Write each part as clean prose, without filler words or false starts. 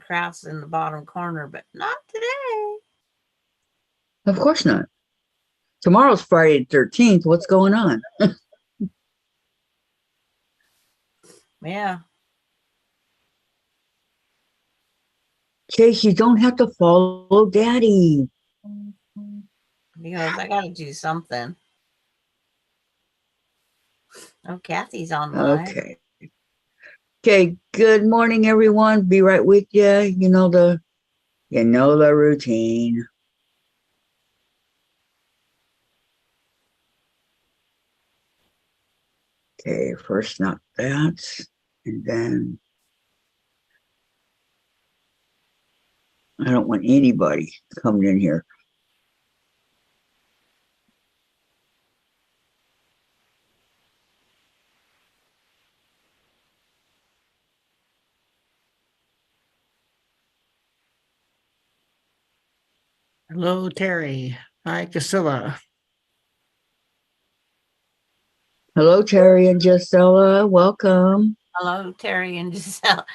Krafts in the bottom corner, but not today. Of course not. Tomorrow's Friday the 13th. What's going on? Yeah. Chase, you don't have to follow Daddy. Because I got to do something. Oh, Kathy's online. Okay. Okay. Good morning, everyone. Be right with you. You know the routine. Okay. First, not that, and then I don't want anybody coming in here. Hello, Terry. Hi, Casilla. Hello, Terry and Gisela. Welcome. Hello, Terry and Giselle.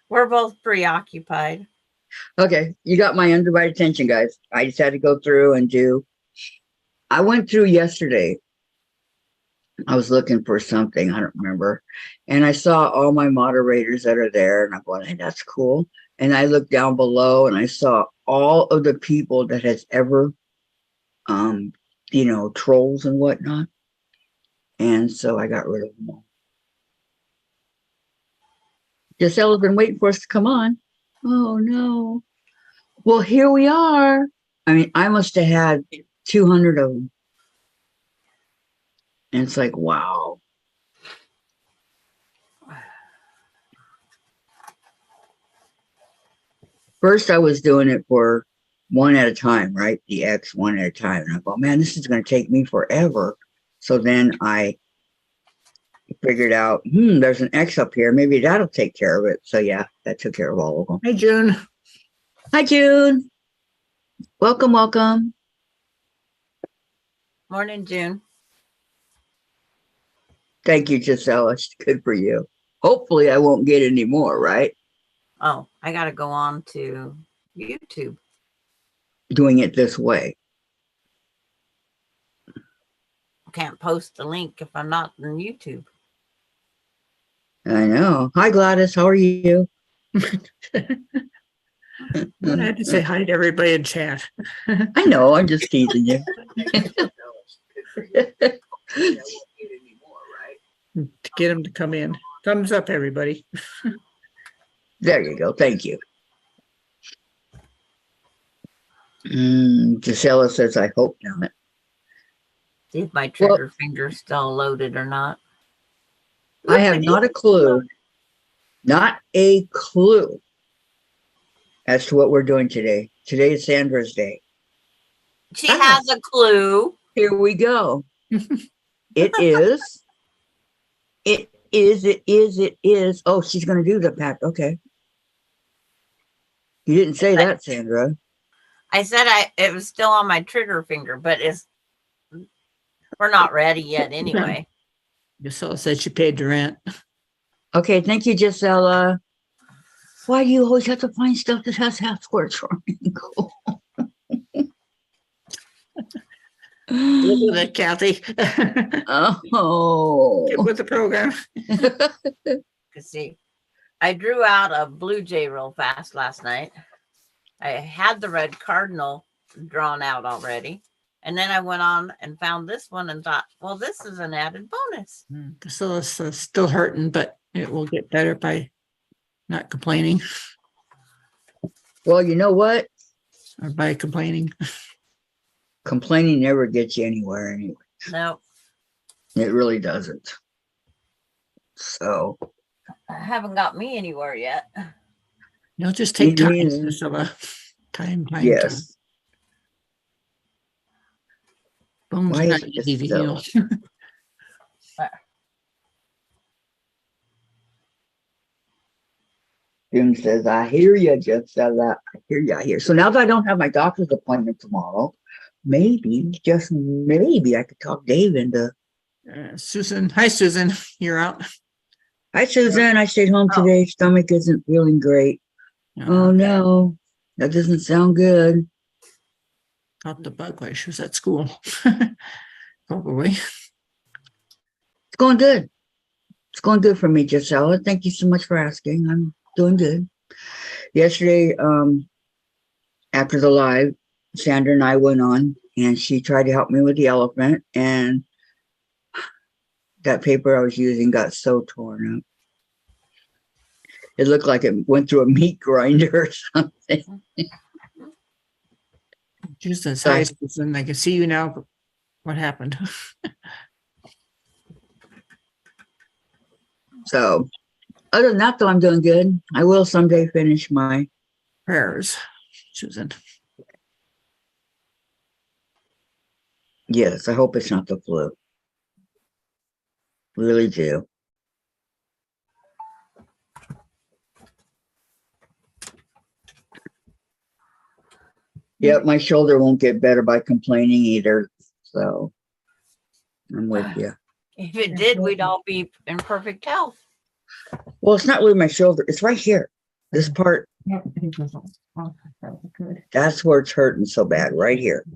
We're both preoccupied. Okay, you got my undivided attention, guys. I just had to go through and do. I went through yesterday. I was looking for something, I don't remember. And I saw all my moderators that are there, and I'm going, hey, that's cool. And I looked down below and I saw all of the people that has ever, trolls and whatnot. And so I got rid of them all. Giselle's been waiting for us to come on. Oh, no. Well, here we are. I mean, I must have had 200 of them. And it's like, wow. First, I was doing it for one at a time, right? The X one at a time. And I thought, man, this is going to take me forever. So then I figured out, there's an X up here. Maybe that'll take care of it. So yeah, that took care of all of them. Hey, June. Hi, June. Welcome, welcome. Morning, June. Thank you, Gisela. It's good for you. Hopefully I won't get any more, right? Oh, I got to go on to YouTube. Doing it this way. Can't post the link if I'm not on YouTube. I know. Hi, Gladys. How are you? I had to say hi to everybody in chat. I know. I'm just teasing you. To get them to come in. Thumbs up, everybody. There you go. Thank you. Gisela says, I hope not. See if my trigger finger's still loaded or not. I have not a clue. Not a clue as to what we're doing today. Today is Sandra's day. She has a clue. Here we go. It is. It is. Oh, she's going to do the pack. Okay. You didn't say that, Sandra. I said it was still on my trigger finger, but we're not ready yet anyway. Gisela said she paid the rent. Okay, thank you, Gisela. Why do you always have to find stuff that has passwords for me? Look at that, Kathy. Oh. Get with the program. See, I drew out a blue jay real fast last night. I had the red cardinal drawn out already. And then I went on and found this one and thought, well, this is an added bonus. So it's still hurting, but it will get better by not complaining. Well, you know what? Or by complaining. Complaining never gets you anywhere anyway. No. It really doesn't. So. I haven't got me anywhere yet. You'll just take time. Time. Yes. Bones are not easy to heal. Jim says, I hear you, Gisela. I hear you. So now that I don't have my doctor's appointment tomorrow, maybe, just maybe, I could talk Dave into. Susan. Hi, Susan. You're out. Hi, Susan. I stayed home today. Stomach isn't feeling great. Oh no, that doesn't sound good. Caught the bug while she was at school. Probably. It's going good. It's going good for me, Gisela. Thank you so much for asking. I'm doing good. Yesterday, after the live, Sandra and I went on, and she tried to help me with the elephant, and that paper I was using got so torn up. It looked like it went through a meat grinder or something. Susan, hi, Susan. I can see you now. But what happened? So, other than that, though, I'm doing good. I will someday finish my Prayers, Susan. Yes, I hope it's not the flu. Really do. Yep, my shoulder won't get better by complaining either. So I'm with you. If it did, we'd all be in perfect health. Well, it's not really my shoulder. It's right here. This part. That's where it's hurting so bad, right here.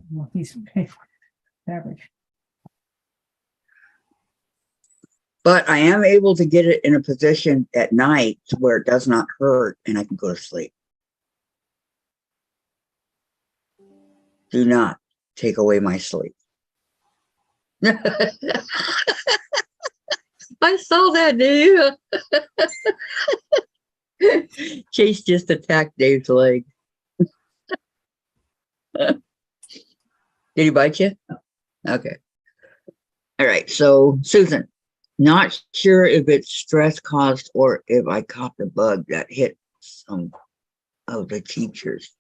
But I am able to get it in a position at night to where it does not hurt and I can go to sleep. Do not take away my sleep. I saw that, Dave. Chase just attacked Dave's leg. Did he bite you? Okay. All right. So, Susan, not sure if it's stress caused or if I caught the bug that hit some of the teachers.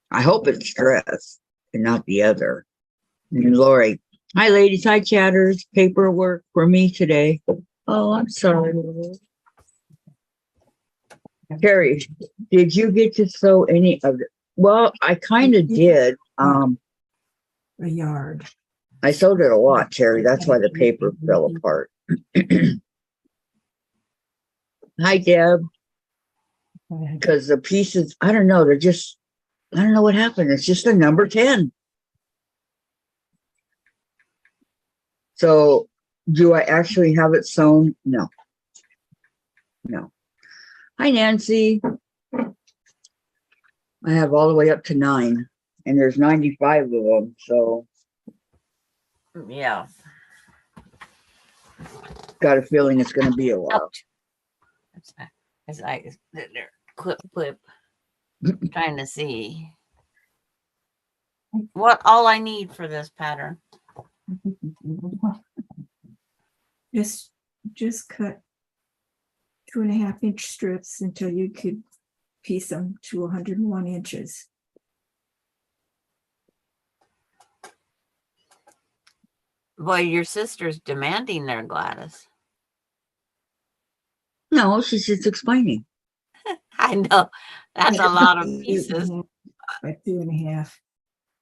I hope it's stress and not the other. And Lori, hi, ladies. Hi, chatters. Paperwork for me today. Oh, I'm sorry. Terry, did you get to sew any of it? Well, I kind of did. A yard. I sewed it a lot, Terry. That's why the paper fell apart. Hi, Deb. Because the pieces, I don't know, they're just, I don't know what happened. It's just a number 10. So do I actually have it sewn? No. No. Hi, Nancy. I have all the way up to 9, and there's 95 of them. So Yeah. got a feeling it's going to be a while. Ouch. It's like clip. Trying to see what all I need for this pattern. Just cut 2.5-inch strips until you could piece them to 101 inches. Boy, your sister's demanding there, Gladys. No, she's just explaining. I know that's a lot of pieces. By 2.5.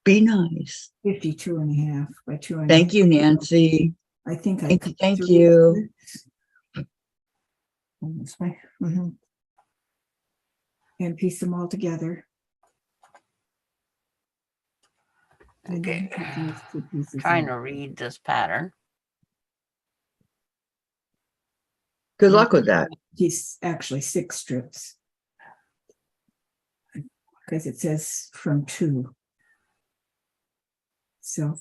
Be nice. 52.5 by 2.5. Thank you, Nancy. I think I cut Thank 3 you. This way. And piece them all together. Okay. Trying to read this pattern. Good luck with that. He's actually 6 strips. Because it says from 2. So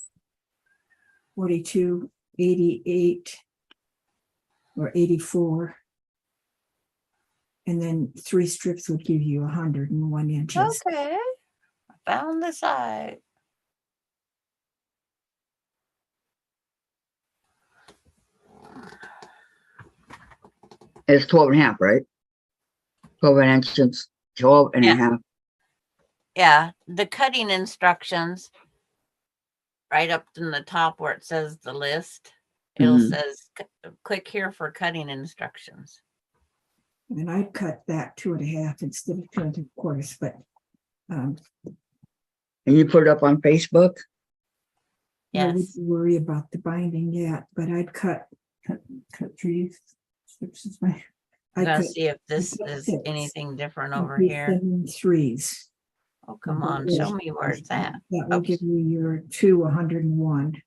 42, 88, or 84. And then 3 strips would give you 101 inches. Okay. I found the side. It's 12.5, right? 12 inches, 12 and a half. Yeah, the cutting instructions right up in the top where it says the list, it'll says click here for cutting instructions. And I cut that 2.5 instead of 2.75, but And you put it up on Facebook? I wouldn't Yes. worry about the binding yet, but I'd cut 3 strips. I'm gonna could- see if this cut is six anything different and over piece here. them in threes. Oh, come on, show me where it's at. That will Oops. give you your 101.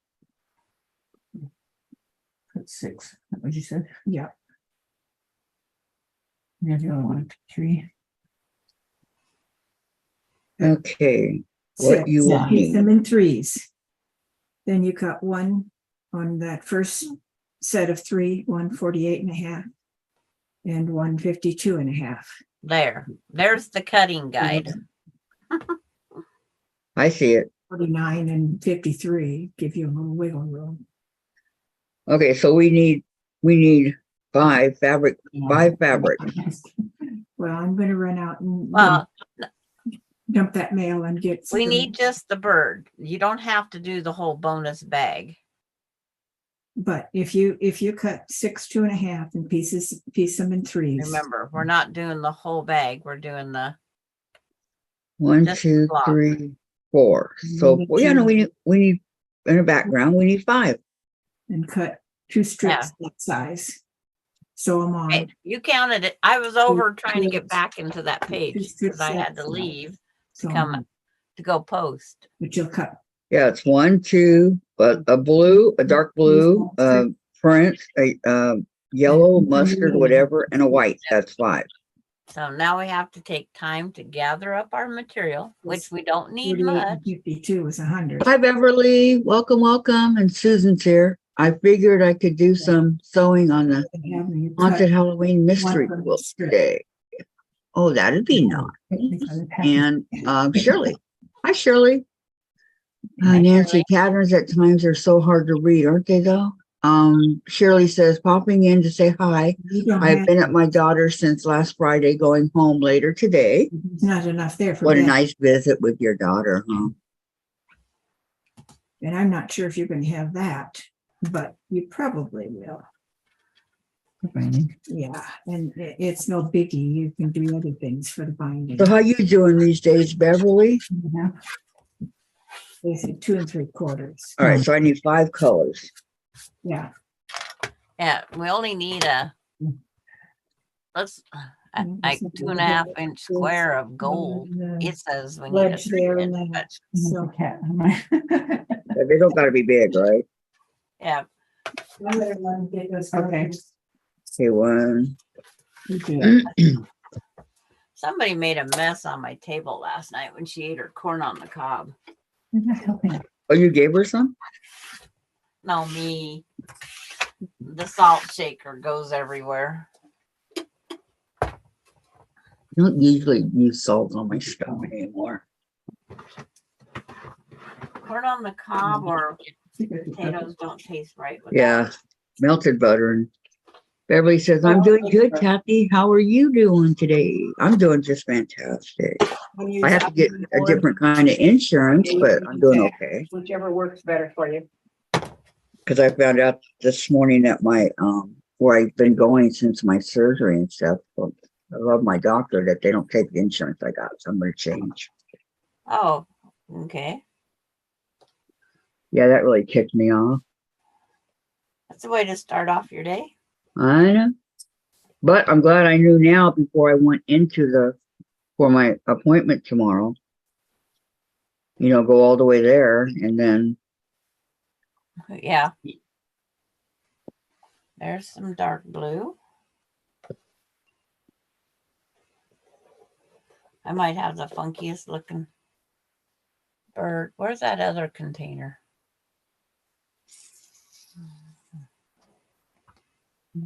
That's 6. That what you said? Yeah, Yeah, the other one, 3. Okay, what six, you will piece need. them in threes. Then you cut one on that first set of 3, 148.5, and 152.5. There's the cutting guide. I see it. 49 and 53 give you a little wiggle room. Okay, so we need 5 fabric. Yeah. Well, I'm going to run out and Well, dump that mail and get. we some- need just the bird. You don't have to do the whole bonus bag. But if you cut 6 2.5 and piece them in threes. Remember, we're not doing the whole bag. We're doing the 1, Just 2, block. 3, 4. So need well, yeah, no, to- we need in the background, we need 5. And cut 2 strips that size. Sew them on. Hey, you counted it. I was over trying to get strips. back into that page because I had to leave to sew 'em come on. to go post. But you'll cut. Yeah, it's 1, 2, but a blue, a dark blue, print, a yellow, mustard, whatever, and a white. That's 5. So now we have to take time to gather up our material, which we don't need 48 much. and 52 is 100. Hi, Beverly. Welcome, welcome. And Susan's here. I figured I could do some sewing on the You Haunted cut Halloween Mystery from the Quilt strip. today. Oh, that'd be nice. And Shirley. Hi, Shirley. Nancy, patterns at times are so hard to read, aren't they, though? Shirley says, popping in to say hi. You don't I've have- been at my daughter's since last Friday, going home later today. There's not enough there for What a that. nice visit with your daughter, huh? And I'm not sure if you're going to have that, but you probably will. Yeah, and it's no biggie. You can do other things for the binding. So how you doing these days, Beverly? They say 2 3/4. All right, so I need 5 colors. Yeah. Yeah, we only need a let's a 2.5 inch square of gold. It says we need a Ledge there 3 and inch, then- but So They don't gotta be big, right? yeah, Okay. Okay, 1. somebody made a mess on my table last night when she ate her corn on the cob. Oh, you gave her some? No, me. The salt shaker goes everywhere. I don't usually use salt on my stuff anymore. Corn on the cob or potatoes don't taste right with Yeah, melted butter. And Beverly says, I'm doing good, Kathy. How are you doing today? I'm doing just fantastic. I have to get a different kind of insurance, but I'm doing okay. Whichever works better for you. Because I found out this morning that my, where I've been going since my surgery and stuff. So I love my doctor that they don't take the insurance I got. So I'm going to change. Oh, okay. Yeah, that really kicked me off. That's a way to start off your day. I know. But I'm glad I knew now before I went into for my appointment tomorrow. You know, go all the way there and then, Yeah. There's some dark blue. I might have the funkiest looking bird. Where's that other container?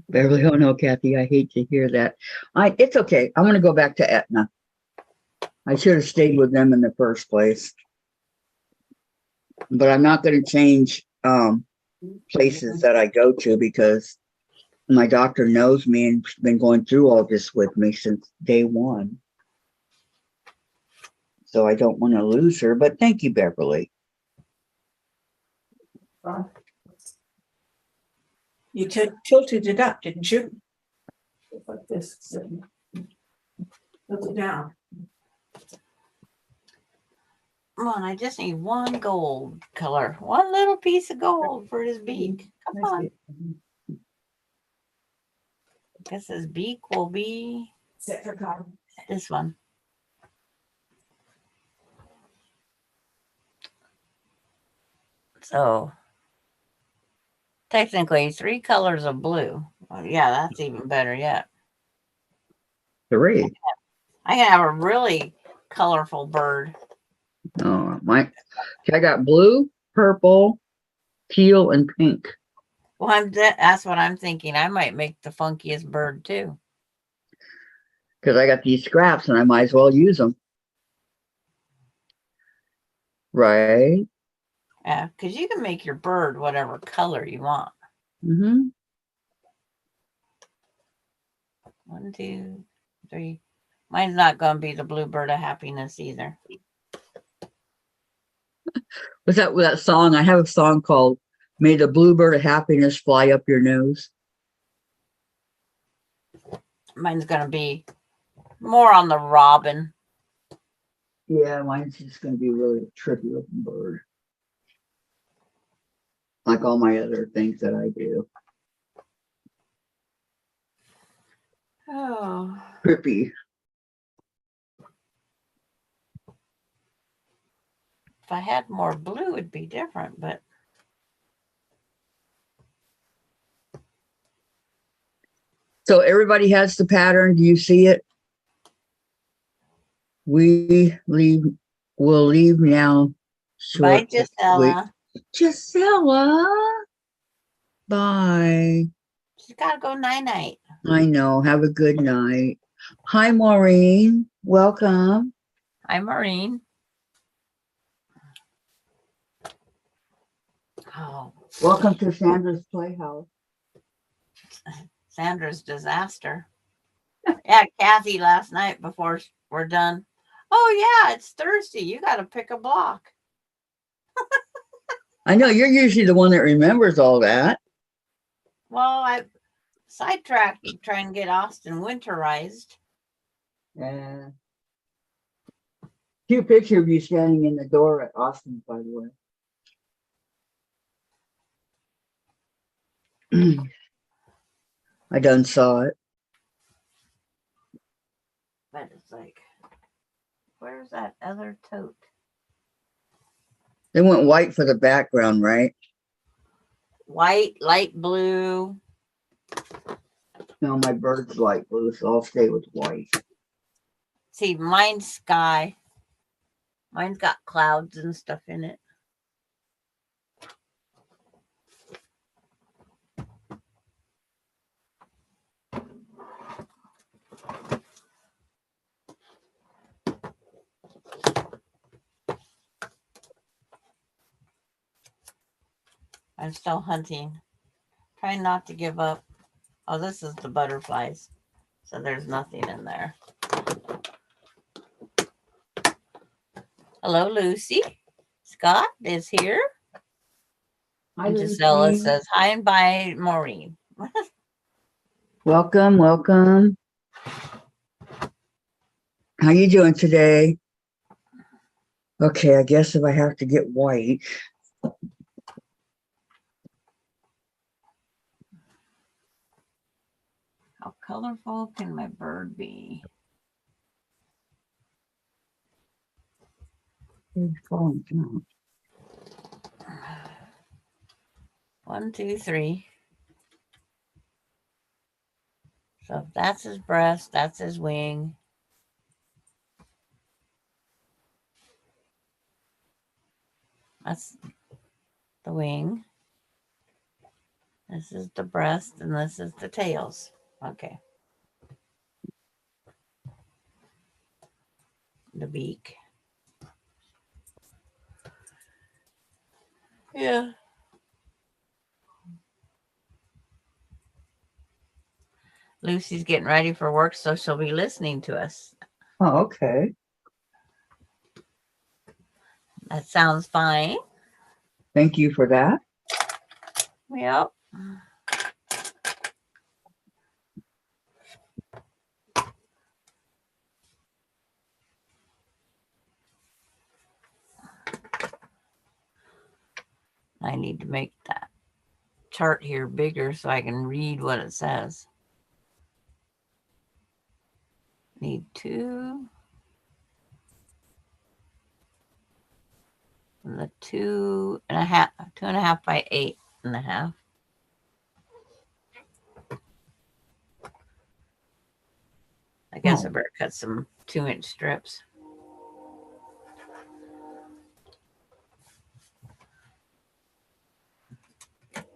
Beverly, oh no, Kathy, I hate to hear that. It's okay. I'm going to go back to Aetna. I should have stayed with them in the first place. But I'm not going to change places that I go to because my doctor knows me and has been going through all this with me since day one. So I don't want to lose her, but thank you, Beverly. You tilted it up, didn't you? Like this. Tilt it down. Come on, I just need one gold color. One little piece of gold for his beak. Come on. I guess his beak will be this one. So technically 3 colors of blue. Well, yeah, that's even better yet. 3. I can have a really colorful bird. Oh, I got blue, purple, teal, and pink. Well, that's what I'm thinking. I might make the funkiest bird too. Because I got these scraps and I might as well use them. Right? Yeah, because you can make your bird whatever color you want. Mm-hmm. 1, 2, 3. Mine's not going to be the bluebird of happiness either. Was that song? I have a song called May the Bluebird of Happiness Fly Up Your Nose. Mine's going to be more on the robin. Yeah, mine's just going to be really a trippy looking bird. Like all my other things that I do. Oh. Trippy. If I had more blue, it'd be different, but So everybody has the pattern. Do you see it? We'll leave now. bye, Wait, Gisela. Gisela. Bye. She's got to go night-night. I know. Have a good night. Hi, Maureen. Welcome. Hi, Maureen. Oh, Welcome to Sandra's Playhouse. Sandra's disaster. Yeah, Kathy last night before we're done. Oh, yeah, it's Thursday. You got to pick a block. I know you're usually the one that remembers all that. Well, I sidetracked trying to get Austin winterized. Yeah. Cute picture of you standing in the door at Austin, by the way. I done saw it. But it's like, where's that other tote? They went white for the background, right? White, light blue. No, my bird's light blue, so I'll stay with white. See, mine's sky. Mine's got clouds and stuff in it. I'm still hunting. Trying not to give up. Oh, this is the butterflies. So there's nothing in there. Hello, Lucy. Scott is here. Hi, And Gisela Lucy. says hi and bye, Maureen. Welcome, welcome. How you doing today? Okay, I guess if I have to get white. How colorful can my bird be? It's falling down. 1, 2, 3. So that's his breast, that's his wing. That's the wing. This is the breast, and this is the tails. Okay. The beak. Yeah. Lucy's getting ready for work, so she'll be listening to us. Oh, okay. That sounds fine. Thank you for that. Yep. I need to make that chart here bigger so I can read what it says. Need 2. And the 2.5, 2.5 by 8.5. I guess I better cut some 2-inch strips.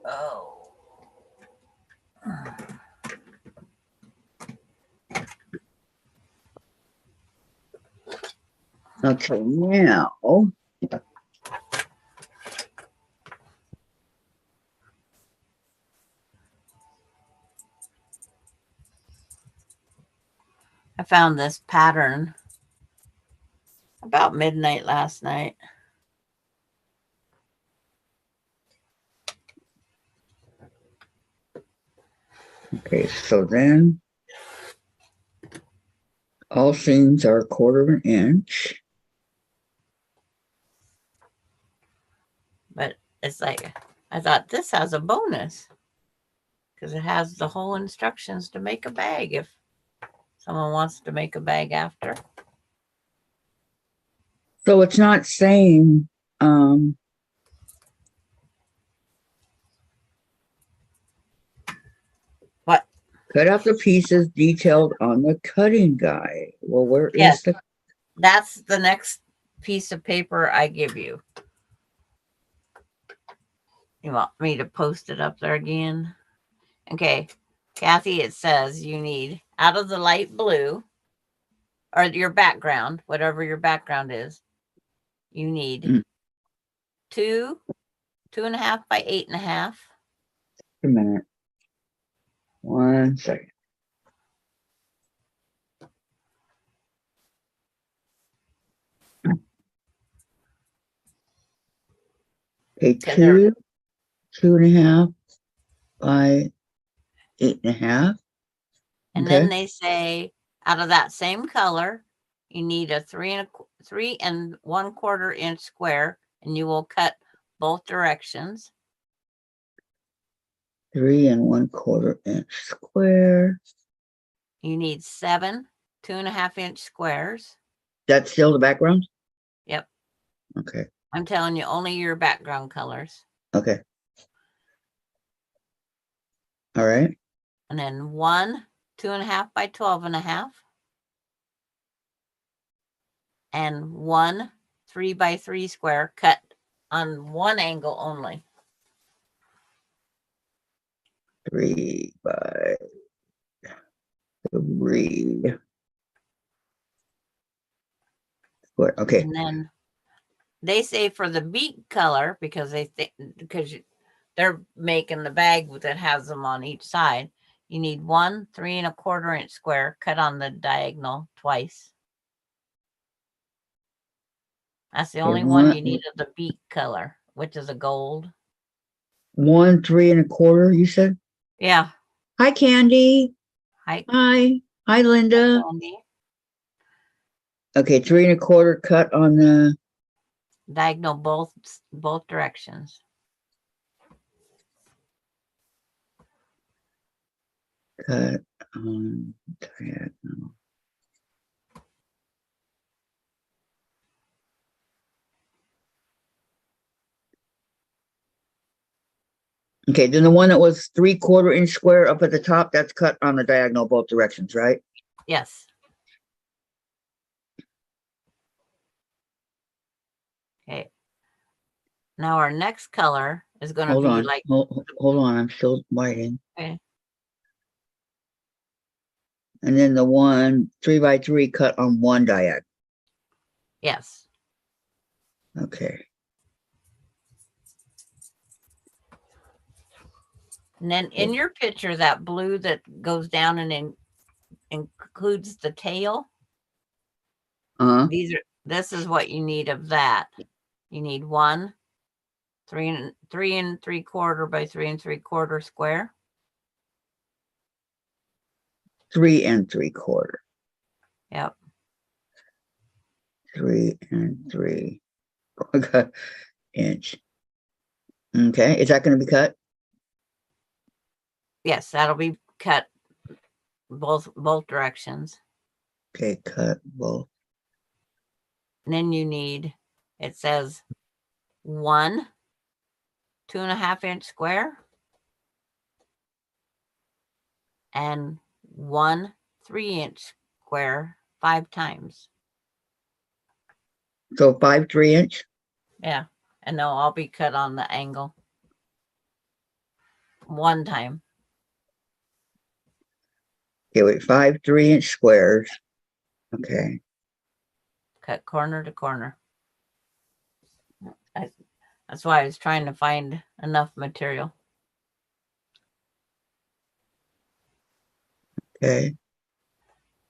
Oh. Okay, now I found this pattern about midnight last night. okay, so then all seams are 1/4 inch. But it's like, I thought this has a bonus because it has the whole instructions to make a bag if someone wants to make a bag after. So it's not saying What? cut out the pieces detailed on the cutting guide. Well, where is Yes. the That's the next piece of paper I give you. You want me to post it up there again? Okay. Kathy, it says you need out of the light blue or your background, whatever your background is, you need Mm. 2.5 by 8.5. a minute? 1 second. Okay, 2.5 by 8.5. And Okay. then they say out of that same color, you need a 3 1/4 inch square, and you will cut both directions. 3 1/4 inch square. You need 7 2.5 inch squares. That's still the background? Yep. Okay. I'm telling you, only your background colors. Okay. All right. And then 1 2.5 by 12.5. And 1 3 by 3 square cut on one angle only. 3 by 3 square. Okay. And then they say for the beak color, because they think they're making the bag that has them on each side, you need 1 3 1/4 inch square cut on the diagonal twice. That's the only one you need of the beak color, which is a gold. 1 3 1/4, you said? Yeah. Hi, Candy. Hi, Hi, Linda. Andy. Okay, 3 1/4 cut on the Diagonal both directions. cut on diagonal. Okay, then the one that was 3/4 inch square up at the top, that's cut on the diagonal both directions, right? Yes. Okay. Now our next color is going to Hold be on. like, Hold on, I'm still writing. okay. And then the one 3 by 3 cut on one diagonal. Yes. Okay. And then in your picture, that blue that goes down and includes the tail, this is what you need of that. You need 1 3 3 3/4 by 3 3/4 square. 3 3/4. Yep. 3 3 inch. Okay, is that going to be cut? Yes, that'll be cut both directions. Okay, cut both. And then you need, it says 1 2.5-inch square and 1 3-inch square 5 times. So 5 3-inch. Yeah. And they'll all be cut on the angle. One time. Okay, wait, 5 3-inch squares. Okay. Cut corner to corner. That's why I was trying to find enough material. Okay.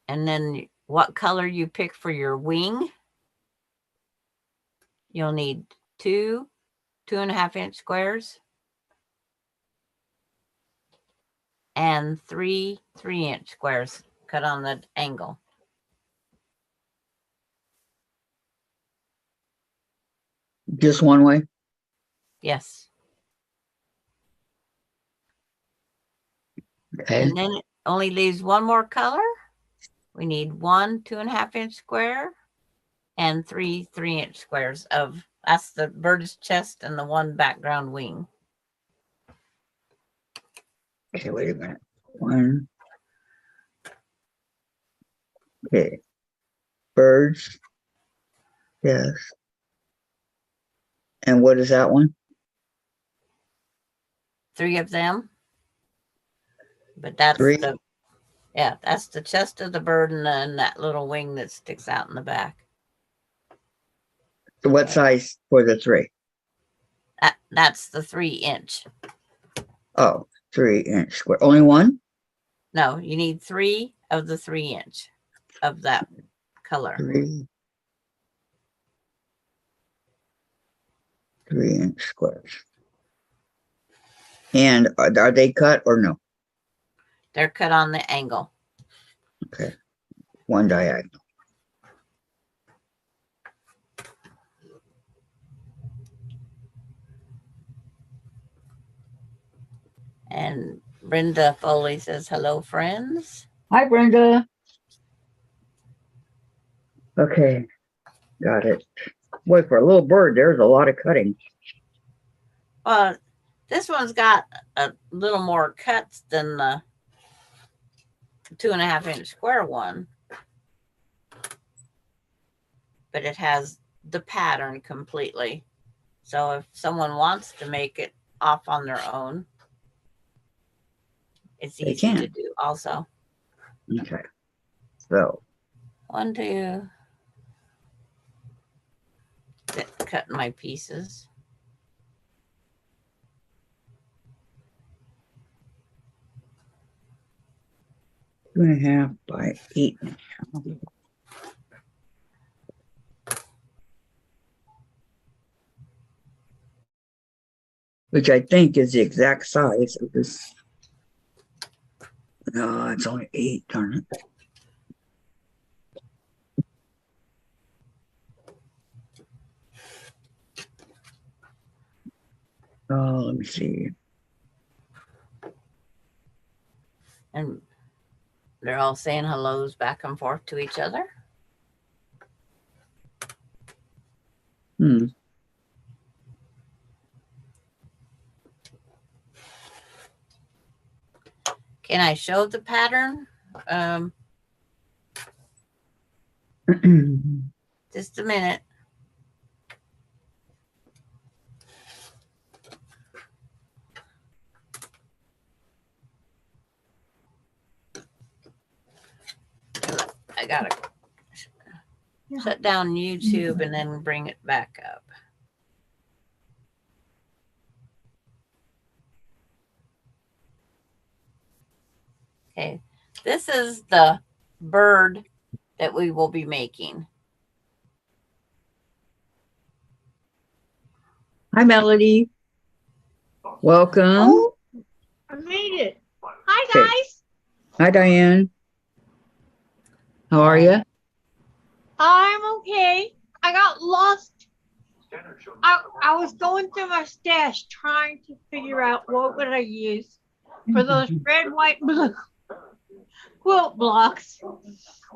And then what color you pick for your wing, you'll need 2 2.5-inch squares and 3 3-inch squares cut on the angle. Just one way. Yes. Okay. And then it only leaves one more color. We need 1 2.5-inch square and 3 3-inch squares of, that's the bird's chest and the one background wing. Okay, wait a minute. 1. Okay. Birds. Yes. And what is that one? 3 of them. But that's 3. that's the chest of the bird and then that little wing that sticks out in the back. So what size for the 3? That's the 3-inch. Oh, 3-inch square. Only one? No, you need 3 of the 3-inch of that color. 3-inch squares. And are they cut or no? They're cut on the angle. Okay. One diagonal. And Brenda Foley says, hello, friends. Hi, Brenda. Okay. Got it. Boy, for a little bird, there's a lot of cutting. Well, this one's got a little more cuts than the 2.5-inch square one. But it has the pattern completely. So if someone wants to make it off on their own, it's They easy to can. do also. Okay. So 1 2. Cutting my pieces. two and a half by 8.5. Which I think is the exact size of this. No, it's only 8, darn it. Oh, let me see. And they're all saying hellos back and forth to each other. Hmm. Can I show the pattern? Just a minute. I gotta shut down YouTube and then bring it back up. Okay, this is the bird that we will be making. Hi, Melody. Welcome. Oh, I made it. Hi, Okay. guys. Hi, Diane. How are you? I'm okay. I got lost. I was going through my stash trying to figure out what would I use for those red, white, blue. quilt blocks. Um,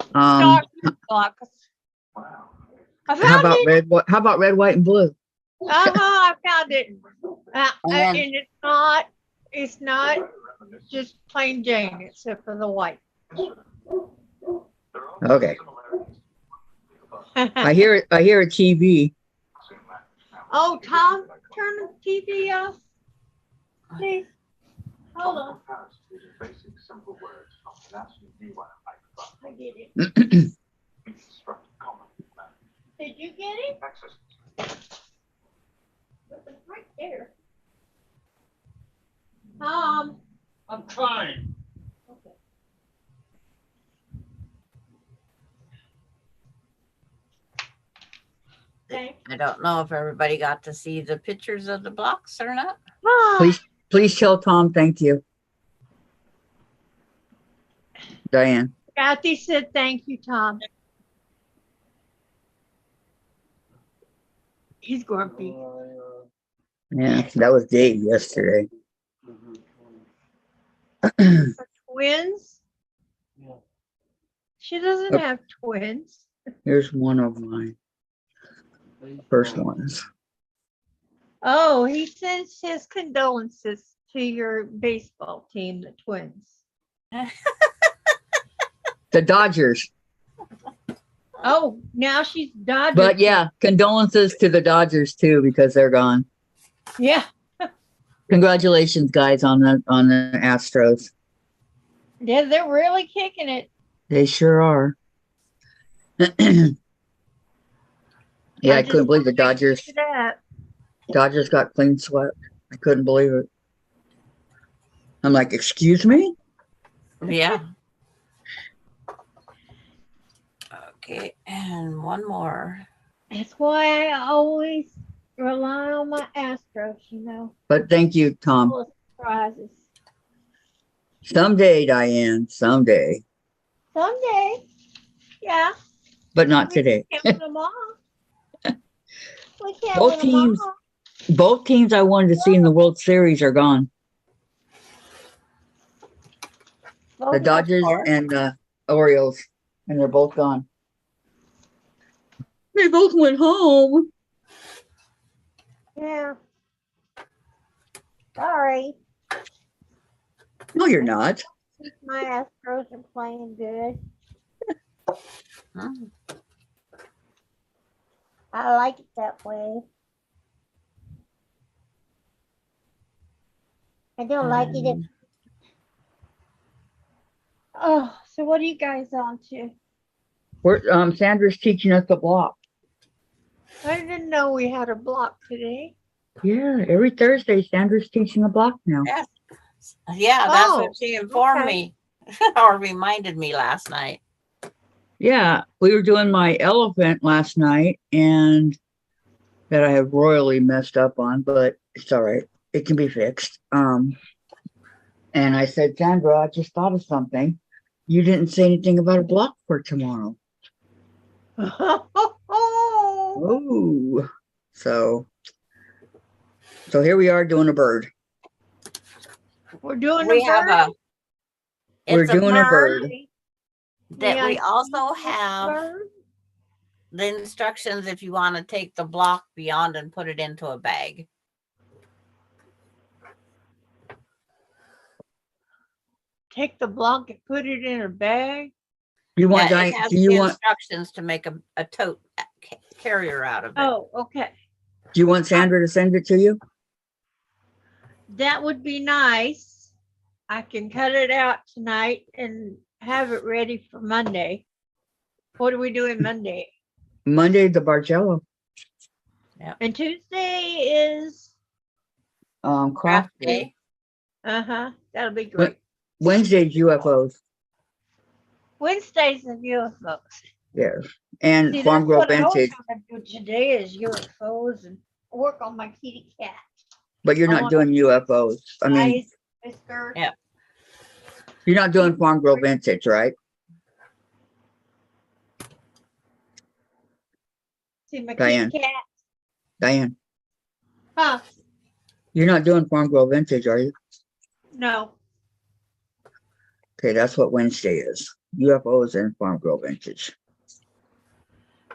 Star blocks. I how found about it. red? How about red, white, and blue? I found it. And And it's not just plain Jane, except for the white. Okay, I hear it. I hear a TV. Oh, Tom, turn the TV off. Please. Hold on. I get it. Did you get it? It's right there. I'm trying. Okay. Okay. I don't know if everybody got to see the pictures of the blocks or not. Please tell Tom thank you, Diane. Kathy said thank you, Tom. He's grumpy. Yeah, that was Dave yesterday. Twins? She doesn't have twins. Here's one of my first ones. Oh, he sends his condolences to your baseball team, the Twins. The Dodgers. Oh, now she's Dodgers. But yeah, condolences to the Dodgers too, because they're gone. Yeah. Congratulations, guys, on the Astros. Yeah, they're really kicking it. They sure are. Yeah, I couldn't believe the Dodgers. Dodgers got clean swept. I couldn't believe it. I'm like, excuse me? Yeah. Okay, and one more. That's why I always rely on my Astros, you know. But thank you, Tom. Full of surprises. Someday, Diane, someday. Someday. Yeah. But not today. We can't win them all. We can't Both win them teams. all. Both teams I wanted to see in the World Series are gone. The Dodgers and the Orioles. And they're both gone. They both went home. Yeah. Sorry. No, you're not. My Astros are playing good. Hmm. I like it that way. I don't like it. If... Oh, so what are you guys on to? We're Sandra's teaching us the block. I didn't know we had a block today. Yeah, every Thursday Sandra's teaching a block now. Yeah, that's Oh, what she informed okay. me or reminded me last night. Yeah, we were doing my elephant last night and that I have royally messed up on, but it's all right. It can be fixed. And I said, Sandra, I just thought of something. You didn't say anything about a block for tomorrow. Oh, so here we are doing a bird. We're doing We a have bird. We're doing a bird. that Yeah, we also it's a have bird. the instructions if you want to take the block beyond and put it into a bag. Take the block and put it in a bag. You want Yeah, it Diane? has Do you the want? instructions to make a tote carrier out of it. Oh, okay. Do you want Sandra to send it to you? That would be nice. I can cut it out tonight and have it ready for Monday. What are we doing Monday? Monday, the Bargello. And Tuesday is Craft Craft day. day. That'll be great. Wednesday's UFOs. Wednesdays are UFOs. Yes. And See, Farm that's Girl what I was Vintage. gonna do today is UFOs and work on my kitty cat. But you're I not want doing UFOs. I mean, Eyes, whisker. Yeah. you're not doing Farm Girl Vintage, right? See my Diane. kitty cat. Diane, Huh? you're not doing Farm Girl Vintage, are you? No. Okay, that's what Wednesday is. UFOs and Farm Girl Vintage.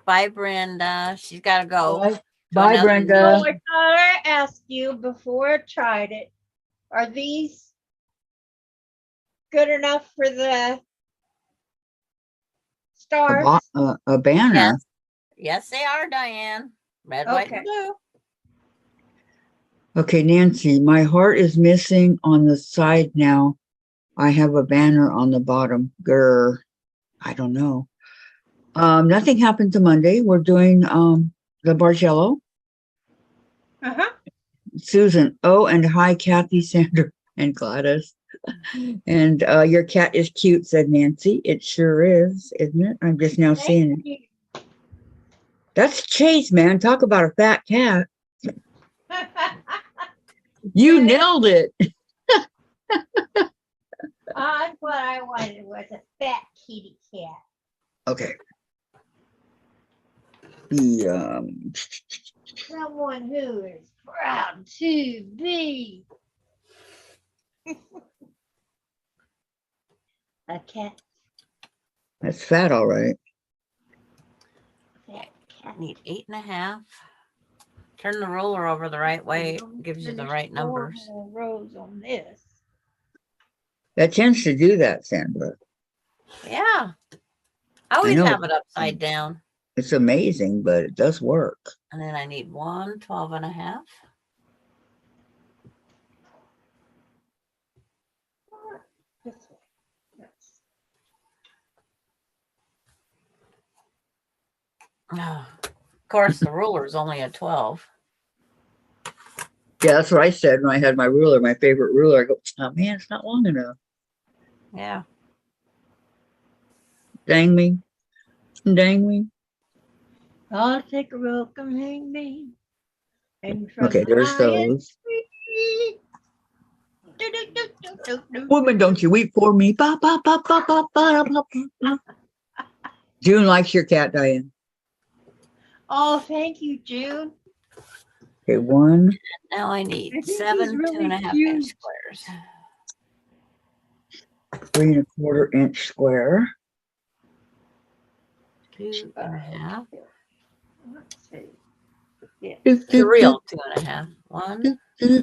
Bye, Brenda. She's got to go. Bye, to Bye, another Brenda. So meeting. I gotta ask you before I tried it, are these good enough for the stars? A banner. Yes. Yes, they are, Diane. Red, white, Okay. and blue. Okay, Nancy, my heart is missing on the side now. I have a banner on the bottom. Grr. I don't know. Nothing happened to Monday. We're doing the Bargello. Uh-huh. Susan. Oh, and hi, Kathy, Sandra, and Gladys. And your cat is cute, said Nancy. It sure is, isn't it? I'm just now seeing it. Thank you. That's Chase, man. Talk about a fat cat. You nailed it. That's what I wanted, was a fat kitty cat. Okay. The Someone who is proud to be a cat. that's fat, all right. Fat I cat. need 8.5. Turn the ruler over the right way. It gives you the Finish right 4 numbers. more rows on this. That tends to do that, Sandra. Yeah. I always know. have it upside down. It's amazing, but it does work. And then I need 1 12.5. This way. Yes. Of course, the ruler is only a 12. Yeah, that's what I said when I had my ruler, my favorite ruler. I go, oh man, it's not long enough. Yeah. Dang me. Dang me. I'll take a rope and hang me. Hang from Okay, the there's lion those. tree. Do, do, do, do, do, do. Woman, don't you weep for me. Ba, ba, ba, ba, ba, ba, ba, ba. June likes your cat, Diane. Oh, thank you, June. Okay, 1, Now I I need think he's 7 really 2.5 cute. inch squares. 3 1/4 inch square. 2.5. Let's see. Yeah. The real 2.5. 1, Do, do.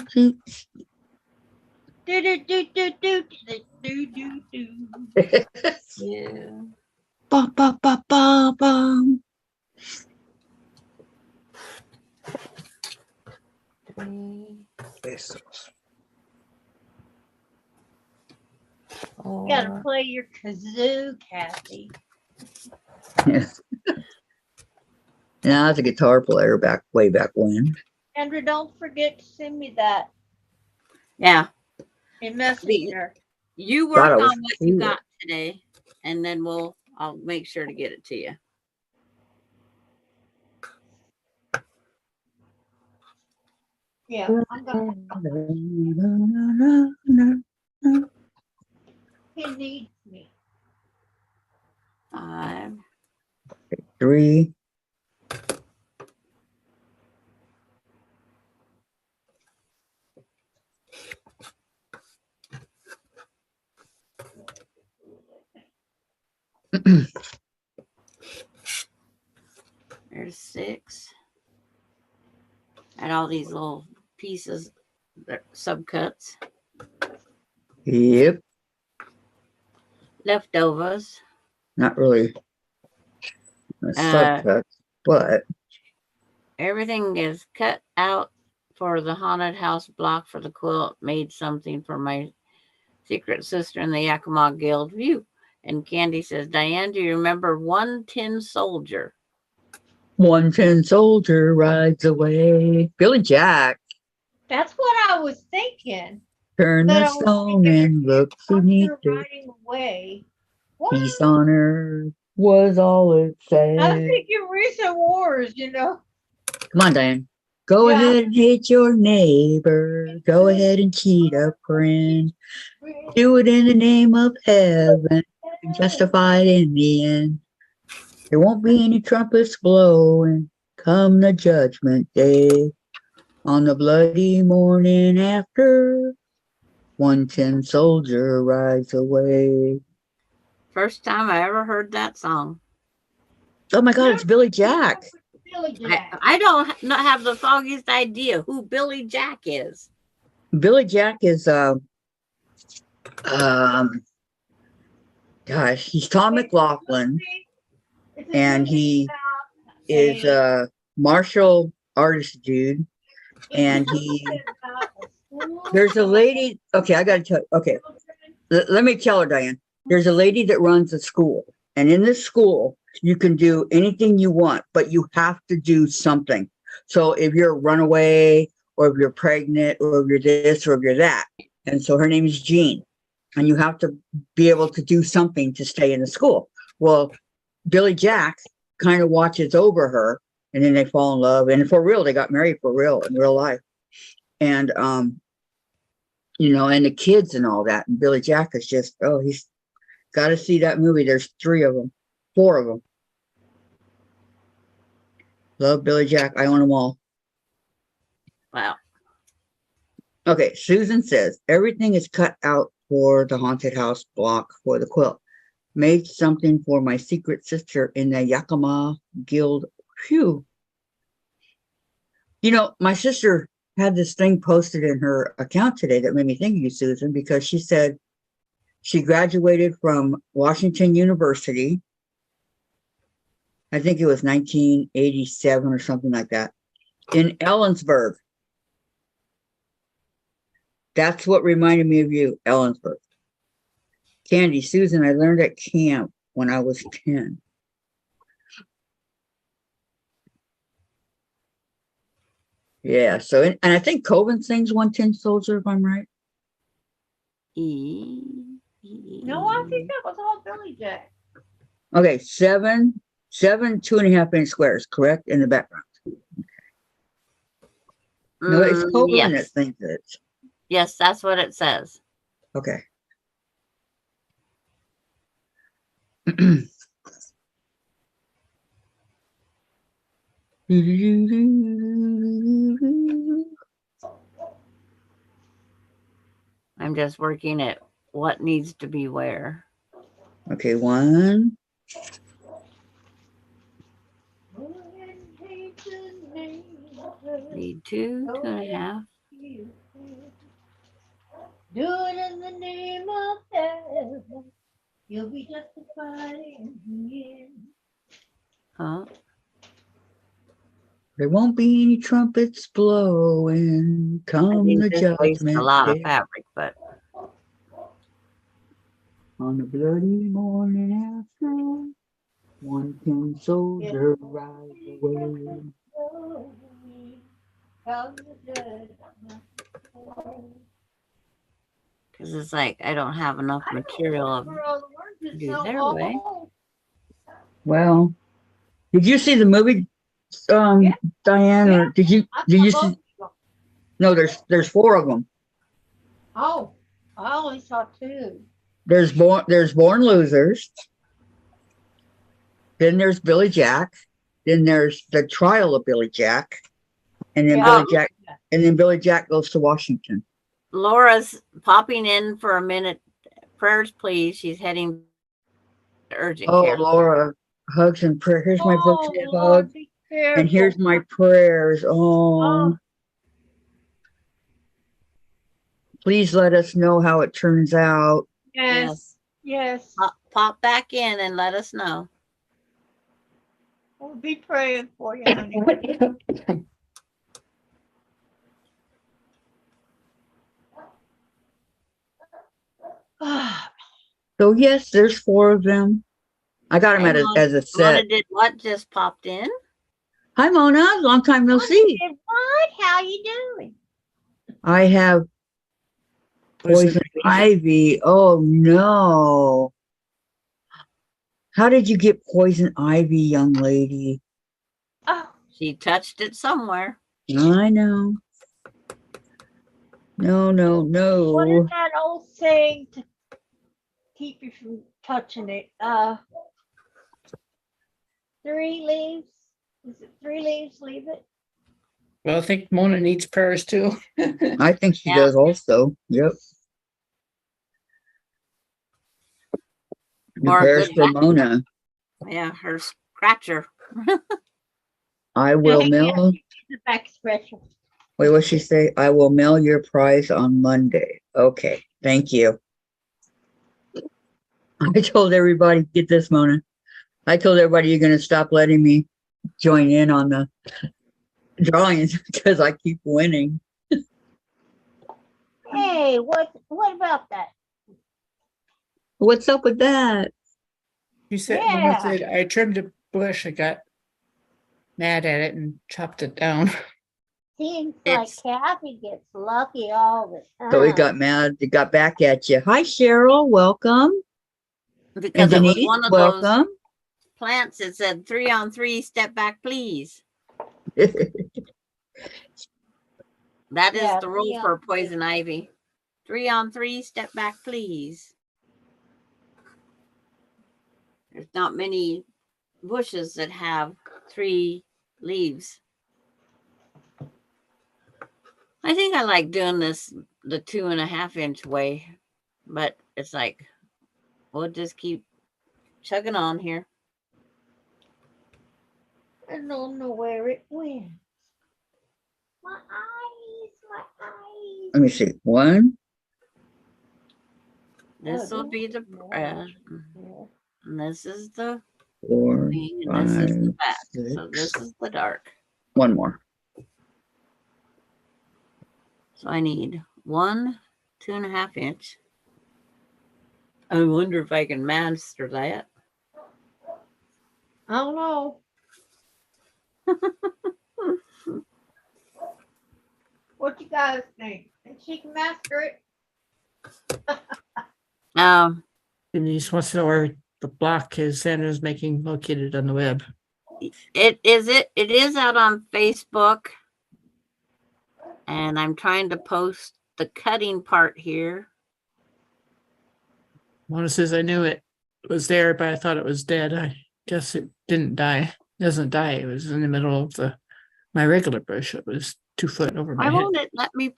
Do, do, do, do, do, do, do, do. 2, Ba, ba, ba, ba, ba. 3, Pesos. 4. You gotta play your kazoo, Kathy. Yes. Now, I was a guitar player way back when. Sandra, don't forget to send me that Yeah. in Messenger. You Thought work I was on what you cool. got today, and then I'll make sure to get it to you. Yeah, I'm gonna. He needs me. 5, 3. there's 6. And all these little pieces, they're subcuts, Yep. leftovers. Not really a subcut, but Everything is cut out for the haunted house block for the quilt. Made something for my secret sister in the Yakima Guild view. And Candy says, Diane, do you remember 1 tin soldier? 1 tin soldier rides away. Billy Jack. That's what I was thinking. Turn But the I was stone thinking, and look beneath you're it. riding away. What? Peace on earth was all it I was said. thinking recent wars, you know. Come on, Diane. Go Yeah. ahead and hate your neighbor. Go ahead and cheat a friend. Do it in the name of heaven. Justified in the end. There won't be any trumpets blowing come the judgment day. On the bloody morning after, One tin soldier rides away. First time I ever heard that song. Oh my God, it's Billy Jack. Billy Jack. I don't not have the foggiest idea who Billy Jack is. Billy Jack is gosh, he's Tom McLaughlin, and he is a martial artist dude. And there's a lady. Okay, I gotta tell you. Okay, let me tell her, Diane. There's a lady that runs a school, and in this school, you can do anything you want, but you have to do something. So if you're a runaway, or if you're pregnant, or if you're this, or if you're that, and so her name is Jean, and you have to be able to do something to stay in the school. Well, Billy Jack kind of watches over her, and then they fall in love, and for real, they got married for real in real life, and you know, and the kids and all that. And Billy Jack is just, oh, he's got to see that movie. There's 4 of them. Love Billy Jack. I own them all. Wow. Okay, Susan says everything is cut out for the haunted house block for the quilt. Made something for my secret sister in the Yakima Guild. Phew. You know, my sister had this thing posted in her account today that made me think of you, Susan, because she said she graduated from Washington University. I think it was 1987 or something like that, in Ellensburg. That's what reminded me of you, Ellensburg. Candy, Susan, I learned at camp when I was 10. Yeah, so, and I think Coven sings One Tin Soldier, if I'm right. No, I think that was all Billy Jack. Okay, seven 2.5-inch squares, correct, in the background. No, it's Coven that Yes. sings it. Yes, that's what it says. Okay. I'm just working at what needs to be where. Okay, 1. Need 2, 2.5. Do it in the name of heaven. You'll be justified in the end. Huh? There won't be any trumpets blowing. I Come think the this wastes a judgment lot of day. fabric, but On the bloody morning after, one tin soldier rides away. because it's like I don't have enough material of do their way. Well, did you see the movie, Diane, or did you see? No, there's 4 of them. Oh, I only saw 2. There's Born Losers. Then there's Billy Jack. Then there's The Trial of Billy Jack. And then Yeah. Billy Jack goes to Washington. Laura's popping in for a minute. Prayers, please. She's heading to urgent Oh, care. Laura, hugs and prayers. Here's my books to Lord, hug. be And here's careful. my prayers. Oh, please let us know how it turns out. Yes, yes. Pop back in and let us know. We'll be praying for you, honey. So yes, there's 4 of them. I got them as a set. Mona did what? Just popped in? Hi, Mona. Long time no see. What? How you doing? I have poison ivy. Oh no. How did you get poison ivy, young lady? Oh, She touched it somewhere. I know. No. what is that old saying to keep you from touching it? 3 leaves? Is it 3 leaves? Leave it. Well, I think Mona needs prayers too. I think she does also. Yep. Or a There's good for vacuum. Mona. Yeah, her scratcher. I will Hey, mail. The back special. Wait, what's she say? I will mail your prize on Monday. Okay, thank you. I told everybody, get this, Mona. I told everybody you're going to stop letting me join in on the drawings because I keep winning. Hey, what about that? What's up with that? You said, Yeah. Mona said, I trimmed a bush. I got mad at it and chopped it down. Seems It's- like Kathy gets lucky all the time. So it got mad. It got back at you. Hi, Cheryl. Welcome. And Because it was Denise, one of those welcome. plants that said 3 on 3, step back, please. That is Yeah, the rule 3 for on 3. poison ivy. 3 on 3, step back, please. There's not many bushes that have 3 leaves. I think I like doing this the 2.5 inch way, but it's like, we'll just keep chugging on here. I don't know where it went. My eyes, my eyes. Let me see. 1, This will Oh, be the yeah. and this is the 4, green, and this is the 5, back. So 6. this is the dark. 1 more. So I need 1 2.5 inch. I wonder if I can master that. I don't know. What you guys think? Think she can master it? Denise wants to know where the block is Sandra's making located on the web. It is out on Facebook, and I'm trying to post the cutting part here. Mona says, I knew it was there, but I thought it was dead. I guess it didn't die. It doesn't die. It was in the middle of my regular bush. It was 2 foot over my Why head. won't it let me?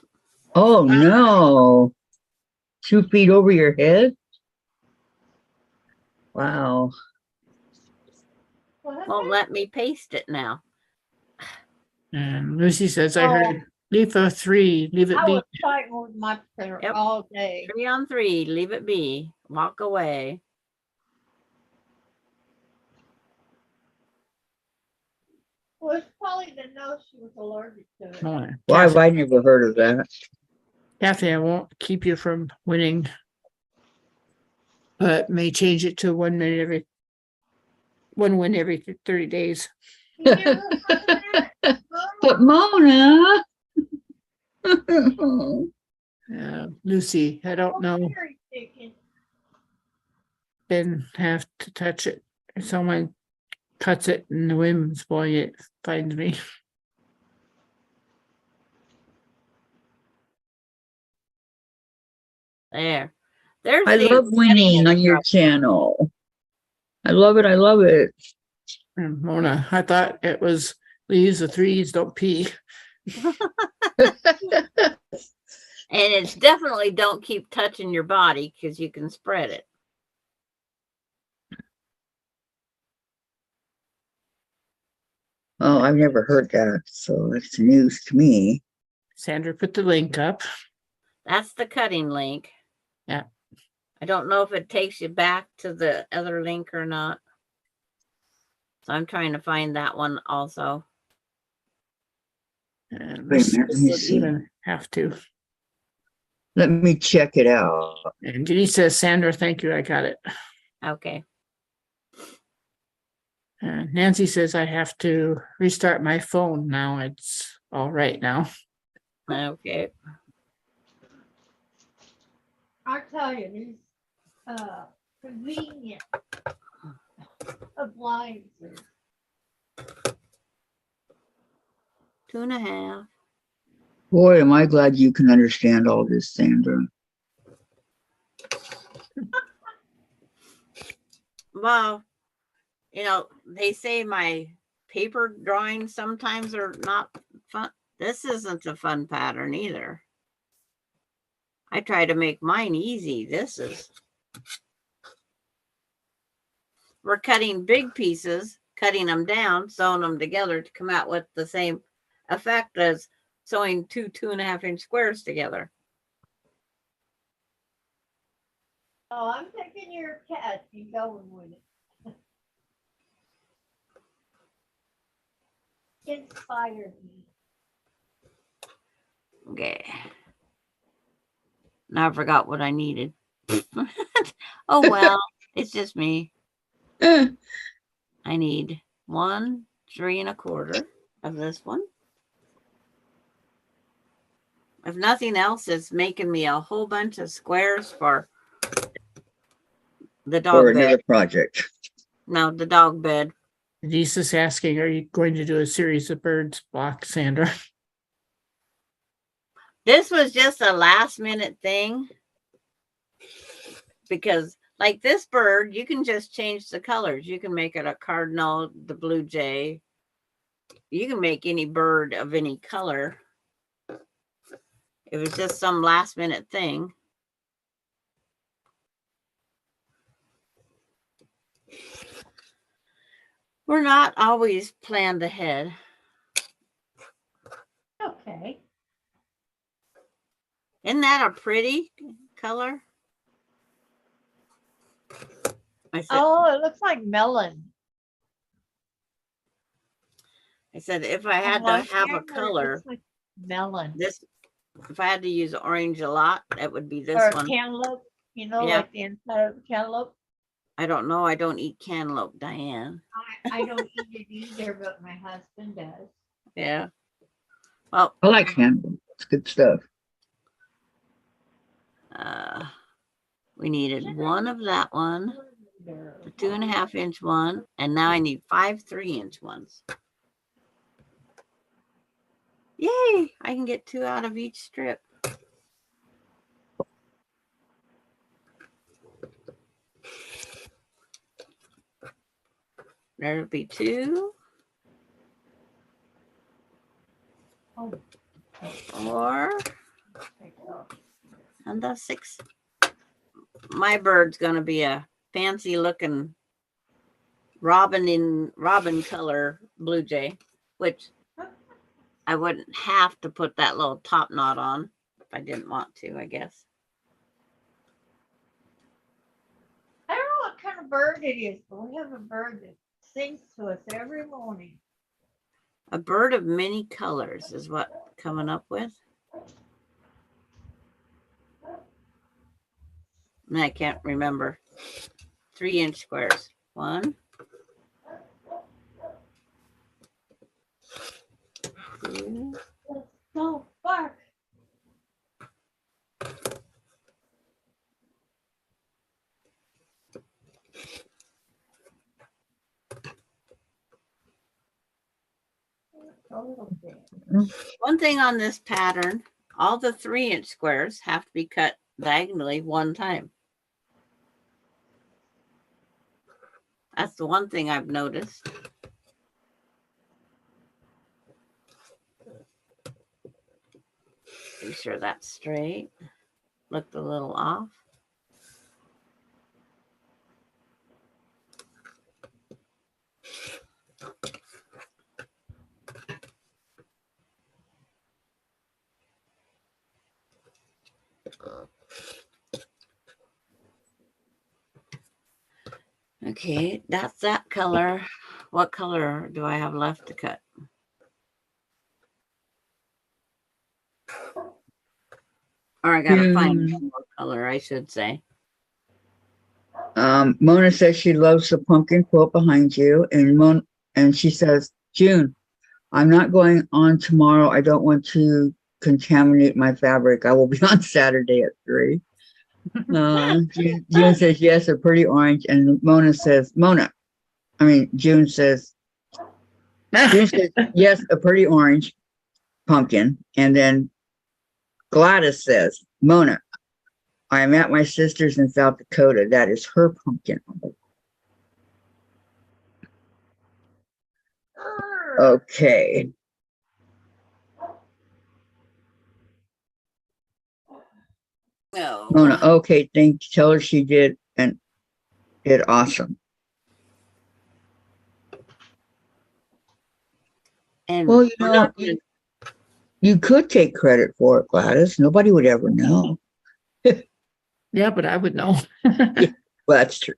Oh, no. 2 feet over your head? Wow. Won't let me paste it now. And Lucy says, I Oh. heard leave a 3, leave it I be. was fighting with my printer Yep. all day. 3 on 3, leave it be. Walk away. Well, it's probably to know she was allergic to it. Mona, Why have Kathy, I never heard of that? Kathy, I won't keep you from winning, but may change it to 1 win every 30 days. You never heard that? But Mona. Lucy, I don't know. Very chicken. Didn't have to touch it. If someone cuts it and the wind's blowing it, finds me. There. There's I the love cutting winning on your instruction. channel. I love it. I love it. And Mona, I thought it was leaves the 3s, don't pee. And it's definitely don't keep touching your body because you can spread it. Oh, I've never heard that. So it's news to me. Sandra put the link up. That's the cutting link. Yeah. I don't know if it takes you back to the other link or not. So I'm trying to find that one also. And Wait a this minute, let me would see. even have to. Let me check it out. And Denise says, Sandra, thank you. I got it. Okay. And Nancy says, I have to restart my phone now. It's all right now. Okay. I tell you, these convenient appliances. 2.5. Boy, am I glad you can understand all this, Sandra. Well, they say my paper drawings sometimes are not fun. This isn't a fun pattern either. I try to make mine easy. This is. we're cutting big pieces, cutting them down, sewing them together to come out with the same effect as sewing 2.5 inch squares together. Oh, I'm taking your cat and going with it. Inspired me. Okay. Now I forgot what I needed. Oh well, it's just me. Eh, I need 1 3 1/4 of this one. If nothing else, it's making me a whole bunch of squares for the for dog bed. another project. No, the dog bed. Lisa's asking, are you going to do a series of birds block, Sandra? This was just a last minute thing because like this bird, you can just change the colors. You can make it a cardinal, the blue jay. You can make any bird of any color. It was just some last minute thing. We're not always planned ahead. Okay. Isn't that a pretty color? I said, Oh, it looks like melon. if I had On to my have a camera, it color, looks like melon. this, if I had to use orange a lot, it would be this Or a one. cantaloupe, you know, Yeah. like the inside of a cantaloupe. I don't know. I don't eat cantaloupe, Diane. I don't eat it either, but my husband does. Yeah. Well, I like cantaloupe. It's good stuff. we needed one of that one, the 2.5 inch one, and now I need 5 3-inch ones. Yay! I can get 2 out of each strip. There'll be 2, Oh, 4, and the 6. My bird's gonna be a fancy looking robin color blue jay, which I wouldn't have to put that little top knot on if I didn't want to, I guess. I don't know what kind of bird it is, but we have a bird that sings to us every morning. A bird of many colors is what I'm coming up with. And I can't remember. 3-inch squares. 1, 2, Let's go bark. A little bit. One thing on this pattern, all the 3-inch squares have to be cut diagonally one time. That's the one thing I've noticed. Be sure that's straight. Looked a little off. Okay, that's that color. What color do I have left to cut? Or I gotta find one more color, I should say. Mona says she loves the pumpkin quilt behind you, and she says, June, I'm not going on tomorrow. I don't want to contaminate my fabric. I will be on Saturday at 3. June says yes, a pretty orange, and June says yes, a pretty orange pumpkin, and then Gladys says, Mona, I am at my sister's in South Dakota. That is her pumpkin. Okay. No. Mona, okay, tell her she did awesome. And Well, you we're know, not gonna- you could take credit for it, Gladys. Nobody would ever know. Yeah, but I would know. Well, that's true.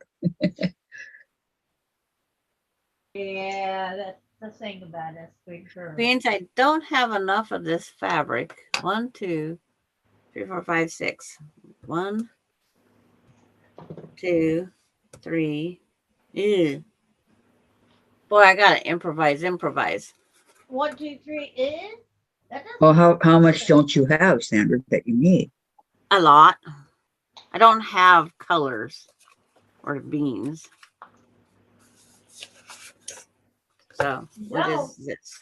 Yeah, that's the thing about us big girls. means I don't have enough of this fabric. 1, 2, 3, 4, 5, 6. 1, 2, 3. Ew. Boy, I gotta improvise. 1, 2, 3 is? That doesn't Well, how much don't you have, Sandra, that you need? A lot. I don't have colors or beans. So what No. is this?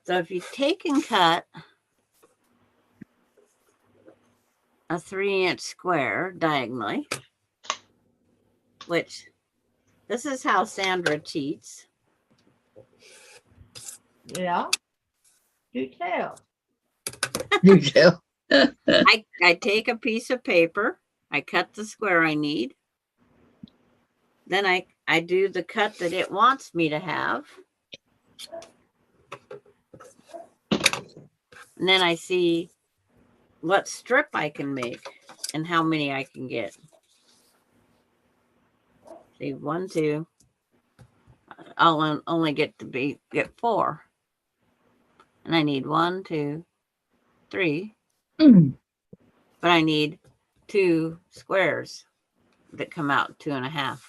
So if you take and cut a 3-inch square diagonally, which this is how Sandra cheats. Yeah. Do tell. You tell. I take a piece of paper, I cut the square I need. Then I do the cut that it wants me to have. And then I see what strip I can make and how many I can get. See, 1, 2. I'll only get 4. And I need 1, 2, 3. Mm. But I need 2 squares that come out 2.5.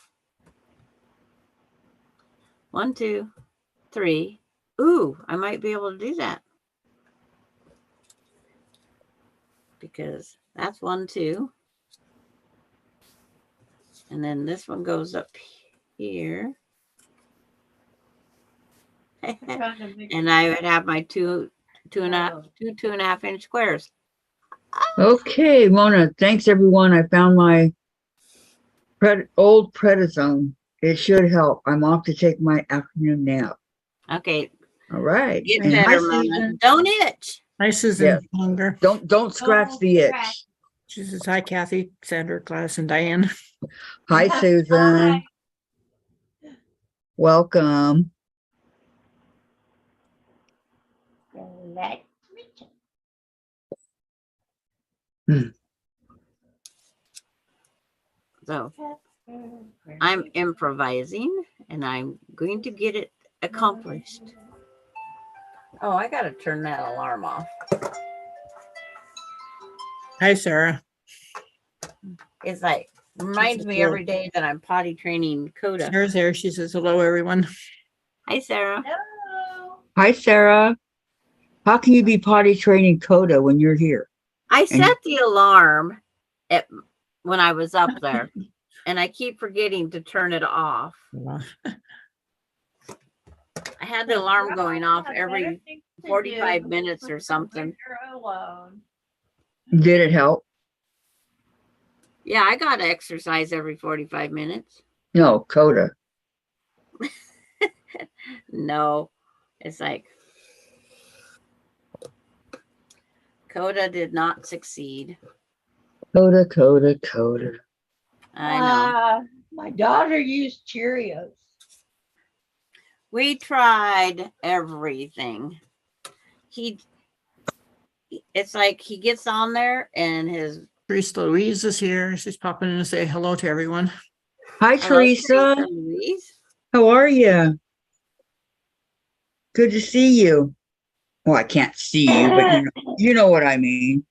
1, 2, 3. Ooh, I might be able to do that. Because that's 1, 2. And then this one goes up here. And I would have my 2.5 inch squares. Okay, Mona, thanks everyone. I found my old prednisone. It should help. I'm off to take my afternoon nap. Okay, All right. get And hi, better, Mona. Susan. Don't itch. Hi, Susan. Yeah. Longer. Don't scratch Don't the scratch. itch. She says, hi, Kathy, Sandra, Gladys, and Diane. Hi, Susan. Welcome. Let's meet you. So I'm improvising and I'm going to get it accomplished. Oh, I got to turn that alarm off. Hi, Sarah. It's like, reminds me every day that I'm potty training Coda. Sarah's there. She says, hello, everyone. Hi, Sarah. Hello. Hi, Sarah. How can you be potty training Coda when you're here? I set the alarm when I was up there, and I keep forgetting to turn it off. I had the alarm going off every 45 minutes or something. Alone. Did it help? Yeah, I got to exercise every 45 minutes. No, Coda. No, it's like Coda did not succeed. Coda. I know. My daughter used Cheerios. We tried everything. It's like he gets on there and his Teresa Louise is here. She's popping in to say hello to everyone. Hi, Hello, Teresa. Louise. How are you? Good to see you. Well, I can't see you, but you know what I mean.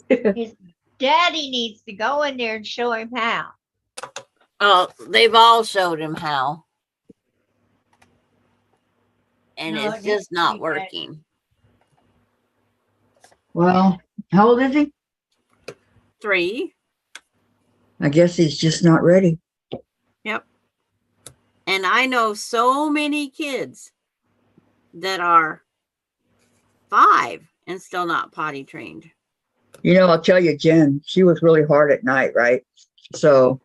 His daddy needs to go in there and show him how. Oh, they've all showed him how. And No, it's it just needs to not be working. Well, how old is he? 3. I guess he's just not ready. Yep. And I know so many kids that are 5 and still not potty trained. You know, I'll tell you, Jen, she was really hard at night, right? So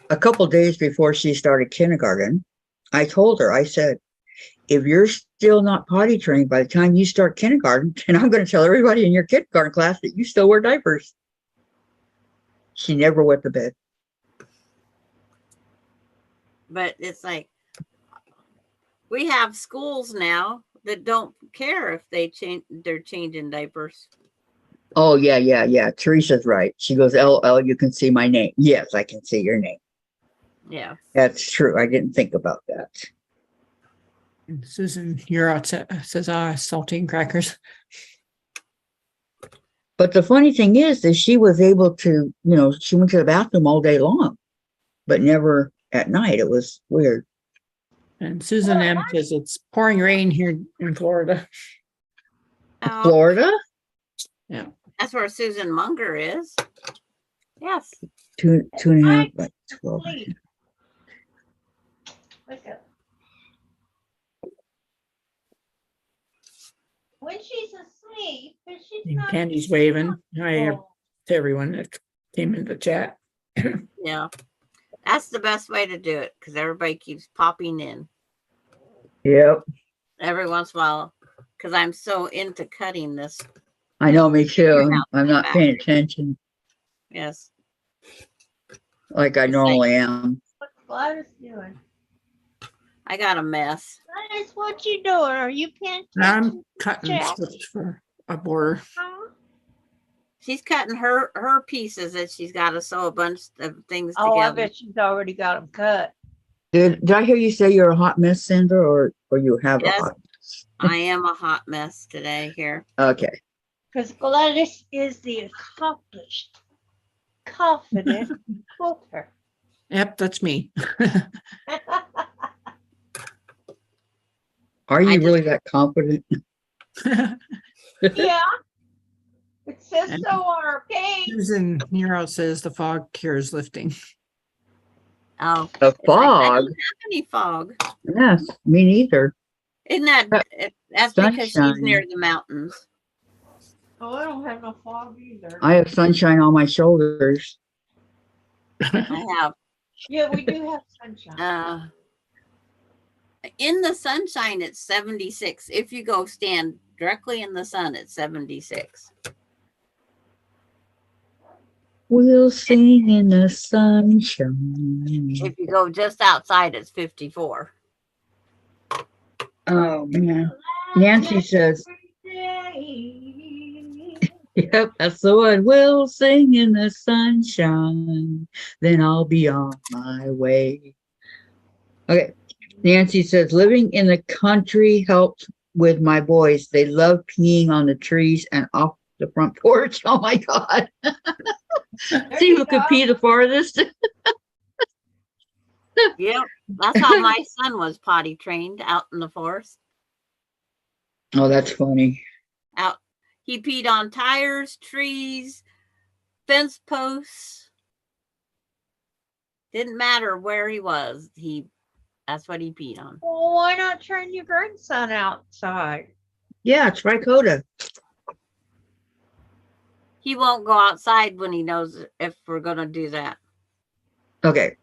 a couple days before she started kindergarten, I told her, I said, if you're still not potty trained by the time you start kindergarten, then I'm going to tell everybody in your kindergarten class that you still wear diapers. She never wet the bed. But it's like We have schools now that don't care if they're changing diapers. Oh, yeah. Teresa's right. She goes, LL, you can see my name. Yes, I can see your name. Yeah. That's true. I didn't think about that. And Susan, you're out says, saltine crackers. But the funny thing is that she was able to, she went to the bathroom all day long, but never at night. It was weird. And Susan M says it's pouring rain here in Florida. Oh, Florida? Yeah. that's where Susan Munger is. Yes. Two and a half, like 12. Sleep. Wake up. When she's asleep, but she's And not. Candy's waving. Hi Oh, to everyone that came in the chat. Yeah. That's the best way to do it because everybody keeps popping in Yep. every once in a while because I'm so into cutting this. I know, me too. I'm not paying attention Yes. like I normally am. what's Gladys doing? I got a mess. Gladys, what you doing? Are you paying I'm attention? cutting Jack. strips for a border. Huh? She's cutting her pieces that she's got to sew a bunch of things Oh, I together. bet she's already got them cut. Did I hear you say you're a hot mess, Sandra, or you have Yes. a hot mess? I am a hot mess today here. Okay. Because Gladys is the accomplished, confident quilter. Yep, that's me. Are I you just- really that confident? Yeah. It says so on our page. Susan Nero says the fog cures lifting. Oh, The it's like, I fog? don't have any fog. Yes, me neither. Isn't that? That's because she's Sunshine. near the mountains. Oh, I don't have no fog either. I have sunshine on my shoulders. I have. Yeah, we do have sunshine. In the sunshine, it's 76. If you go stand directly in the sun, it's 76. We'll sing in the sunshine. If you go just outside, it's 54. Oh, man. Nancy says, yep, that's the one. We'll sing in the sunshine. Then I'll be on my way. Okay. Nancy says, living in the country helps with my boys. They love peeing on the trees and off the front porch. Oh my God. See who could pee the farthest. Yep. That's how my son was potty trained out in the forest. Oh, that's funny. He peed on tires, trees, fence posts. Didn't matter where he was. That's what he peed on. Well, why not train your grandson outside? Yeah, it's Ricota. He won't go outside when he knows if we're going to do that. Okay.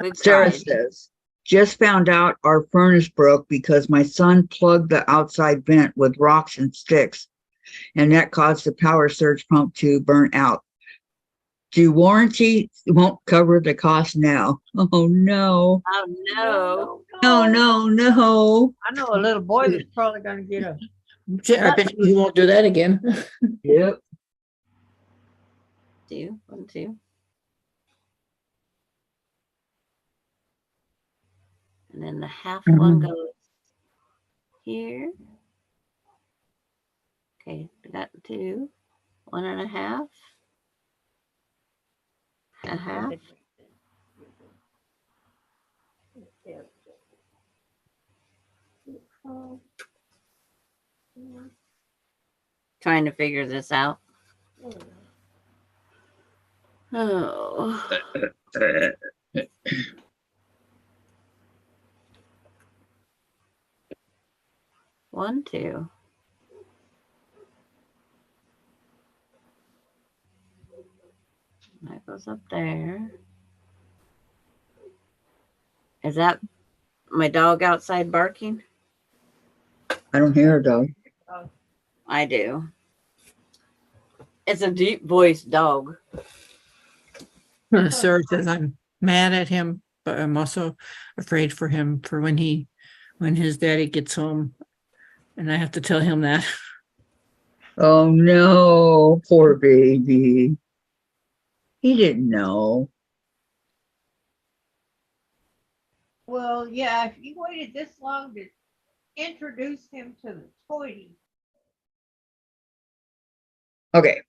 We've Sarah tried. says, just found out our furnace broke because my son plugged the outside vent with rocks and sticks, and that caused the power surge pump to burn out. Do warranty won't cover the cost now? Oh no. Oh no. No. I know a little boy that's probably going to get a. I bet you won't do that again. Yep. 2, 1, 2. And then the half one goes here. Okay, we got 2, 1.5. A half. Trying to figure this out. Oh. One, 2. That goes up there. Is that my dog outside barking? I don't hear a dog. I do. It's a deep voiced dog. Sarah says I'm mad at him, but I'm also afraid for him for when he when his daddy gets home, and I have to tell him that. Oh no, poor baby. He didn't know. Well, yeah, if you waited this long to introduce him to the toy. Okay.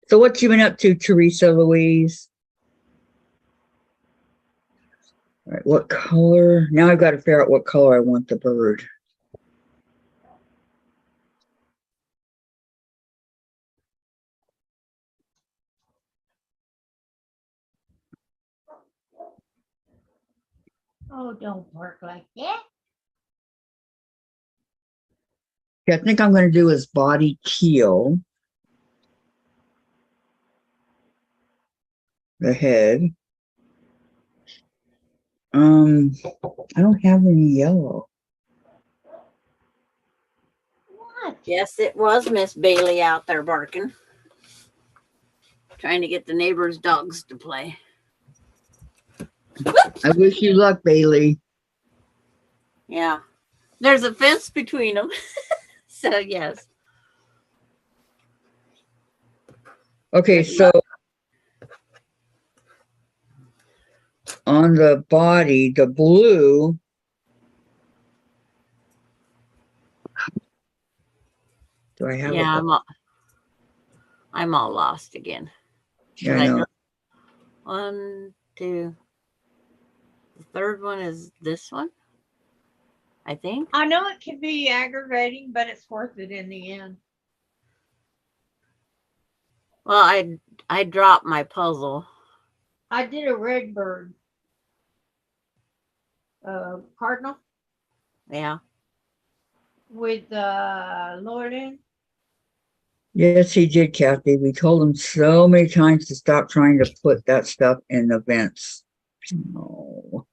So what you been up to, Teresa Louise? All right, what color? Now I've got to figure out what color I want the bird. Oh, don't work like that. Okay, I think I'm going to do his body teal. The head. I don't have any yellow. What? Yes, it was Miss Bailey out there barking, trying to get the neighbors' dogs to play. I wish you luck, Bailey. Yeah, there's a fence between them. So yes. Okay, so on the body, the blue. Do I have Yeah, it? I'm all lost again. Yeah, I know. One, two. The third one is this one, I think. I know it can be aggravating, but it's worth it in the end. Well, I dropped my puzzle. I did a red bird. Cardinal Yeah. with Lorden. Yes, he did, Kathy. We told him so many times to stop trying to put that stuff in the vents. Oh.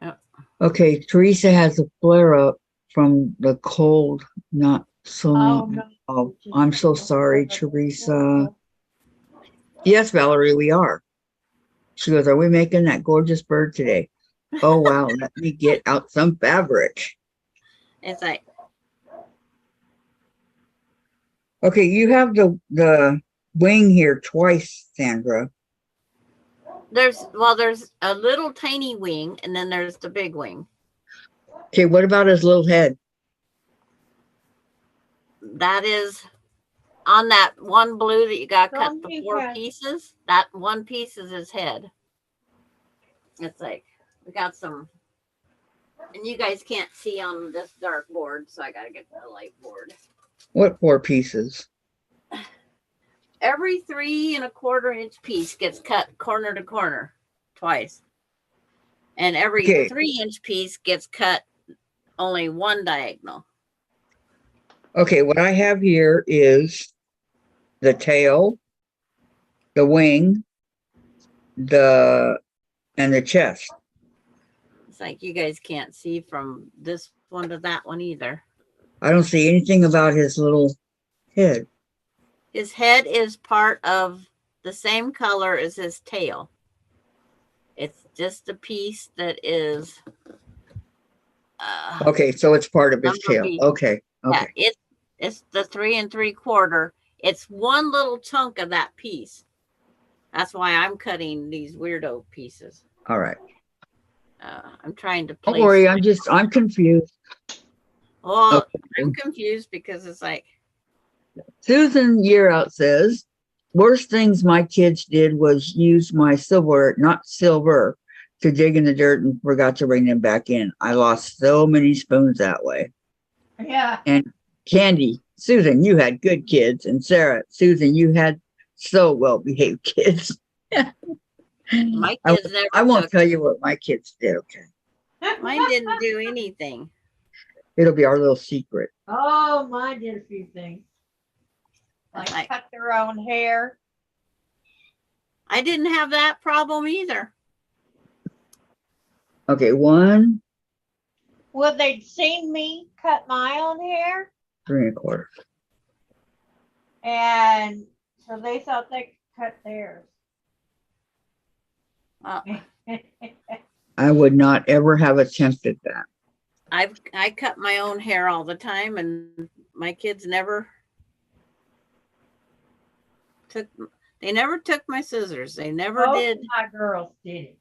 Yep. Okay, Teresa has a flare up from the cold. Not so. Oh, no. Oh, I'm so sorry, Teresa. Yes, Valerie, we are. She goes, are we making that gorgeous bird today? Oh, wow. Let me get out some fabric. It's like, Okay, you have the wing here twice, Sandra. there's a little tiny wing, and then there's the big wing. Okay, what about his little head? That is on that one blue that you got cut Some the you 4 can- pieces. That one piece is his head. It's like we got some, and you guys can't see on this dark board, so I gotta get the light board. What 4 pieces? Every 3 1/4 inch piece gets cut corner to corner twice, and every Okay. 3 inch piece gets cut only one diagonal. Okay, what I have here is the tail, the wing, and the chest. It's like you guys can't see from this one to that one either. I don't see anything about his little head. His head is part of the same color as his tail. It's just a piece that is Okay, so it's part of his number tail. B. Okay, okay. Yeah, it's the 3 3/4. It's one little chunk of that piece. That's why I'm cutting these weirdo pieces. All right. I'm trying to place. Don't worry, I'm confused. Well, Okay. I'm confused because it's like, Susan Yearout says, worst things my kids did was use my silverware, not silver, to dig in the dirt and forgot to bring them back in. I lost so many spoons that way. Yeah. And Candy, Susan, you had good kids. And Sarah, Susan, you had so well-behaved kids. my kids never I won't took. tell you what my kids did, okay? Mine didn't do anything. It'll be our little secret. Oh, mine did a few things. Like cut their own hair. I didn't have that problem either. Okay, 1, Well, they'd seen me cut my own hair, 3 1/4. and so they thought they could cut theirs. I would not ever have attempted that. I cut my own hair all the time, and my kids never took. They never took my scissors. They never Both did. of my girls did it.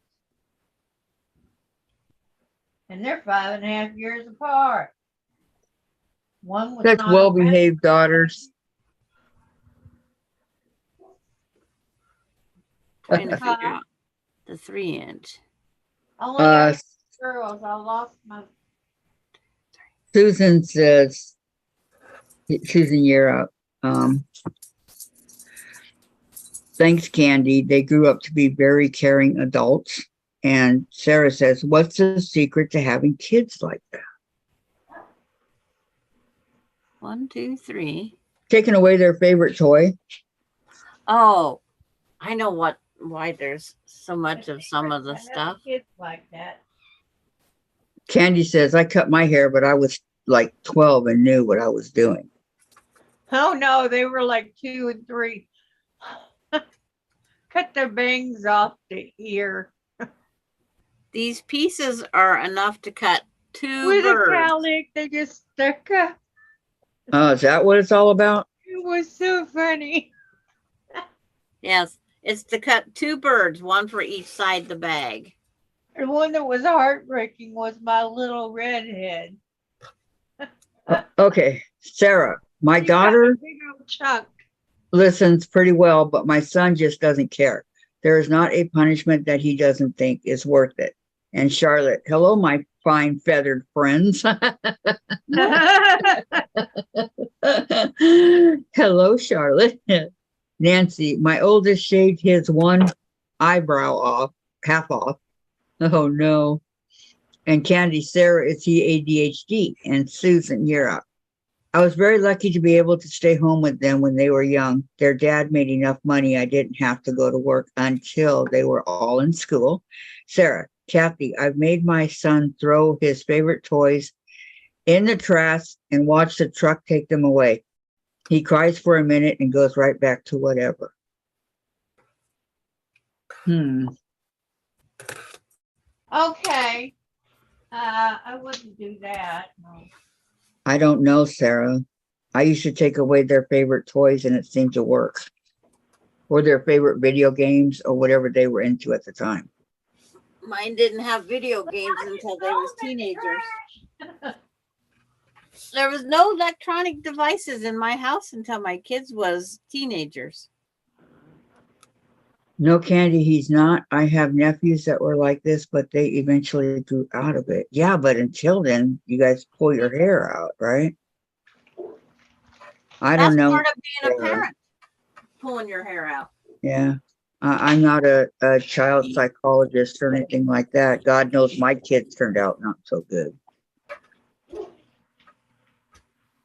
And they're 5.5 years apart. One was Such not well-behaved daughters. Trying to figure out the 3-inch. only got Uh, girls. I lost my Susan says, Susan, you're out. Thanks, Candy. They grew up to be very caring adults. And Sarah says, what's the secret to having kids like that? 1, 2, 3. Taking away their favorite toy. Oh, I know why there's so much of some of the I have stuff. kids like that. Candy says, I cut my hair, but I was like 12 and knew what I was doing. Oh no, they were like 2 and 3. Cut their bangs off the ear These pieces are enough to cut 2 with a birds. cowlick. They just stuck up. Oh, is that what it's all about? It was so funny. Yes, it's to cut 2 birds, one for each side the bag. And one that was heartbreaking was my little redhead. Okay, Sarah, my She got a daughter big old chunk. listens pretty well, but my son just doesn't care. There is not a punishment that he doesn't think is worth it. And Charlotte, hello, my fine feathered friends. Hello, Charlotte. Nancy, my oldest shaved his one eyebrow off, half off. Oh no. And Candy, Sarah, is he ADHD? And Susan, you're up. I was very lucky to be able to stay home with them when they were young. Their dad made enough money I didn't have to go to work until they were all in school. Sarah, Kathy, I've made my son throw his favorite toys in the trash and watch the truck take them away. He cries for a minute and goes right back to whatever. Okay. I wouldn't do that. No. I don't know, Sarah. I used to take away their favorite toys and it seemed to work. Or their favorite video games or whatever they were into at the time. Mine didn't have video games until they was teenagers. There was no electronic devices in my house until my kids was teenagers. No, Candy, he's not. I have nephews that were like this, but they eventually grew out of it. Yeah, but until then, you guys pull your hair out, right? I That's don't know. part of being a parent, pulling your hair out. Yeah. I'm not a child psychologist or anything like that. God knows my kids turned out not so good.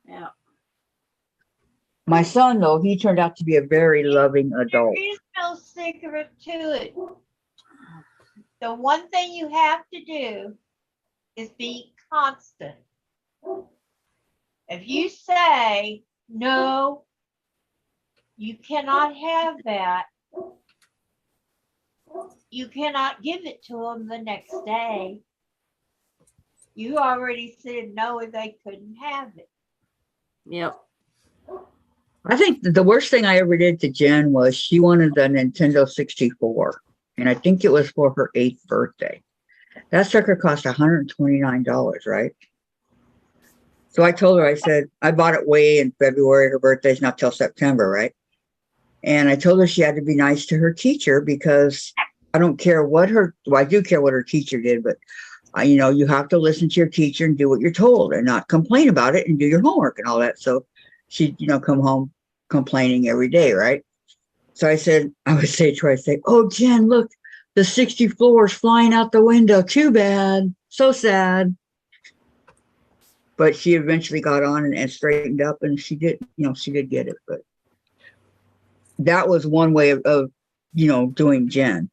Yeah. My son, though, he turned out to be a very loving adult. There is no secret to it. The one thing you have to do is be constant. If you say, no, you cannot have that, you cannot give it to them the next day. You already said no, they couldn't have it. Yep. I think the worst thing I ever did to Jen was she wanted the Nintendo 64. And I think it was for her 8th birthday. That sucker cost $129, right? So I told her, I said, I bought it way in February. Her birthday's not till September, right? And I told her she had to be nice to her teacher because I don't care what I do care what her teacher did, but you have to listen to your teacher and do what you're told and not complain about it and do your homework and all that. So she'd, come home complaining every day, right? So I would say to her, oh, Jen, look, the 64 is flying out the window. Too bad. So sad. But she eventually got on and straightened up and she did get it. But that was one way of doing Jen.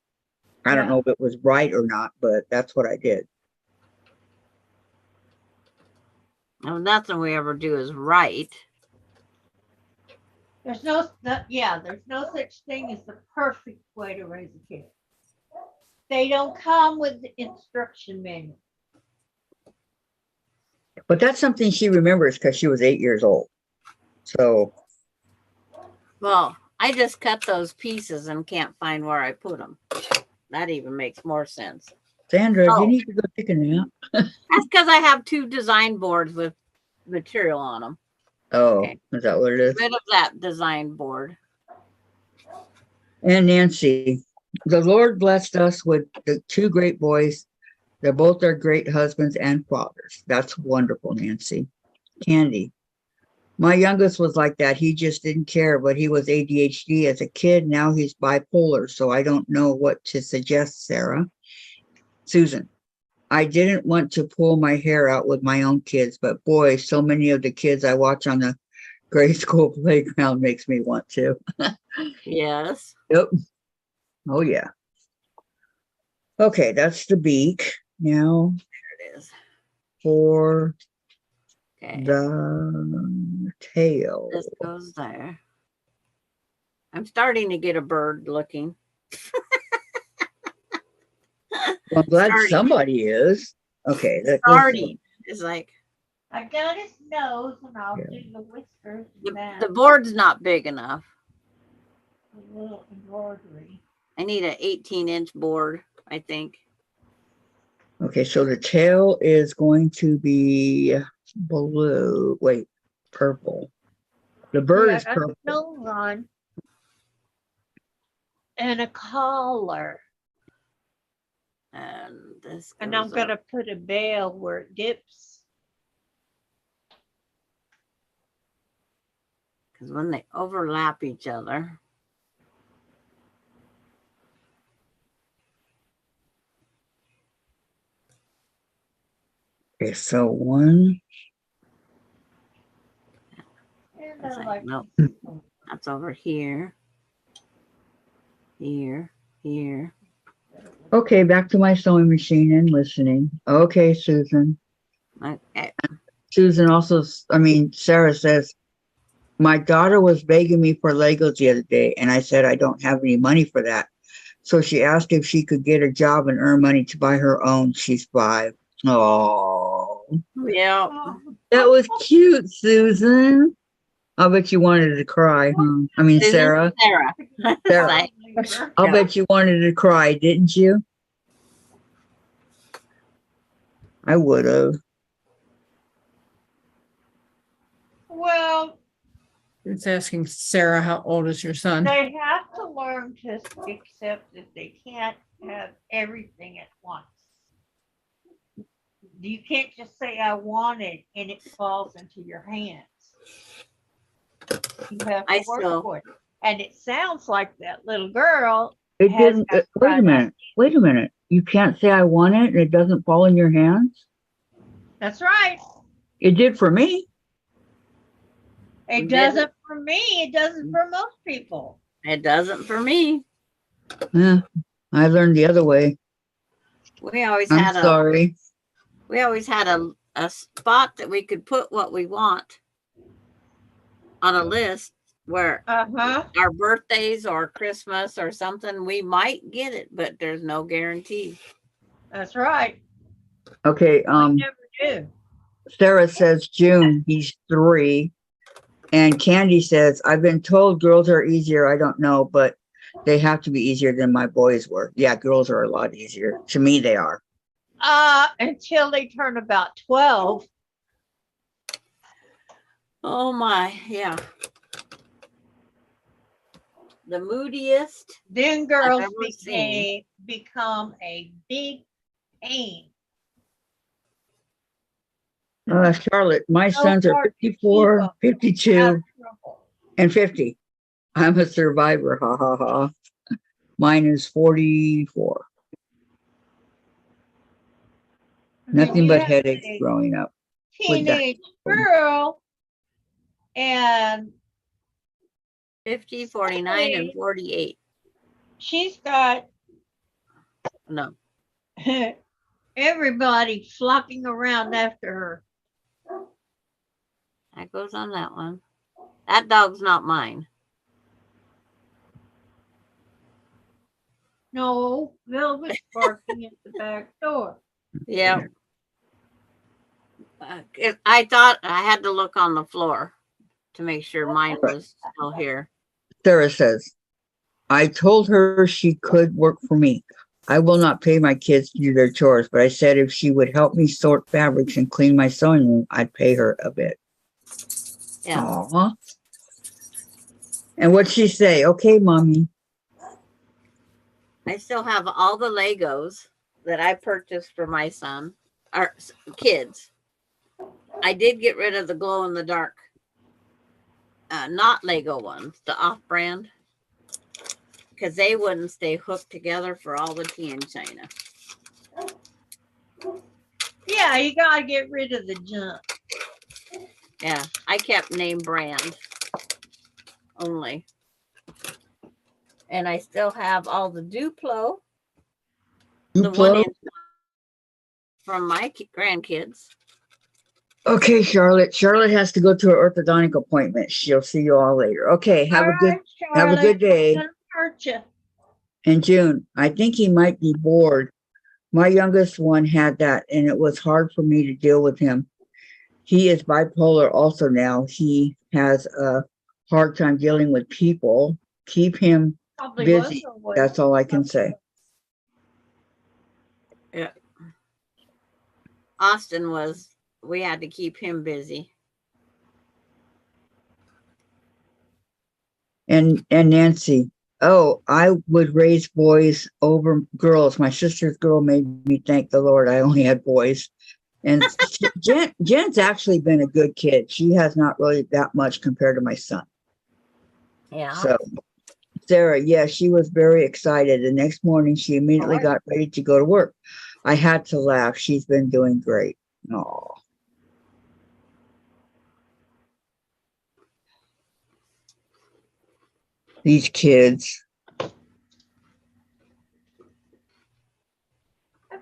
I don't know if it was right or not, but that's what I did. Well, nothing we ever do is right. There's no such thing as the perfect way to raise a kid. They don't come with the instruction manual. But that's something she remembers because she was 8 years old. So, Well, I just cut those pieces and can't find where I put them. That even makes more sense. Sandra, do you Oh. need to go take a nap? That's because I have 2 design boards with material on them. Oh, Okay. is that what it is? Rid of that design board. And Nancy, the Lord blessed us with the 2 great boys. They're both our great husbands and fathers. That's wonderful, Nancy. Candy. My youngest was like that. He just didn't care, but he was ADHD as a kid. Now he's bipolar, so I don't know what to suggest, Sarah. Susan. I didn't want to pull my hair out with my own kids, but boy, so many of the kids I watch on the grade school playground makes me want to. Yes. Yep. Oh, yeah. Okay, that's the beak. Now There it is. for Okay. the tail. This goes there. I'm starting to get a bird looking. Well, I'm glad Starting. somebody is. Okay. Starting. It's like I got his nose and I'll Yeah. do the whiskers the, and that. the board's not big enough. A little embroidery. I need an 18-inch board, I think. Okay, so the tail is going to be blue. Wait, purple. The bird Yeah, is I got the purple. nose on. And a collar. And this And I'm goes gonna up. put a veil where it dips. Because when they overlap each other. Okay, so one. And It's I like, like nope. these. That's over here. Here. Here. Okay, back to my sewing machine and listening. Okay, Susan. Okay. Susan also, Sarah says, my daughter was begging me for Legos the other day, and I said I don't have any money for that. So she asked if she could get a job and earn money to buy her own. She's 5. Oh, Yeah. Oh, that was cute, Susan. I bet you wanted to cry, huh? I mean, Susan? Sarah. Sarah. Sarah. Like, I'll yeah. bet you wanted to cry, didn't you? I would have. well, It's asking Sarah, how old is your son? they have to learn to accept that they can't have everything at once. You can't just say I want it and it falls into your hands. You have to I work still- for it. And it sounds like that little girl It has didn't. got to Wait a find out. minute. Wait a minute. You can't say I want it and it doesn't fall in your hands? That's right. It did for me. It Did doesn't for me. It doesn't for most people. It doesn't for me. Yeah, I learned the other way. We always I'm had sorry. a spot that we could put what we want on a list where Uh-huh. our birthdays or Christmas or something, we might get it, but there's no guarantee. That's right. Okay, We never do. Sarah says June, he's 3. And Candy says, I've been told girls are easier. I don't know, but they have to be easier than my boys were. Yeah, girls are a lot easier. To me, they are. Until they turn about 12. Oh my, yeah. The moodiest. Then girls ever seen. become a big pain. Charlotte, my sons are hard to keep 54, up. Out 52, of trouble. and 50. I'm a survivor. Ha ha ha. Mine is 44. Nothing You but have headaches a growing up. with that. Teenage girl and 50, 49, and 48. she's got No. everybody flocking around after her. That goes on that one. That dog's not mine. No, Velvet's barking at the back door. Yeah. I thought I had to look on the floor to make sure mine was still here. Sarah says, I told her she could work for me. I will not pay my kids to do their chores, but I said if she would help me sort fabrics and clean my sewing room, I'd pay her a bit. Yeah. Aw. And what'd she say? Okay, mommy. I still have all the Legos that I purchased for my son, our kids. I did get rid of the glow in the dark, not Lego ones, the off brand, because they wouldn't stay hooked together for all the tea in China. Yeah, you gotta get rid of the junk. Yeah, I kept name brand only. And I still have all the Duplo, the Duplo? 1 inch from my grandkids. Okay, Charlotte. Charlotte has to go to her orthodontic appointment. She'll see you all later. Okay, have a good day. Gonna hurt you. In June, I think he might be bored. My youngest one had that, and it was hard for me to deal with him. He is bipolar also now. He has a hard time dealing with people. Keep him Probably busy. was or was. That's all I can say. Yeah. Austin was, we had to keep him busy. And Nancy, oh, I would raise boys over girls. My sister's girl made me thank the Lord I only had boys. And Jen's actually been a good kid. She has not really that much compared to my son. Yeah. So Sarah, yeah, she was very excited. The next morning, she immediately got ready to go to work. I had to laugh. She's been doing great. Oh. These kids. That's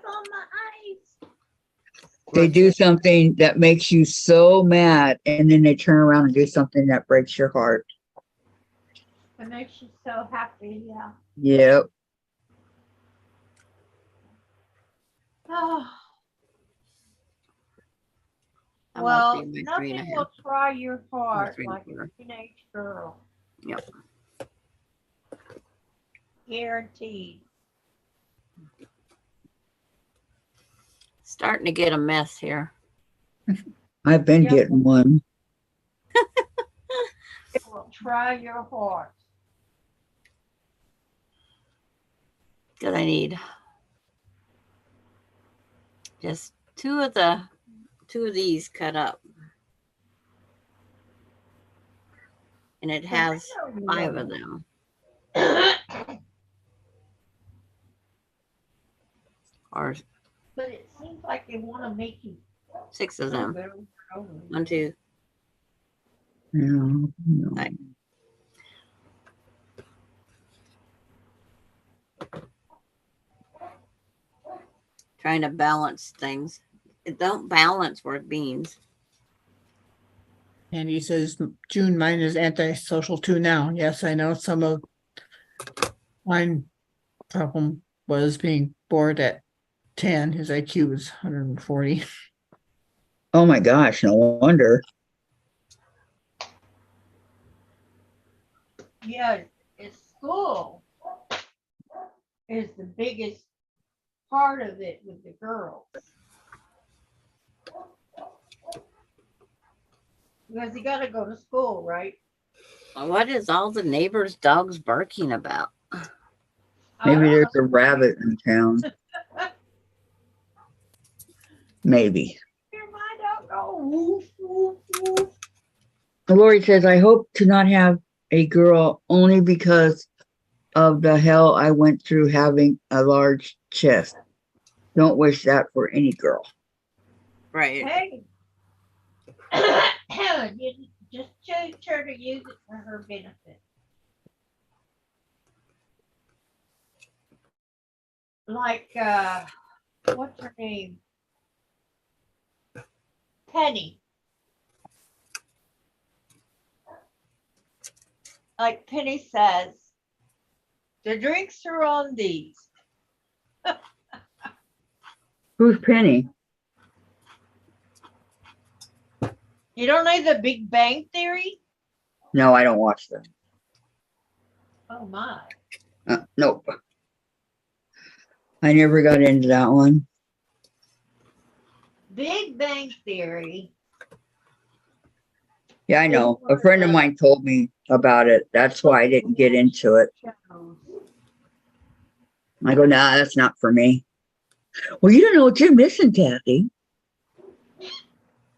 on my eyes. They do something that makes you so mad, and then they turn around and do something that breaks your heart. It makes you so happy, yeah. Yep. Oh. That Well, must be my 3.5. nothing will try your heart three and like a a quarter. teenage girl. Yep. Guaranteed. Starting to get a mess here. I've been Yep. getting one. It will try your heart. Because I need just two of these cut up. And it has 5 of them. Or But it seems like they want to make you 6 of them. over and over. 1, 2. No. Right. Trying to balance things. It don't balance worth beans. And he says, June, mine is antisocial too now. Yes, I know some of mine problem was being bored at 10. His IQ was 140. Oh my gosh, no wonder. Yeah, it's school is the biggest part of it with the girls. Because you got to go to school, right? What is all the neighbors' dogs barking about? Maybe there's a rabbit in town. Maybe. Hear my dog go woof, woof, woof. Lori says, I hope to not have a girl only because of the hell I went through having a large chest. Don't wish that for any girl. Right. Hey. You just choose her to use it for her benefit. Like, what's her name? Penny. Like Penny says, The drinks are on these. Who's Penny? You don't know the Big Bang Theory? No, I don't watch them. Oh my. Nope. I never got into that one. Big Bang Theory. Yeah, I know. A friend of mine told me about it. That's why I didn't get into it. I go, nah, that's not for me. Well, you don't know what you're missing, Kathy.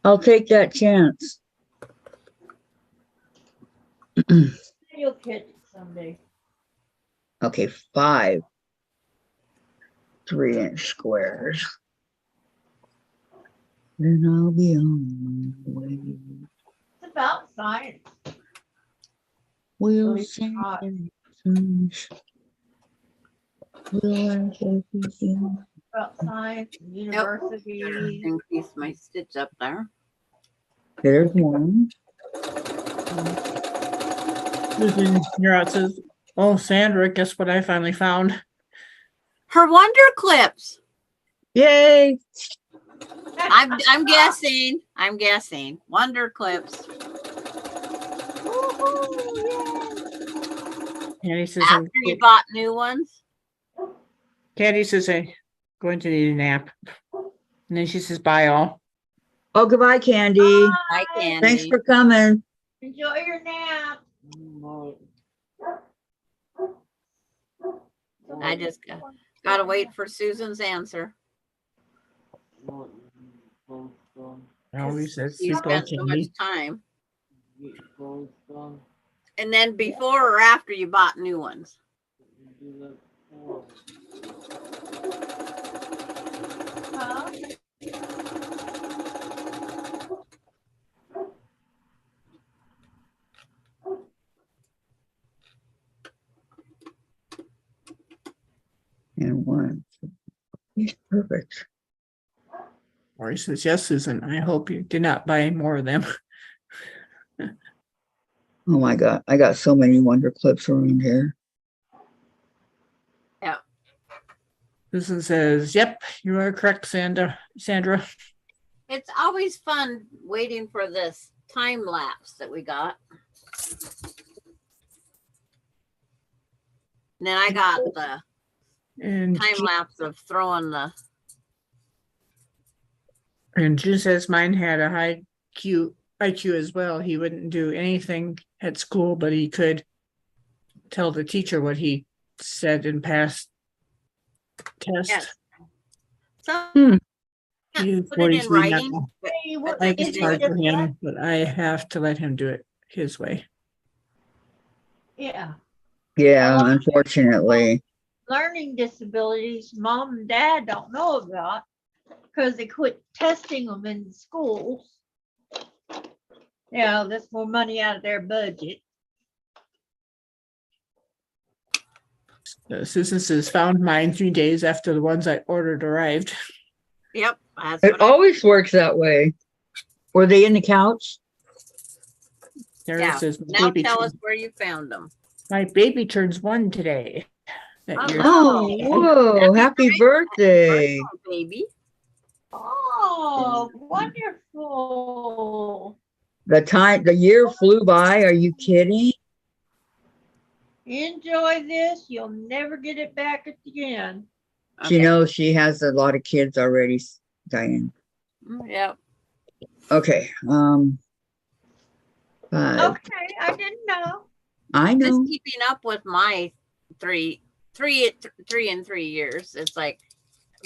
I'll take that chance. You'll catch it someday. Okay, 5 3-inch squares. Then I'll be on my way. It's about science. We'll Really sing hot. songs. We'll laugh everything. About science and Better universities. increase my stitch up there. There's one. Susan, you're out says, oh, Sandra, guess what I finally found? Her wonder clips. Yay! I'm guessing. I'm guessing. Wonder clips. Candy says, After you bought new ones. Candy says, I'm going to need a nap. And then she says, bye all. Oh, goodbye, Candy. Hi, Candy. Thanks for coming. Enjoy your nap. I just gotta wait for Susan's answer. Always says, You sleep well, spent so much Candy. time. And then before or after you bought new ones? Huh? And one. He's perfect. Or he says, yes, Susan, I hope you did not buy more of them. Oh my God. I got so many wonder clips around here. Yeah. Susan says, yep, you are correct, Sandra. It's always fun waiting for this time lapse that we got. And then I got the And time lapse of throwing the. June says mine had a high IQ as well. He wouldn't do anything at school, but he could tell the teacher what he said and pass test. Yes. So He is put it in 43 now. writing. But Hey, what Like is it's it hard for just him, but I have to let him do it his way. Yeah. Yeah, unfortunately. Learning disabilities mom and dad don't know about because they quit testing them in schools. Yeah, that's more money out of their budget. Susan says found mine 3 days after the ones I ordered arrived. Yep. That's It what I, always works that way. Were they in the couch? Sarah yeah. says Now tell us where you found them. my baby turns 1 today. That year. Oh, whoa. Happy birthday. Baby. Oh, wonderful. The year flew by. Are you kidding? Enjoy this. You'll never get it back again. She knows she has a lot of kids already, Diane. Yep. Okay. 5. Okay, I didn't know. I Just know. keeping up with my 3 and 3 years. It's like,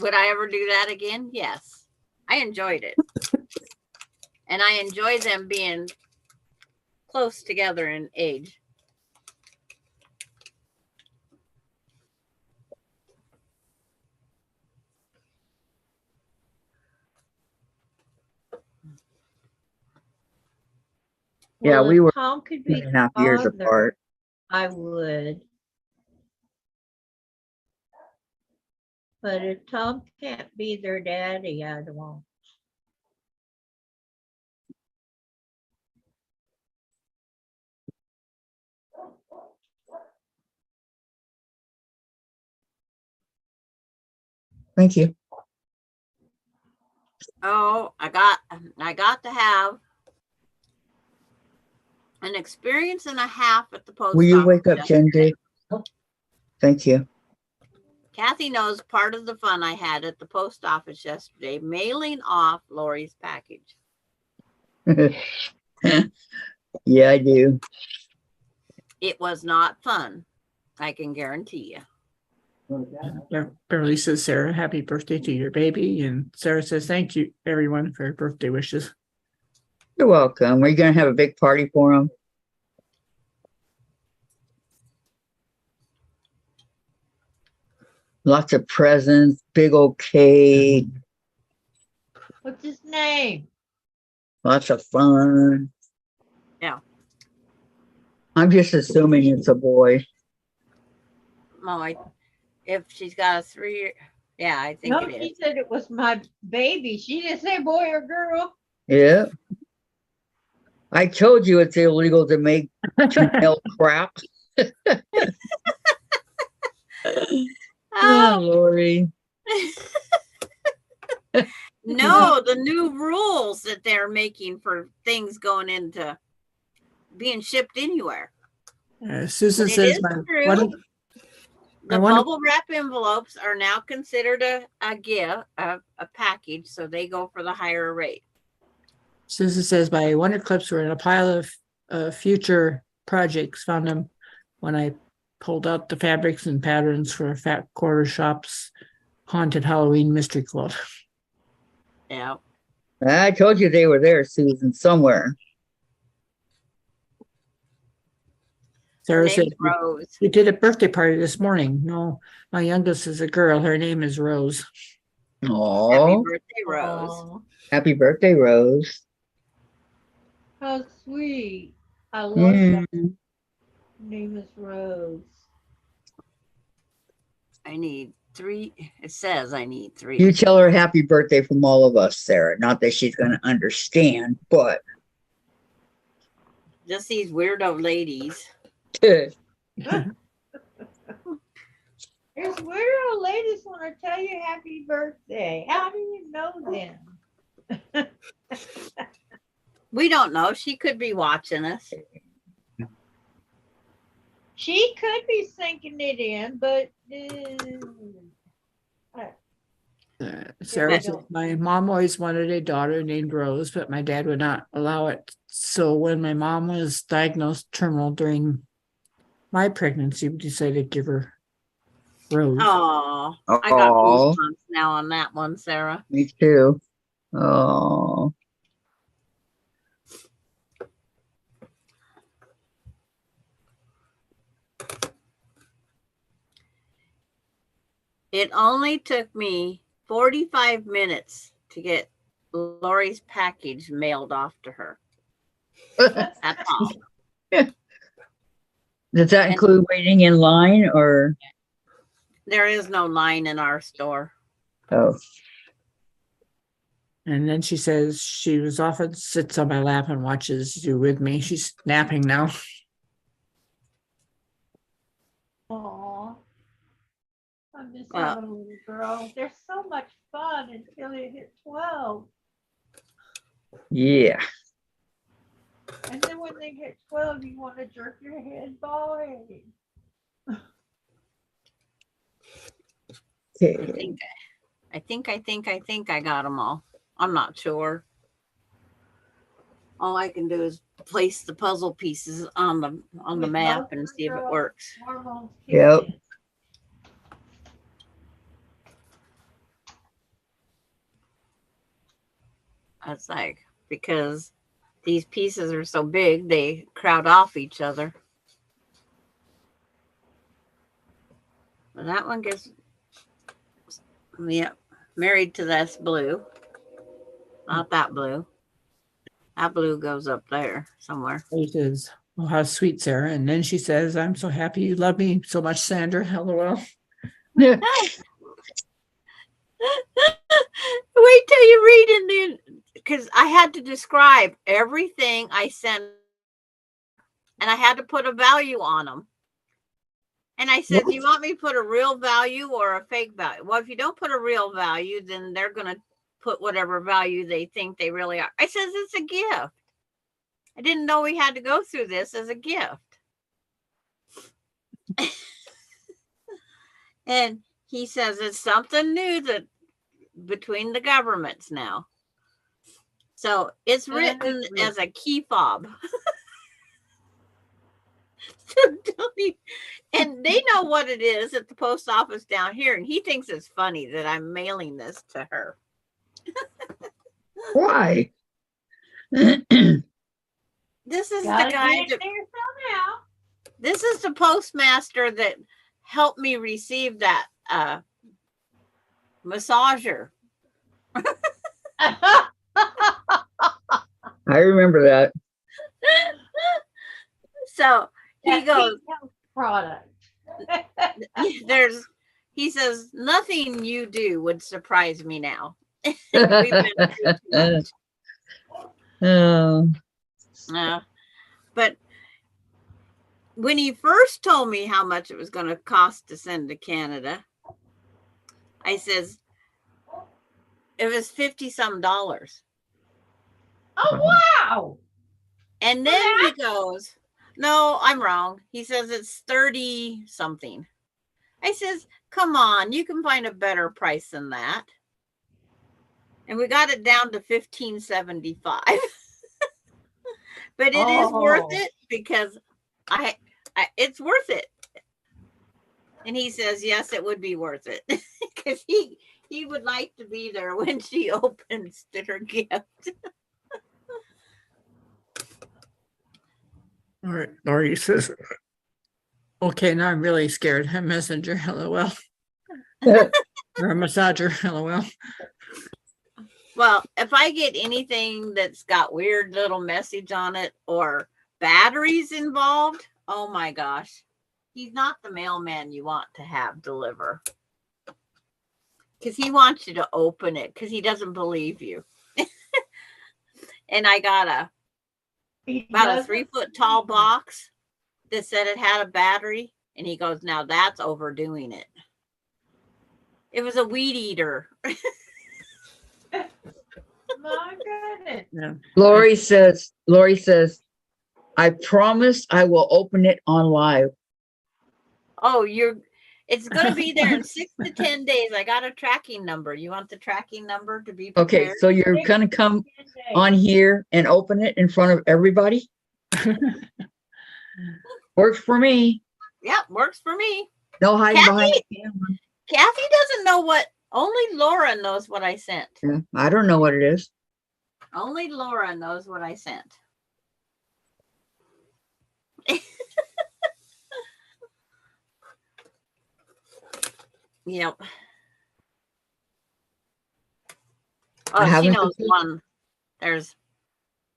would I ever do that again? Yes. I enjoyed it. And I enjoy them being close together in age. Yeah, Well, we if were Tom could be 2.5 years father, apart. I would. But if Tom can't be their daddy, I won't. Thank you. Oh, I got to have an experience and a half at the post Will you office wake up, yesterday. Jen? Thank you. Kathy knows part of the fun I had at the post office yesterday, mailing off Lori's package. Yeah, I do. It was not fun, I can guarantee you. Beverly says, Sarah, happy birthday to your baby. And Sarah says, thank you, everyone, for your birthday wishes. You're welcome. Are you going to have a big party for him? Lots of presents, big old cake, What's his name? lots of fun. Yeah. I'm just assuming it's a boy. Oh, if she's got a 3 year, yeah, I think No, it is. she said it was my baby. She didn't say boy or girl. Yeah. I told you it's illegal to make mail crap. Oh, Oh, Lori. no, the new rules that they're making for things going into being shipped anywhere. Susan And it says, is my true. one, The one- bubble wrap envelopes are now considered a gift, a package, so they go for the higher rate. Susan says, my wonder clips were in a pile of future projects. Found them when I pulled out the fabrics and patterns for a Fat Quarter Shop's Haunted Halloween Mystery Quilt. Yeah. I told you they were there, Susan, somewhere. Sarah Her said, name's Rose. we did a birthday party this morning. No, my youngest is a girl. Her name is Rose. Happy Oh, birthday, Rose. Aw, happy birthday, Rose. how sweet. I love Yeah. that. Her name is Rose. I need 3. It says I need 3. You tell her happy birthday from all of us, Sarah. Not that she's going to understand, but Just these weirdo ladies. There's weirdo ladies want to tell you happy birthday. How do you know them? We don't know. She could be watching us. She could be sinking it in, but Sarah I says, don't. my mom always wanted a daughter named Rose, but my dad would not allow it. So when my mom was diagnosed terminal during my pregnancy, we decided to give her Rose. Oh, I got oh, goosebumps now on that one, Sarah. me too. Oh, It only took me 45 minutes to get Lori's package mailed off to her. That's all. does that include waiting in line or? There is no line in our store. Oh, And then she says she was often sits on my lap and watches you with me. She's napping now. Aw. I miss Well- having a little girl. They're so much fun until you hit 12. yeah. And then when they hit 12, you want to jerk your head ball headed. Okay. I think I got them all. I'm not sure. All I can do is place the puzzle pieces on the With map both and see if it girls. works. Hormones kick Yep. in. It's like because these pieces are so big, they crowd off each other. But that one gets, yep, married to this blue. Not that blue. That blue goes up there somewhere. She says, oh, how sweet, Sarah. And then she says, I'm so happy you love me so much, Sandra. LOL. Yeah. Wait till you read in the, because I had to describe everything I sent and I had to put a value on them. And I said, do you want me to put a real value or a fake value? Well, if you don't put a real value, then they're going to put whatever value they think they really are. I says, it's a gift. I didn't know we had to go through this as a gift. And he says, it's something new that between the governments now. So it's written as a key fob. And they know what it is at the post office down here. And he thinks it's funny that I'm mailing this to her. Why? This is Gotta the guy get that, there somehow. this is the postmaster that helped me receive that massager. I remember that. So he That goes, pink health product. he says, nothing you do would surprise me now. We've been through too Oh, much. But when he first told me how much it was going to cost to send to Canada, I says, it was $50-some. Oh, wow. And then he goes, no, I'm wrong. He says it's 30 something. I says, come on, you can find a better price than that. And we got it down to $15.75. But it is worth it because it's worth it. And he says, yes, it would be worth it. Because he would like to be there when she opens her gift. All right, Lori says, okay, now I'm really scared. A messenger, LOL. Or a massager, LOL. Well, if I get anything that's got weird little message on it or batteries involved, oh my gosh. He's not the mailman you want to have deliver. Because he wants you to open it because he doesn't believe you. And I got about a 3-foot tall box that said it had a battery. And he goes, now that's overdoing it. It was a weed eater. My goodness. Yeah. Lori says, I promise I will open it on live. Oh, it's going to be there in 6 to 10 days. I got a tracking number. You want the tracking number to be prepared? Okay, so you're gonna come on here and open it in front of everybody? Works for me. Yeah, works for me. No hiding behind the camera. Kathy doesn't know only Laura knows what I sent. Yeah, I don't know what it is. Only Laura knows what I sent. Yep. I Oh, she haven't knows received- one. There's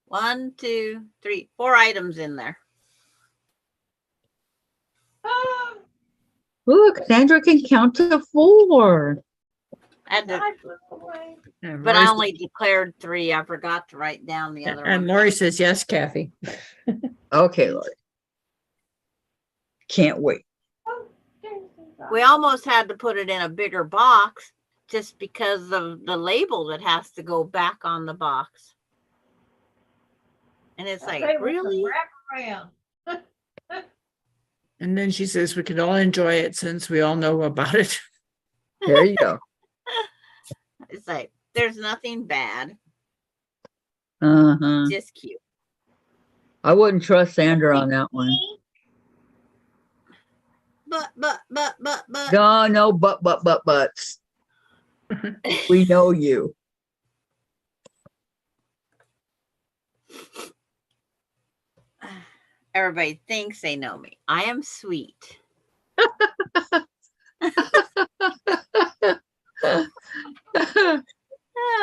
1, 2, 3, 4 items in there. Oh, Look, Sandra can count to 4. I had to, I blew away. And but Lori I only declared 3. I forgot to write down the other and one. Lori says, yes, Kathy. Okay, Lori. Can't wait. Oh, there's the We almost had to put it in a bigger box just because of the label that has to go back on the box. And it's like, Okay, with the really? wraparound. And then she says we can all enjoy it since we all know about it. There you go. It's like, there's nothing bad, Uh-huh. just cute. I wouldn't trust Sandra on that one. But. No, buts. We know you. Everybody thinks they know me. I am sweet.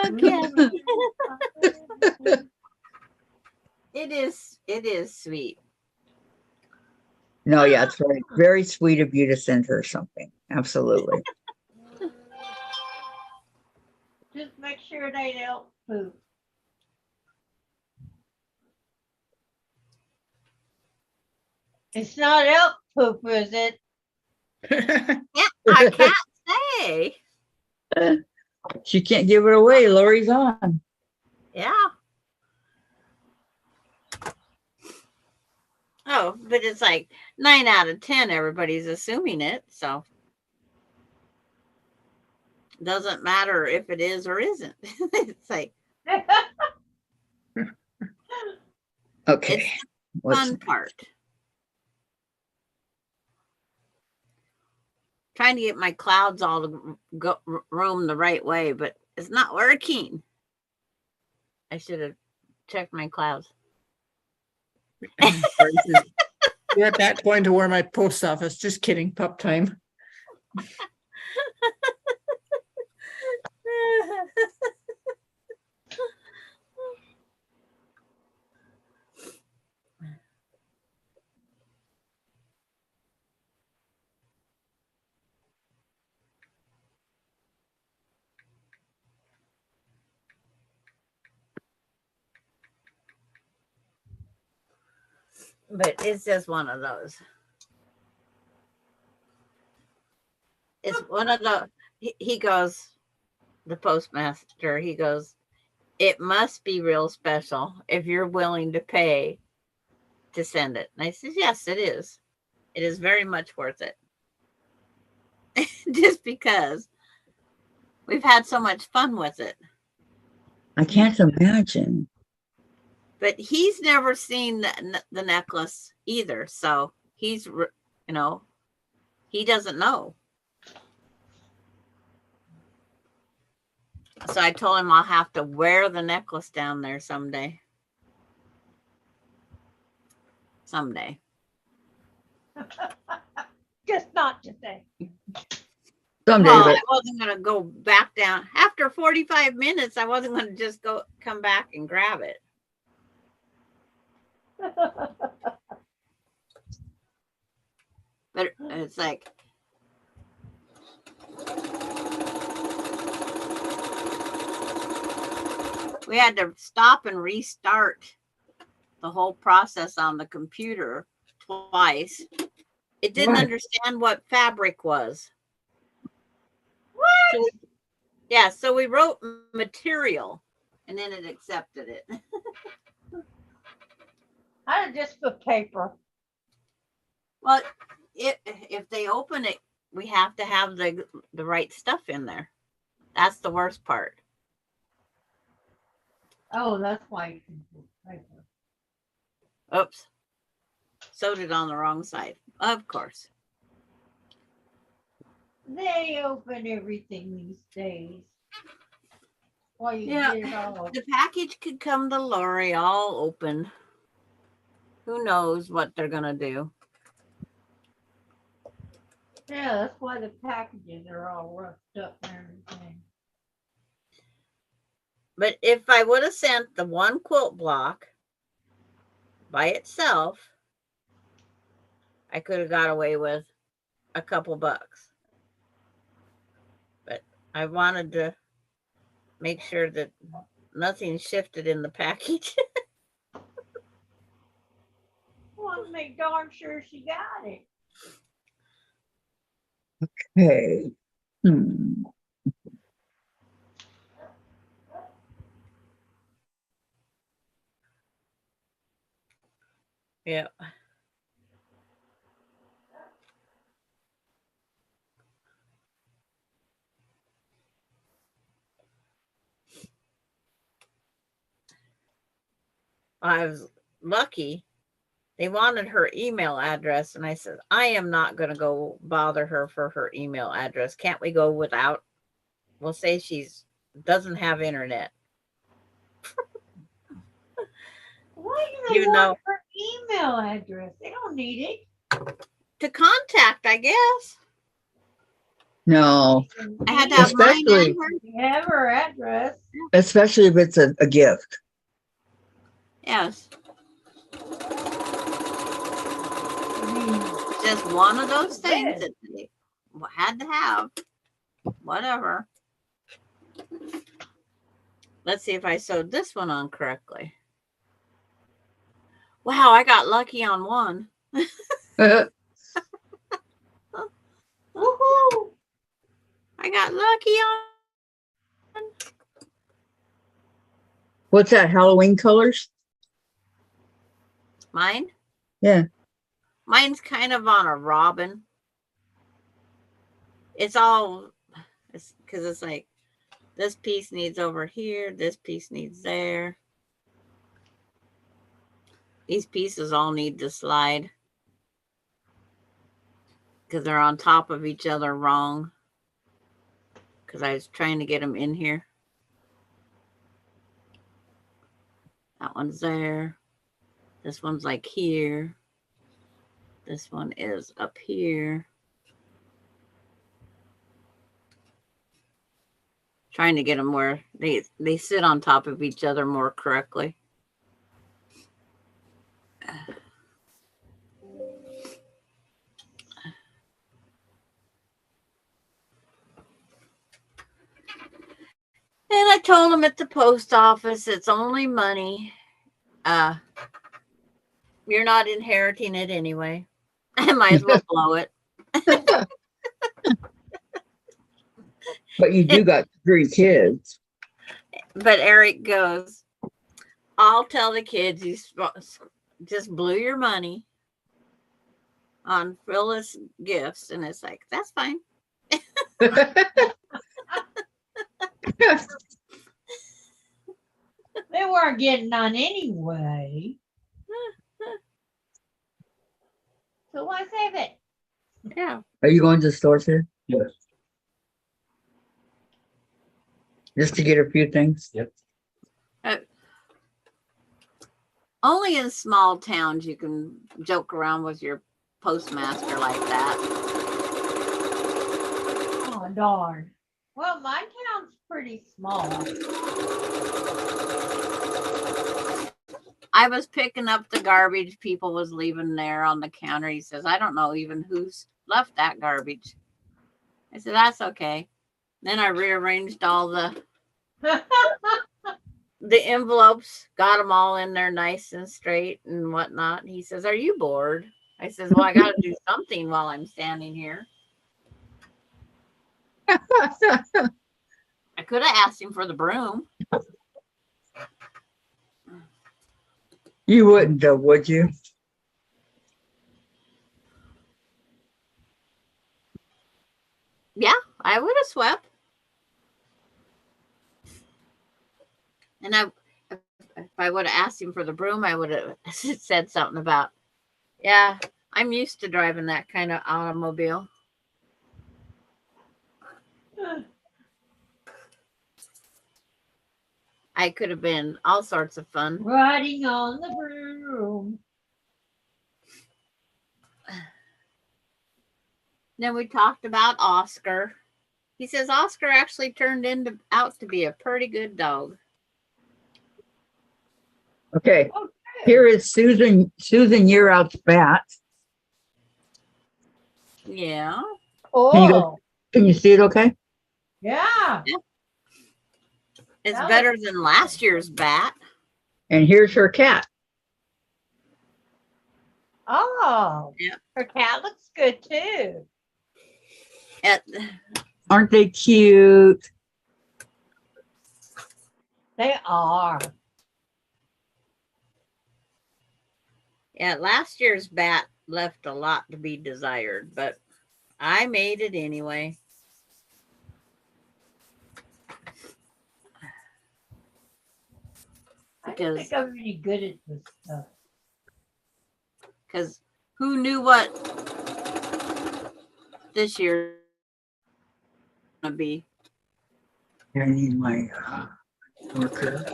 Okay. It is sweet. No, yeah, it's very sweet of you to send her something. Absolutely. Just make sure it ain't elk poop. It's not elk poop, is it? Yeah, I can't say. She can't give it away. Lori's on. Yeah. Oh, but it's like 9 out of 10, everybody's assuming it. So doesn't matter if it is or isn't. It's like Okay. it's the What's fun part. Trying to get my clouds all to go roam the right way, but it's not working. I should have checked my clouds. You're at that point to where my post office. Just kidding. Pup time. But it's just one of those. It's one of the, he goes, the postmaster, he goes, it must be real special if you're willing to pay to send it. And I said, yes, it is. It is very much worth it. Just because we've had so much fun with it. I can't imagine. But he's never seen the necklace either. So he's, he doesn't know. So I told him I'll have to wear the necklace down there someday. Someday. Just not today. Someday, Well, but I wasn't going to go back down. After 45 minutes, I wasn't going to just come back and grab it. But it's like, we had to stop and restart the whole process on the computer twice. It didn't What? understand what fabric was. What? So we wrote material and then it accepted it. I just put paper. Well, if they open it, we have to have the right stuff in there. That's the worst part. Oh, that's why you can put paper. Oops. Sewed it on the wrong side. Of course. They open everything these days. Why you Yeah. get it all? The package could come to Lori all open. Who knows what they're going to do. Yeah, that's why the packages are all roughed up and everything. But if I would have sent the one quilt block by itself, I could have got away with a couple bucks. But I wanted to make sure that nothing shifted in the package. Want to make darn sure she got it. okay. Yeah. I was lucky. They wanted her email address, and I said, I am not going to go bother her for her email address. Can't we go without? We'll say she's doesn't have internet. Why do they Even want her email address? They don't need it. To contact, I guess. No, I had to have mine Especially- and hers. You have her address. especially if it's a gift. Yes. I mean, Just one of those things that they had to have. Whatever. Let's see if I sewed this one on correctly. Wow, I got lucky on one. Woohoo! I got lucky on What's that? Halloween colors? mine. Yeah. Mine's kind of on a robin. It's all, it's because it's like this piece needs over here, this piece needs there. These pieces all need to slide because they're on top of each other wrong. Because I was trying to get them in here. That one's there. This one's like here. This one is up here. Trying to get them where they sit on top of each other more correctly. And I told him at the post office, it's only money. You're not inheriting it anyway. I might as well blow it. But you do got 3 kids. But Eric goes, I'll tell the kids you just blew your money on frivolous gifts. And it's like, that's fine. They weren't getting none anyway. So why save it? Yeah. Are you going to the store too? Yes. Just to get a few things? Yep. Only in small towns you can joke around with your postmaster like that. Oh, darn. Well, my town's pretty small. I was picking up the garbage people was leaving there on the counter. He says, I don't know even who's left that garbage. I said, that's okay. Then I rearranged all the envelopes, got them all in there nice and straight and whatnot. He says, are you bored? I says, well, I got to do something while I'm standing here. I could have asked him for the broom. You wouldn't though, would you? Yeah, I would have swept. And if I would have asked him for the broom, I would have said something about, yeah, I'm used to driving that kind of automobile. I could have been all sorts of fun. Riding on the broom. Then we talked about Oscar. He says Oscar actually turned out to be a pretty good dog. Okay. Okay. Here is Susan Yearout's bat. Yeah. Oh, Can you see it okay? yeah. It's That better than last year's bat. And here's her cat. Oh, Yeah. her cat looks good too. Aren't they cute? They are. Yeah, last year's bat left a lot to be desired, but I made it anyway. I don't think I'm really good at this stuff. Because who knew what this year gonna be? I need my marker.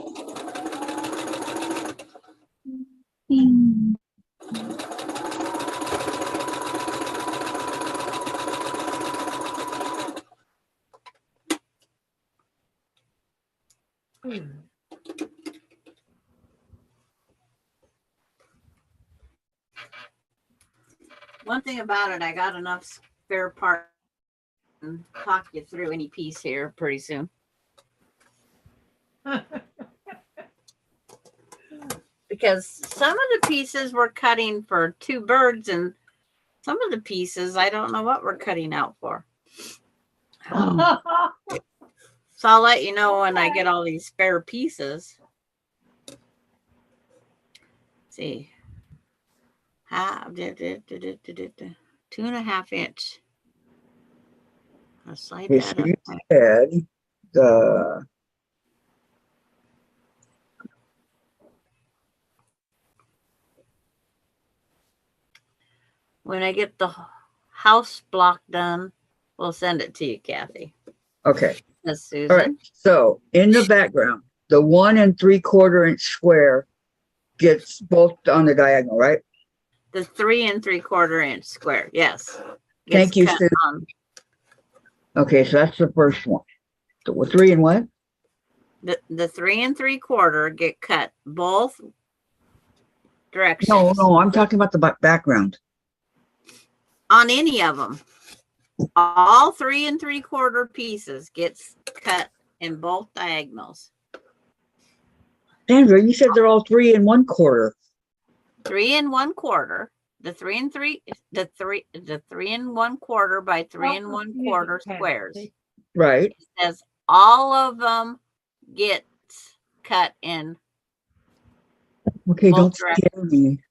One thing about it, I got enough spare parts and talk you through any piece here pretty soon. Because some of the pieces we're cutting for 2 birds, and Some of the pieces, I don't know what we're cutting out for. Oh, So I'll let you know when I get all these spare pieces. See. 2.5 inch. I'll slide okay, that so up. you said the When I get the house block done, we'll send it to you, Kathy. okay. That's All right. Susan. So in the background, the 1 3/4 inch square gets both on the diagonal, right? The 3 3/4 inch square. Yes. Thank you, cut Sue. on Okay, so that's the first one. So we're 3 and what? the 3 3/4 get cut both directions. No, I'm talking about the background. On any of them. All 3 3/4 pieces gets cut in both diagonals. Sandra, you said they're all 3 1/4. 3 1/4. The 3 and 3, the 3 1/4 by 3 1/4 squares. Right. It says all of them get cut in Okay, both don't directions. scare me.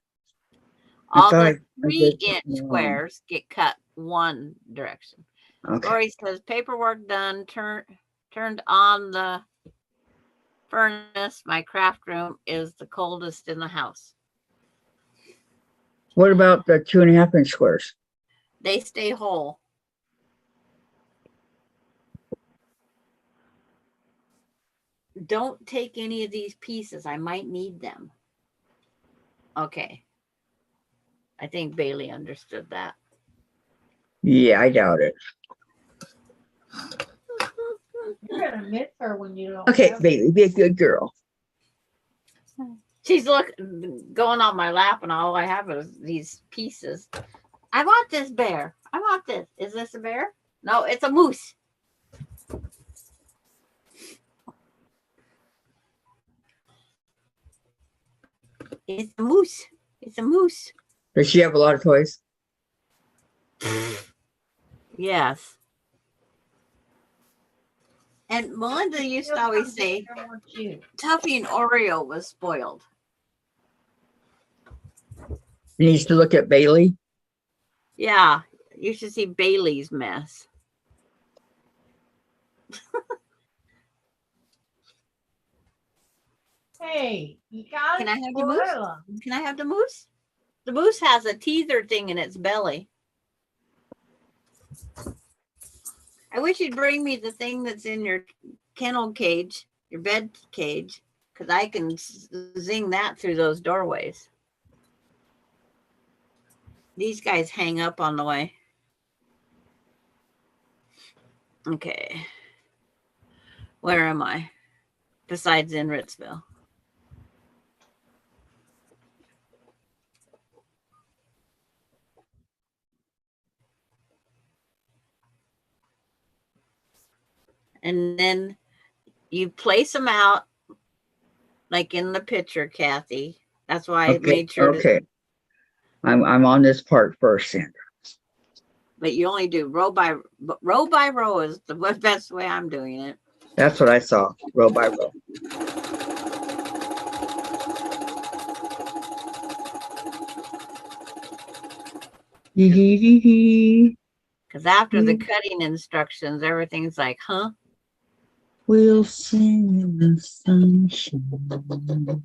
All thought the I 3 did inch something wrong. squares get cut one direction. Okay. Lori says paperwork done, turned on the furnace. My craft room is the coldest in the house. What about the 2.5 inch squares? They stay whole. Don't take any of these pieces. I might need them. Okay. I think Bailey understood that. Yeah, I doubt it. You're gonna miss her when you don't. Okay, have her. Bailey, be a good girl. She's going on my lap, and all I have is these pieces. I want this bear. I want this. Is this a bear? No, it's a moose. It's a moose. It's a moose. Does she have a lot of toys? Yes. And Melinda used to always say, Tuffy and Oreo was spoiled. Needs to look at Bailey. Yeah, you should see Bailey's mess. Hey, you got Can I have the moose? Can I have the moose? The moose has a teether thing in its belly. I wish you'd bring me the thing that's in your kennel cage, your bed cage, because I can zing that through those doorways. These guys hang up on the way. Okay. Where am I? Besides in Ritzville. And then you place them out like in the picture, Kathy. That's why I made sure to. Okay. I'm on this part first, Sandra. But you only do row by row is the best way I'm doing it. That's what I saw, row by row. Because after the cutting instructions, everything's like, huh? We'll sing in the sunshine. We'll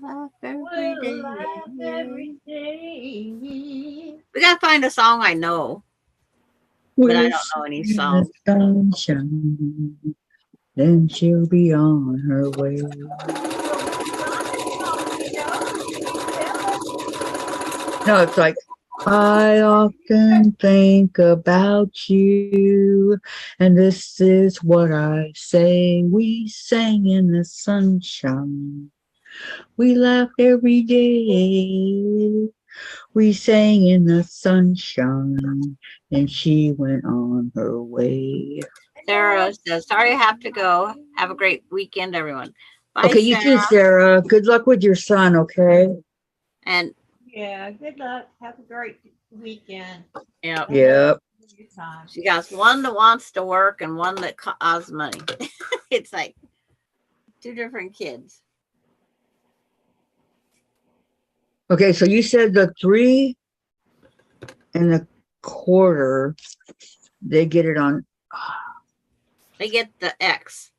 laugh every day. We gotta find a song I know, but I don't know any songs. Sunshine. Then she'll be on her way. No, it's like, I often think about you, and this is what I say. We sang in the sunshine. We laughed every day. We sang in the sunshine, and she went on her way. Sarah says, sorry I have to go. Have a great weekend, everyone. Bye, Okay, you too, Sarah. Sarah. Good luck with your son, okay? And Yeah, good luck. Have a great weekend. Yeah. Yep. Your time. She got one that wants to work and one that costs money. It's like two different kids. Okay, so you said the 3 1/4, they get it on. They get the X,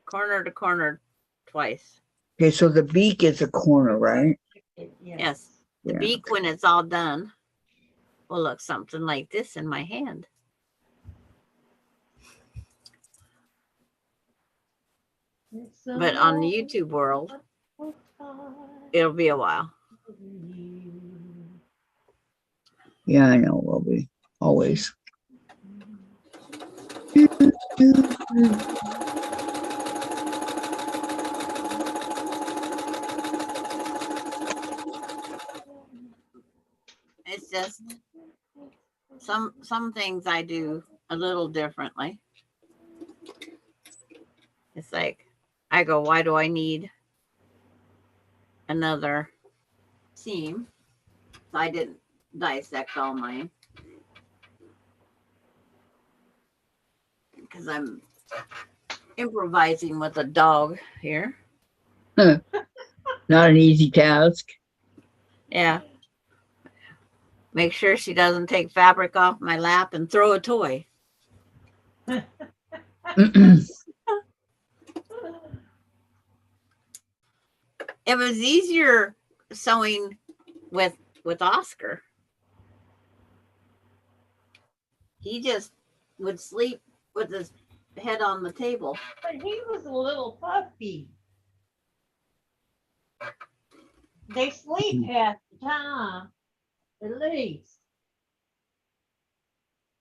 corner to corner twice. Okay, so the beak is a corner, right? Yes. The Yeah. beak, when it's all done, will look something like this in my hand. But on the YouTube world, it'll be a while. Yeah, I know. Will be always. It's just some things I do a little differently. It's like I go, why do I need another seam? So I didn't dissect all mine because I'm improvising with a dog here. Not an easy task. Yeah. Make sure she doesn't take fabric off my lap and throw a toy. It was easier sewing with Oscar. He just would sleep with his head on the table. But he was a little puppy. They sleep half the time, at least.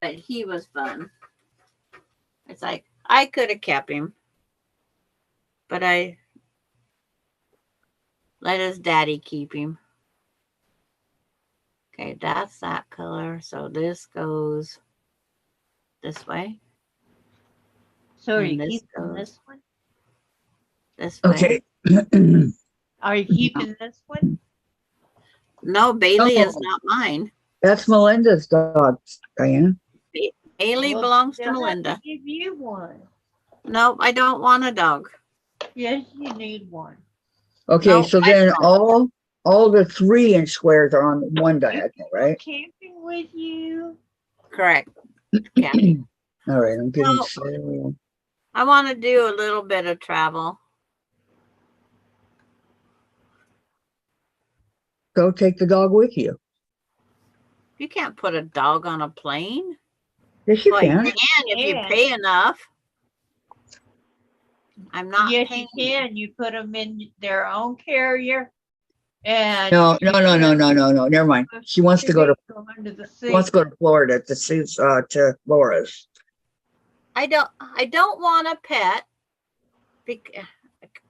But he was fun. It's like I could have kept him, but I let his daddy keep him. Okay, that's that color. So this goes this way. So are And you this keeping goes- this one? This way. Okay. Are you keeping this one? No, Bailey No. is not mine. That's Melinda's dog, Diana. Bailey Well, belongs to they'll have Melinda. Give you one. No, I don't want a dog. Yes, you need one. Okay, No, so I then don't. all the 3 inch squares are on one diagonal, right? Camping with you. Correct. Kathy. All right, I'm getting Well- so. I want to do a little bit of travel. Go take the dog with you. You can't put a dog on a plane. Yes, you Well, can. you can if you can. pay enough. I'm not Yes, paying. you can. You put them in their own carrier. And No. Never mind. She wants to go to under the she wants sea. to go to Florida to see to Laura's. I don't want a pet.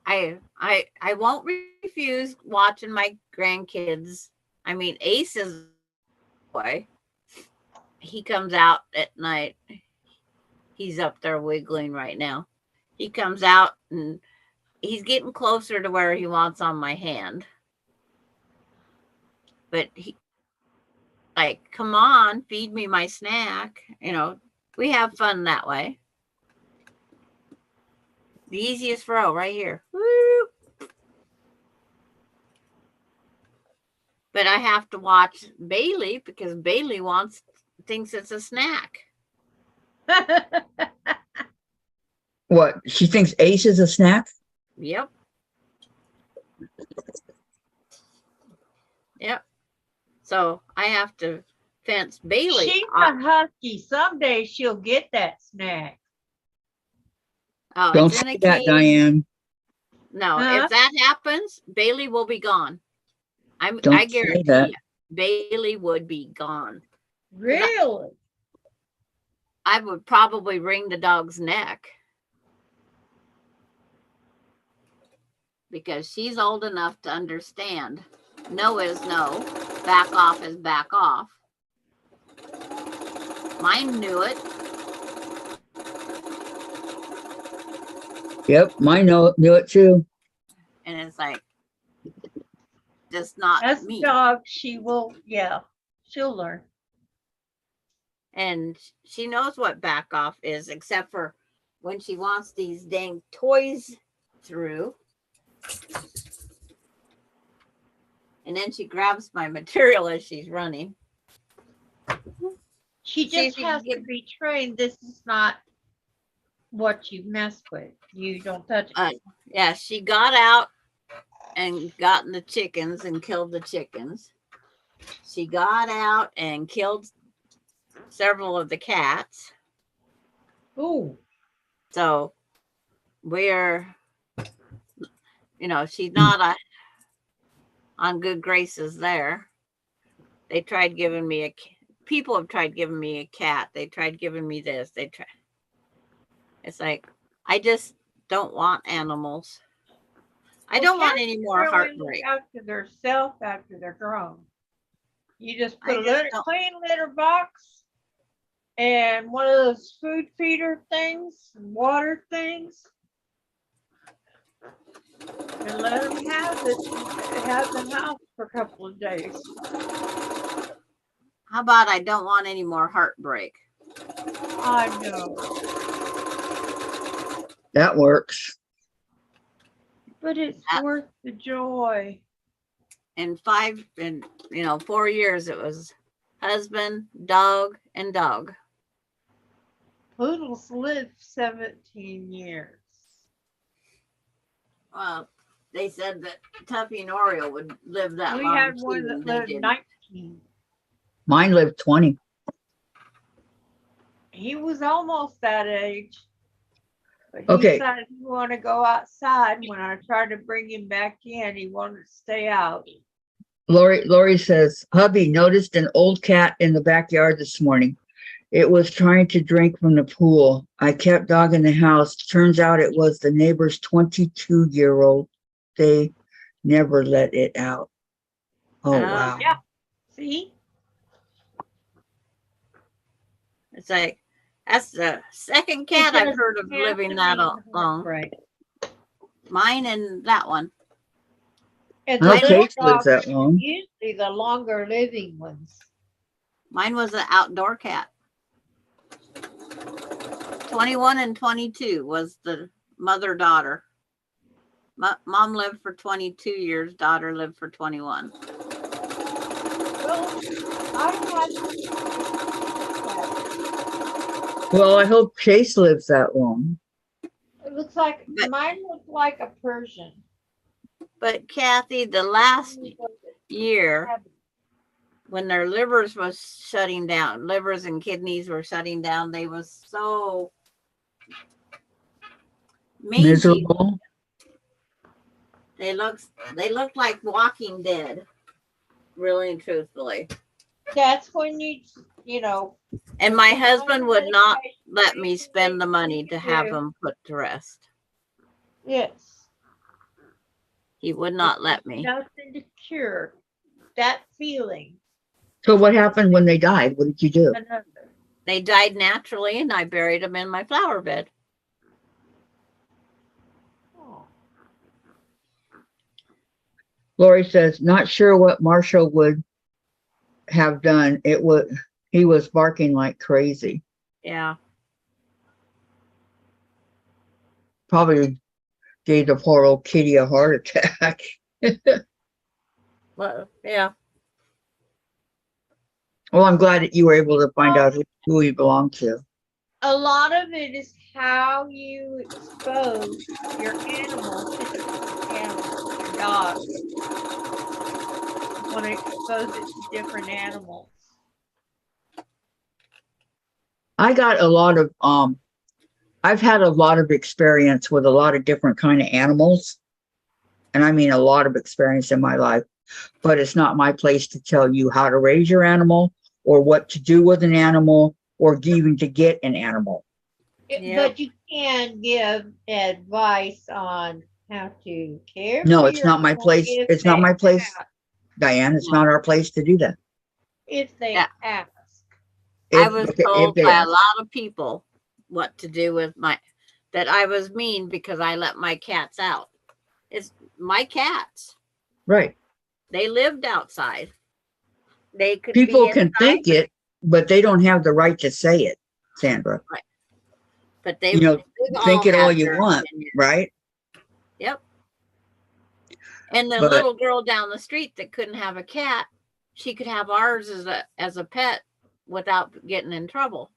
I won't refuse watching my grandkids. I mean, Ace is boy. He comes out at night. He's up there wiggling right now. He comes out and he's getting closer to where he wants on my hand. But he like, come on, feed me my snack. You know, we have fun that way. The easiest row right here. Woo! But I have to watch Bailey because Bailey thinks it's a snack. What? She thinks Ace is a snack? Yep. Yep. So I have to fence Bailey. She's off. a husky. Someday she'll get that snack. Oh, Don't it's in say a that, cage. Diane. No, Huh? if that happens, Bailey will be gone. I Don't say guarantee that. you, Bailey would be gone. Really? I would probably wring the dog's neck because she's old enough to understand. No is no. Back off is back off. Mine knew it. Yep, mine knew it too. And it's like, just not As me. a dog, she will, yeah, she'll learn. And she knows what back off is, except for when she wants these dang toys through. And then she grabs my material as she's running. She See if just you can has to get- be trained. This is not what you mess with. You don't touch it. Yeah, she got out and gotten the chickens and killed the chickens. She got out and killed several of the cats. Ooh. So we're, she's not on good graces there. They tried giving me people have tried giving me a cat. They tried giving me this. It's like, I just don't want animals. I don't want any more Really heartbreak. look after their self after they're grown. You just I put a just don't- clean litter box and one of those food feeder things, and water things, and let them have the house for a couple of days. How about I don't want any more heartbreak? I know, That works. but it's worth the joy. In 4 years, it was husband, dog, and dog. Poodles live 17 years. Well, they said that Tuffy and Oreo would live that We long. had too, one that and they lived didn't. 19. Mine lived 20. He was almost that age. But he Okay. decided he wanted to go outside. When I tried to bring him back in, he wanted to stay out. Lori says, hubby noticed an old cat in the backyard this morning. It was trying to drink from the pool. I kept dog in the house. Turns out it was the neighbor's 22-year-old. They never let it out. Oh, wow. Yeah. See? It's like, that's the second cat I've heard of living that long. Right. Mine and that one. And I know the little Kate lives dogs that are long. usually the longer living ones. Mine was an outdoor cat. 21 and 22 was the mother-daughter. Mom lived for 22 years. Daughter lived for 21. Well, I Well, I hope Chase lives that long. it looks like But- mine looked like a Persian. But Kathy, the last year, when their livers was shutting down, livers and kidneys were shutting down, they was so mangy. Miserable. They looked like Walking Dead, really and truthfully. That's when you know. And my husband would not let me spend the money to have Yeah. them put to rest. Yes. He would not let me. Nothing to cure that feeling. So what happened when they died? What did you do? Another. They died naturally, and I buried them in my flower bed. Oh. Lori says, not sure what Marshall would have done. He was barking like crazy. Yeah. Probably gave the poor old kitty a heart attack. Well, yeah. Well, I'm glad that you were able to find out who he belonged to. A lot of it is how you expose your animals, your dogs. You want to expose it to different animals. I got a lot of I've had a lot of experience with a lot of different kind of animals. And I mean a lot of experience in my life, but it's not my place to tell you how to raise your animal or what to do with an animal or even to get an animal. Yep. But you can give advice on how to care. No, for it's your not my animal place. if It's not they my place. ask. Diane, it's not our place to do that. If they Yeah. ask. I If- was okay, told if they by a ask. lot of people what to do with that I was mean because I let my cats out. It's my cats. Right. They lived outside. They could People be can inside. think it, but they don't have the right to say it, Sandra. But they You know, they've think it all had you their want, opinion. right? Yep. And the But- little girl down the street that couldn't have a cat, she could have ours as a pet without getting in trouble.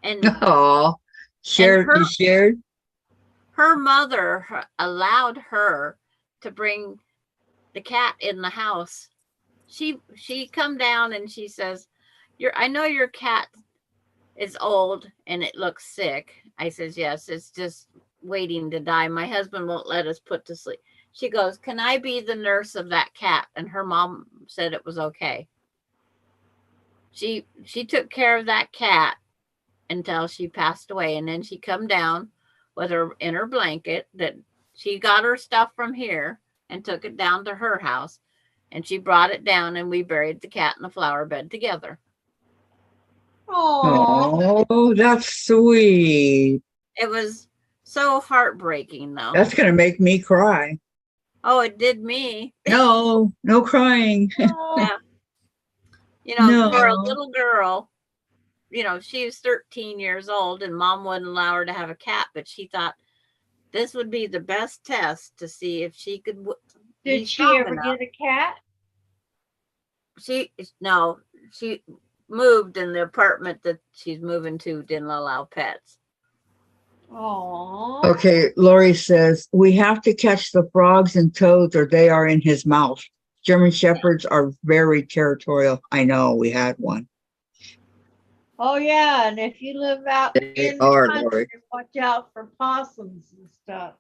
And Oh, shared, her- you shared? her mother allowed her to bring the cat in the house. She come down and she says, I know your cat is old and it looks sick. I says, yes, it's just waiting to die. My husband won't let us put to sleep. She goes, can I be the nurse of that cat? And her mom said it was okay. She took care of that cat until she passed away. And then she come down with her in her blanket that she got her stuff from here and took it down to her house. And she brought it down and we buried the cat in the flower bed together. Oh, Oh, that's sweet. It was so heartbreaking though. That's going to make me cry. Oh, it did me. No, no crying. Yeah. You know, for a No. little girl, you know, she was 13 years old and mom wouldn't allow her to have a cat, but she thought this would be the best test to see if she could be did she strong ever enough. get a cat? She moved in the apartment that she's moving to didn't allow pets. Oh, Okay, Lori says, we have to catch the frogs and toads or they are in his mouth. German Shepherds are very territorial. I know, we had one. oh yeah, and if you live out They in are, the country, Lori. watch out for possums and stuff.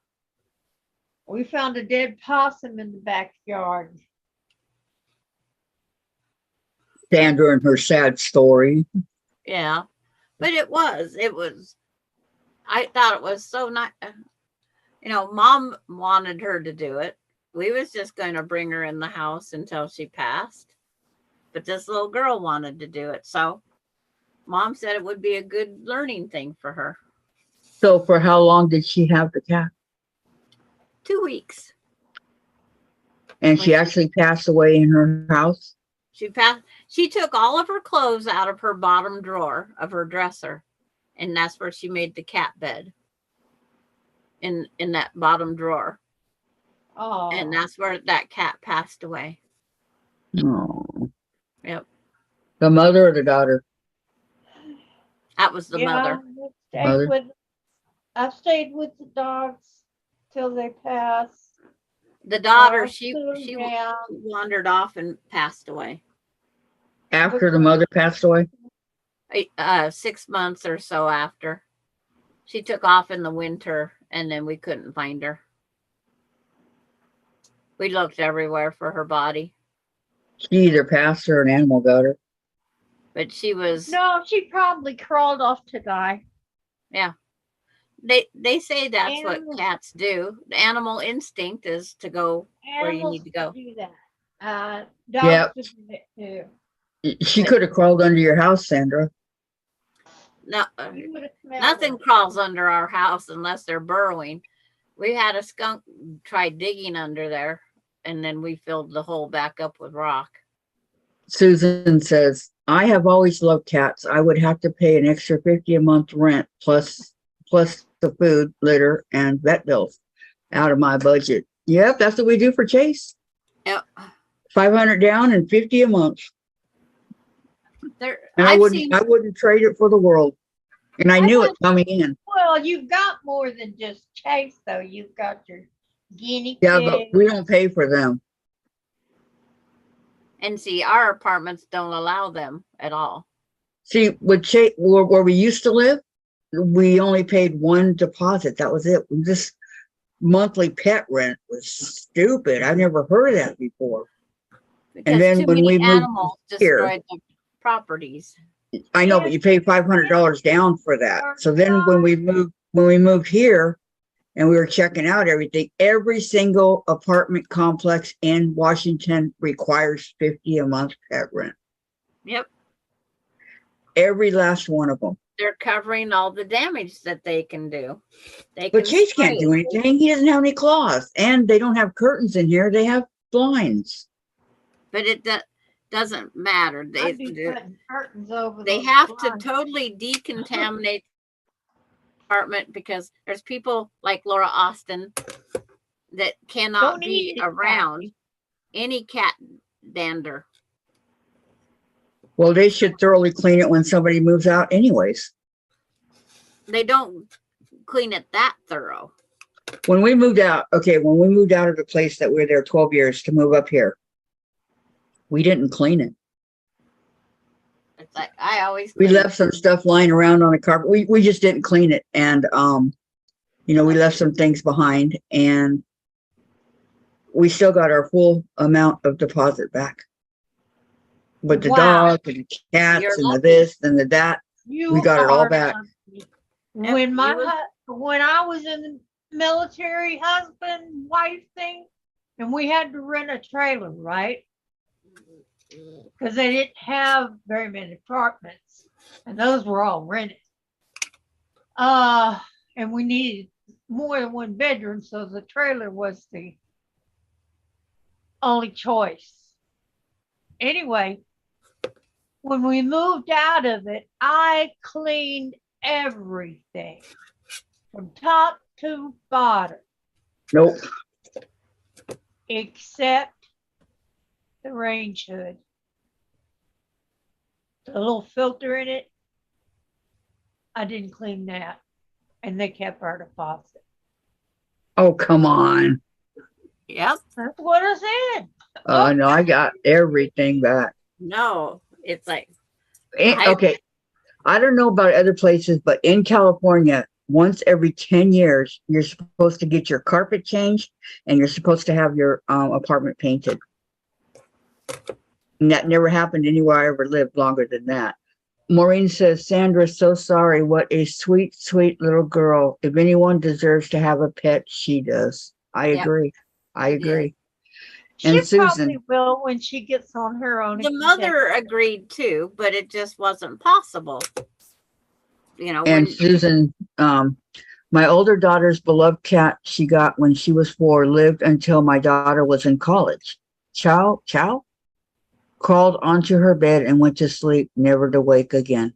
We found a dead possum in the backyard. Sandra and her sad story. Yeah, but it was, I thought it was so nice. You know, mom wanted her to do it. We was just going to bring her in the house until she passed. But this little girl wanted to do it. So mom said it would be a good learning thing for her. So for how long did she have the cat? 2 weeks. And she actually passed away in her house? She took all of her clothes out of her bottom drawer of her dresser. And that's where she made the cat bed. In that bottom drawer. Oh, And that's where that cat passed away. Oh. Yep. The mother or the daughter? That was the mother. Mother. I've stayed with the dogs till they pass. The daughter, I've she put 'em down. wandered off and passed away. After the mother passed away? 6 months or so after. She took off in the winter and then we couldn't find her. We looked everywhere for her body, She either passed or an animal got her. but she was, No, she probably crawled off to die. they say that's what Animals- cats do. The animal instinct is to go where you Animals need to go. do that. Yep. Dogs would do it too. She could have crawled under your house, Sandra. No, You would have smelled nothing it. crawls under our house unless they're burrowing. We had a skunk try digging under there, and then we filled the hole back up with rock. Susan says, I have always loved cats. I would have to pay an extra $50 a month rent plus the food, litter, and vet bills out of my budget. Yep, that's what we do for Chase. Yep. 500 down and 50 a month. There, And I've I seen, wouldn't trade it for the world. And I knew it coming in. Well, you've got more than just Chase, though. You've got your guinea Yeah, pig. but we don't pay for them. and see, our apartments don't allow them at all. See, with Chase, where we used to live, we only paid one deposit. That was it. This monthly pet rent was stupid. I've never heard of that before. Because then too when many we moved animals here- destroyed the properties. I know, but you pay $500 down for that. So then when we moved here and we were checking out everything, every single apartment complex in Washington requires 50 a month pet rent. Yep. Every last one of them. They're covering all the damage that they can do. They But can Chase can't spray. do anything. He doesn't have any claws. And they don't have curtains in here. They have blinds. But it doesn't matter. I'd be putting curtains over They those have to blinds. totally decontaminate the apartment because there's people like Laura Austin that cannot Don't be eat it, around Kathy. any cat dander. Well, they should thoroughly clean it when somebody moves out anyways. They don't clean it that thorough. When we moved out, okay, when we moved out of the place that we were there 12 years to move up here, we didn't clean it. It's like I always We clean left some stuff lying around on the carpet. We just didn't clean it. And, you know, we left some things behind and we still got our full amount of deposit back. But the Wow. dog and the cats You're and the lucky. this and the that, You we got it all are back. lucky. When you was- when I was in the military, husband wife thing, and we had to rent a trailer, right? Because they didn't have very many apartments, and those were all rented. And we needed more than one bedroom, so the trailer was the only choice. Anyway, when we moved out of it, I cleaned everything from top to bottom, Nope. except the range hood. The little filter in it, I didn't clean that. And they kept our deposit. Oh, come on. Yep. That's what I said. No, I got everything back. No, it's like Okay. I don't know about other places, but in California, once every 10 years, you're supposed to get your carpet changed and you're supposed to have your apartment painted. And that never happened anywhere I ever lived longer than that. Maureen says, Sandra, so sorry. What a sweet, sweet little girl. If anyone deserves to have a pet, she does. I Yep. agree. I She did. agree. She And Susan. probably will when she gets on her own. the mother agreed too, but it just wasn't possible. You know, And when Susan, my older daughter's beloved cat she got when she was 4 lived until my daughter was in college. Chow crawled onto her bed and went to sleep, never to wake again.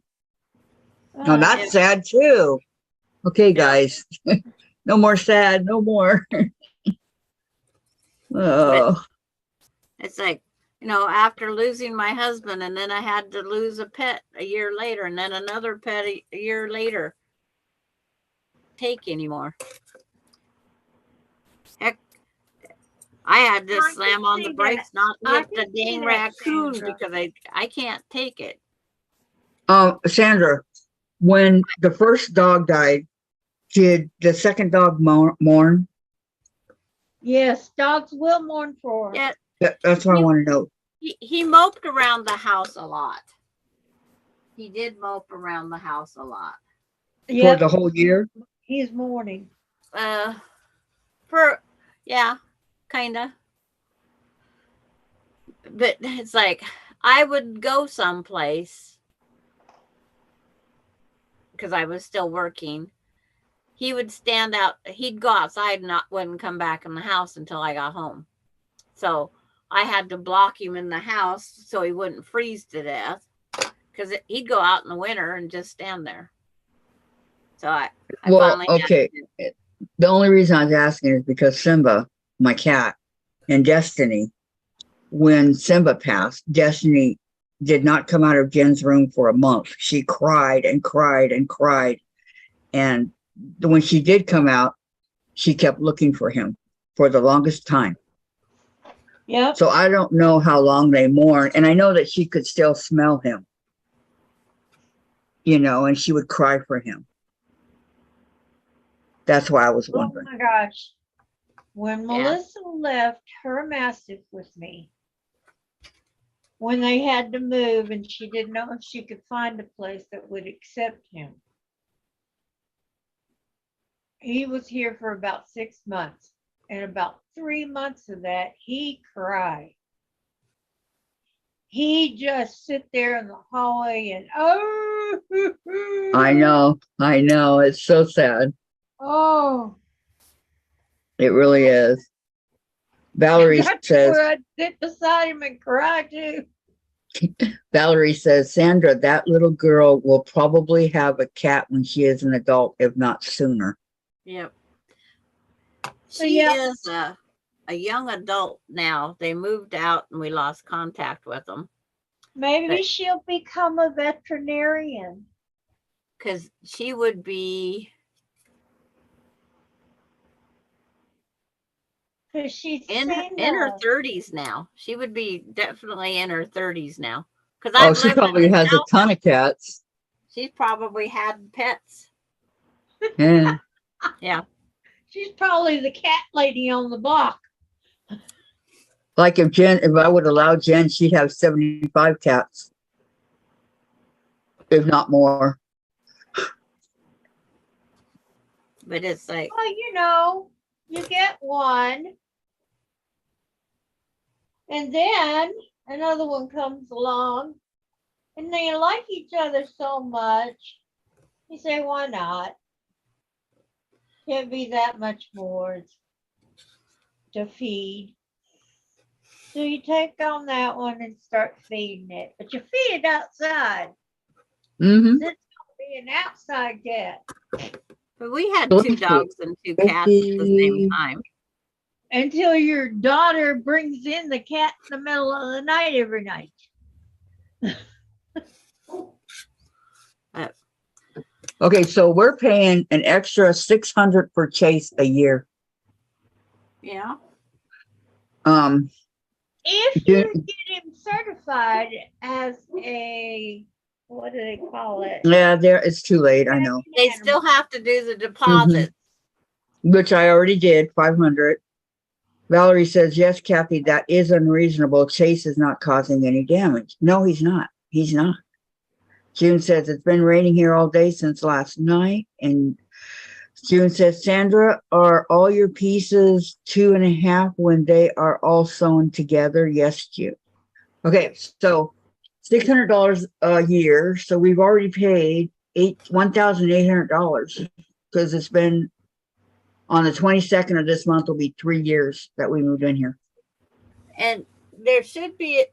No, that's sad too. Okay, guys. No more sad, no more. Oh, it's like, you know, after losing my husband and then I had to lose a pet a year later and then another pet a year later. Take anymore. Heck, I had to I can slam on the see brakes that. not to I hit the can see dang that, raccoon Sandra. because I can't take it. Sandra, when the first dog died, did the second dog mourn? Yes, dogs will mourn for her. Yeah, That's what I want to know. he moped around the house a lot. He did mope around the house a lot. For the whole year? He's mourning. Yeah, kinda. But it's like I would go someplace because I was still working. He would stand out. He'd go outside and wouldn't come back in the house until I got home. So I had to block him in the house so he wouldn't freeze to death because he'd go out in the winter and just stand there. So I finally okay. The only reason I was asking is because Simba, my cat, and Destiny, when Simba passed, Destiny did not come out of Jen's room for a month. She cried and cried and cried. And when she did come out, she kept looking for him for the longest time. Yep. So I don't know how long they mourn. And I know that she could still smell him, you know, and she would cry for him. That's why I was wondering. Oh my gosh. When Melissa left her Mastiff with me, when they had to move and she didn't know if she could find a place that would accept him. He was here for about 6 months, and about 3 months of that, he cried. He just sit there in the hallway and I know. It's so sad. Oh, It really is. Valerie that's says, where I'd sit beside him and cry too. Valerie says, Sandra, that little girl will probably have a cat when she is an adult, if not sooner. Yep. So, She yeah. is a young adult now. They moved out and we lost contact with them Maybe But- she'll become a veterinarian. because she would be, Because she's in her 30s now. She would be definitely in her 30s now. Because Oh, she probably has a ton of cats. She's probably had pets. Yeah. Yeah. She's probably the cat lady on the block. Like if I would allow Jen, she'd have 75 cats. If not more. But it's like, Well, you get one. And then another one comes along. And they like each other so much. You say, why not? Can't be that much more to feed. So you take on that one and start feeding it. But you feed it outside. Mm-hmm. It's going to be an outside cat. but we had 2 dogs and 2 cats at the same time. Until your daughter brings in the cat in the middle of the night every night. Okay, so we're paying an extra $600 for Chase a year. Yeah. If Yeah. you get him certified as a, what do they call it? Yeah, it's too late, I know. They still have to do the deposit. Which I already did, 500. Valerie says, yes, Kathy, that is unreasonable. Chase is not causing any damage. No, he's not. He's not. June says, it's been raining here all day since last night. And June says, Sandra, are all your pieces 2.5 when they are all sewn together? Yes, June. Okay, so $600 a year. So we've already paid $1,800 because it's been on the 22nd of this month will be 3 years that we moved in here. And there should be,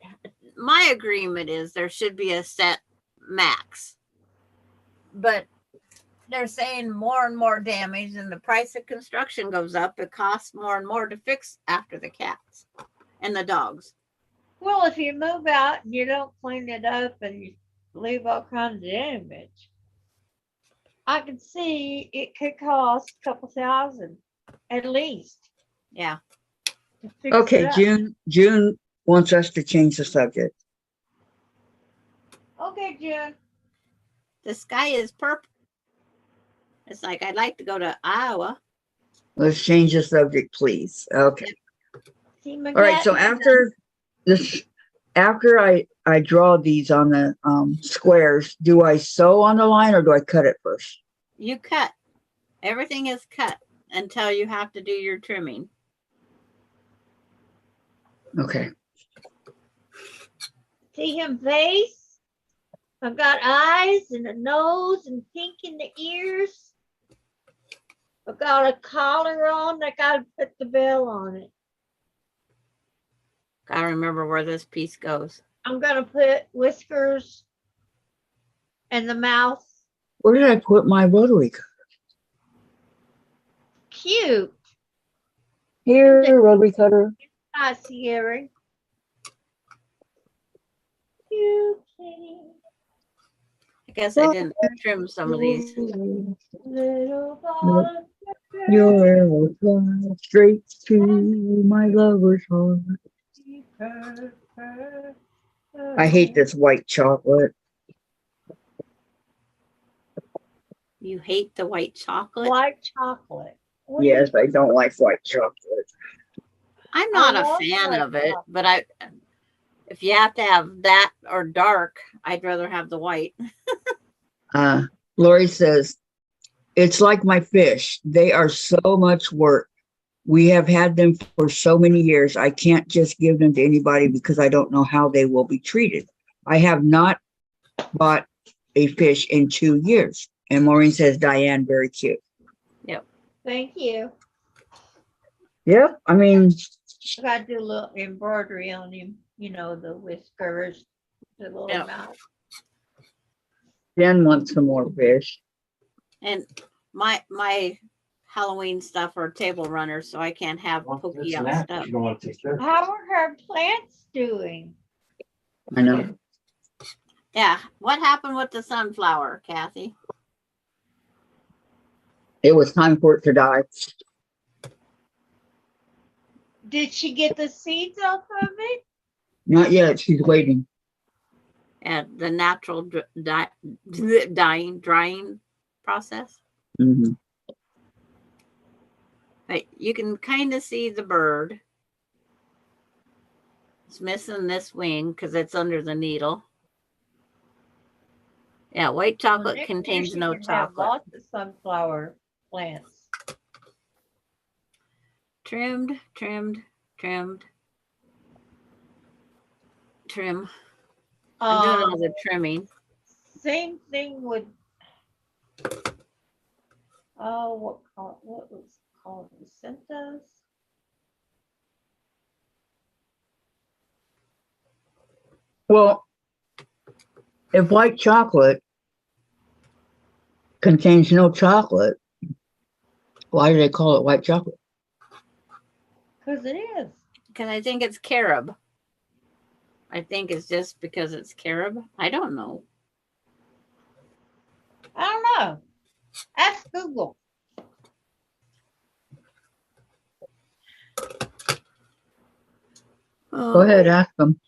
my agreement is there should be a set max. But they're saying more and more damage, and the price of construction goes up. It costs more and more to fix after the cats and the dogs. Well, if you move out and you don't clean it up and you leave all kinds of damage, I can see it could cost a couple thousand at least. Yeah. To fix Okay, it up. June wants us to change the subject. Okay, June. The sky is purple. It's like, I'd like to go to Iowa. Let's change the subject, please. Okay. See All right. So after I draw these on the squares, do I sew on the line or do I cut it first? You cut. Everything is cut until you have to do your trimming. Okay. See him face? I've got eyes and a nose and pink in the ears. I've got a collar on. I gotta put the bell on it. Gotta remember where this piece goes. I'm gonna put whiskers and the mouth. Where did I put my rotary cutter? Cute. Here, rotary cutter. I see Harry. Cute kitty. I guess I didn't trim some of these. Little ball of sugar. Your arrow flies straight to my lover's heart. I hate this white chocolate. You hate the white chocolate? White chocolate. What do you- Yes, I don't like white chocolate. I'm not I a love fan white of it, chocolate. but if you have to have that or dark, I'd rather have the white. Lori says, it's like my fish. They are so much work. We have had them for so many years. I can't just give them to anybody because I don't know how they will be treated. I have not bought a fish in 2 years. And Maureen says, Diane, very cute. Thank you. Yep. I mean, I gotta do a little embroidery on him, the whiskers. The little Yeah. mouth. Jen wants some more fish. And my Halloween stuff are table runners, so I can't have pokey out stuff. You don't want to take care of it. How are her plants doing? I know. Yeah. What happened with the sunflower, Kathy? It was time for it to die. Did she get the seeds off of it? Not yet. She's waiting. And the natural drying process. Hmm. But you can kind of see the bird. It's missing this wing because it's under the needle. Yeah, white chocolate Next year contains she no can have chocolate. lots of sunflower plants. Trimmed. Trim. I'm doing all the trimming. Same thing with what was it called? Lucentas? Well, if white chocolate contains no chocolate, why do they call it white chocolate? Because it is. Because I think it's carob. I think it's just because it's carob. I don't know. I don't know. Ask Google. Go ahead, ask them.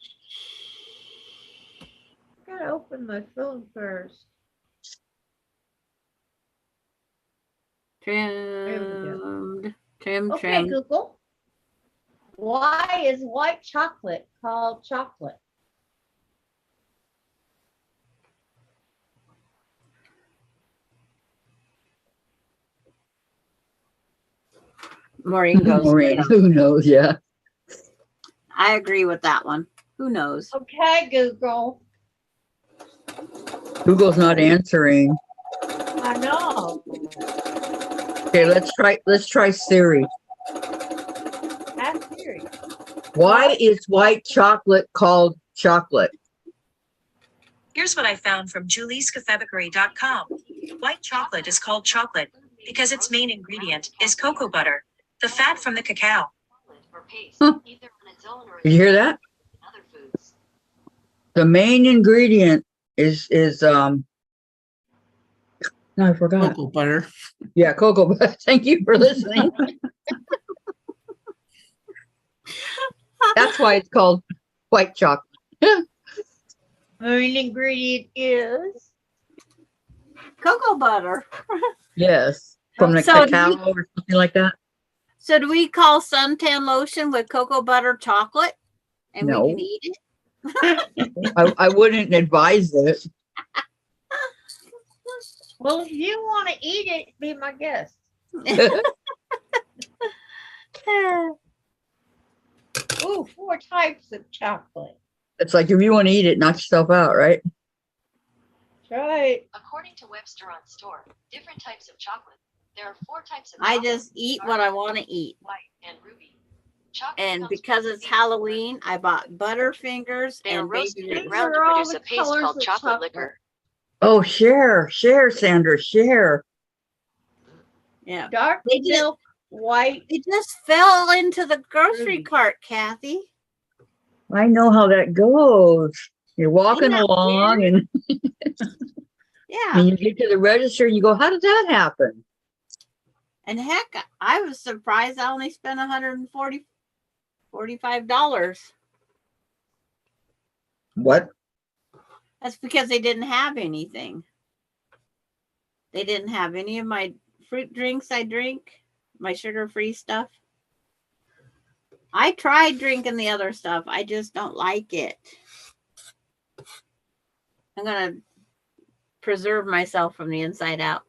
I gotta open my phone first. Trimmed. Trim. Okay, Google. Why is white chocolate called chocolate? Maureen goes. Maureen, who knows? Yeah. I agree with that one. Who knows? Okay, Google. Google's not answering. I know. Okay, let's try Siri. Ask Siri. Why is white chocolate called chocolate? Here's what I found from juliescathebackery.com. White chocolate is called chocolate because its main ingredient is cocoa butter, the fat from the cacao. Huh. Did you hear that? The main ingredient is no, I forgot. Cocoa butter. Yeah, cocoa butter. Thank you for listening. That's why it's called white chocolate. Main ingredient is Cocoa butter. Yes, from the So cacao or something like that. So do we call suntan lotion with cocoa butter chocolate? And No. we can eat it? I wouldn't advise it. well, if you want to eat it, be my guest. Ooh, 4 types of chocolate. It's like if you want to eat it, knock yourself out, right? That's right. According to Webster on Store, different types of chocolate. There are 4 types of I chocolate, just eat what I want to eat. white and ruby. Chocolate And comes because from it's seeds. Halloween, I bought Butterfingers They are and roasted baby and These ground are to all produce the a paste colors called of chocolate chocolate. liquor. Oh, share, Sandra, share. Yeah. Dark They did- milk, white. It just fell into the grocery Ruby. cart, Kathy. I know how that goes. You're walking Isn't that along and Yeah. you get to the register and you go, how did that happen? And heck, I was surprised I only spent $45. What? That's because they didn't have anything. They didn't have any of my fruit drinks I drink, my sugar-free stuff. I tried drinking the other stuff. I just don't like it. I'm going to preserve myself from the inside out.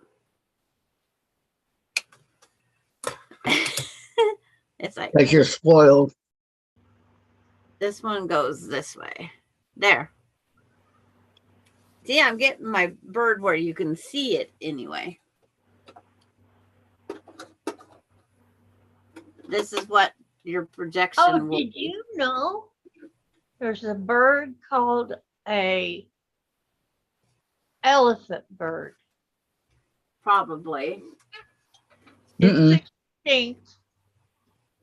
It's like Because you're spoiled. this one goes this way. There. See, I'm getting my bird where you can see it anyway. This is what your projection Oh, will did be. you know there's a bird called a elephant bird. Probably. Mm-mm. It's extinct,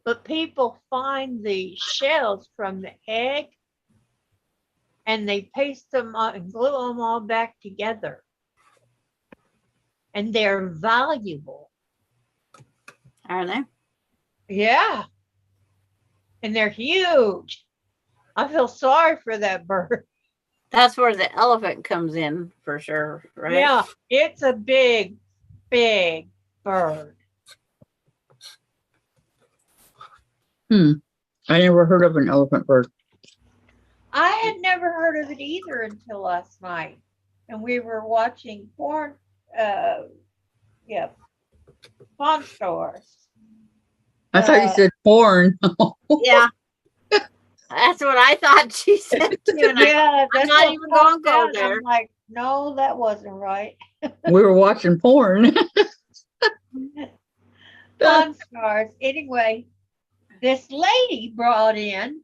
but people find the shells from the egg and they paste them on and glue them all back together. And they're valuable. Are they? Yeah. And they're huge. I feel sorry for that bird. That's where the elephant comes in for sure, right? Yeah, it's a big, big bird. I never heard of an elephant bird. I had never heard of it either until last night. And we were watching porn, pawn stores. I thought you said porn. Yeah. That's what I thought she said too. And Yeah, I'm not what even gonna popped go out. there. I'm like, no, that wasn't right. We were watching porn. Pawn stores. Anyway, this lady brought in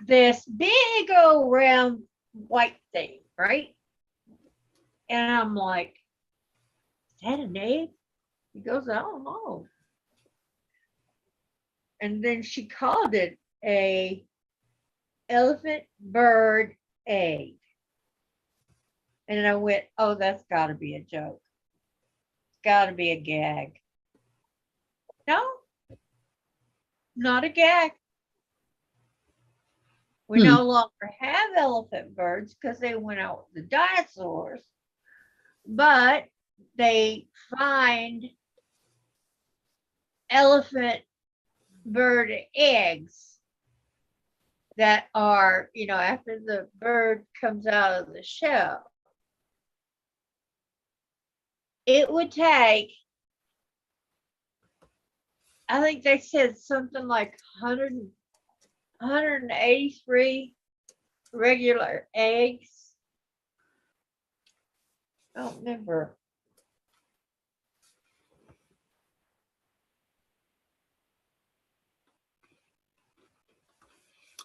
this big old round white thing, right? And I'm like, is that an egg? He goes, I don't know. And then she called it a elephant bird egg. And I went, oh, that's got to be a joke. It's got to be a gag. No, not a gag. We no longer have elephant birds because they went out with the dinosaurs, but they find elephant bird eggs that are, after the bird comes out of the shell. It would take, I think they said something like 183 regular eggs. I don't remember.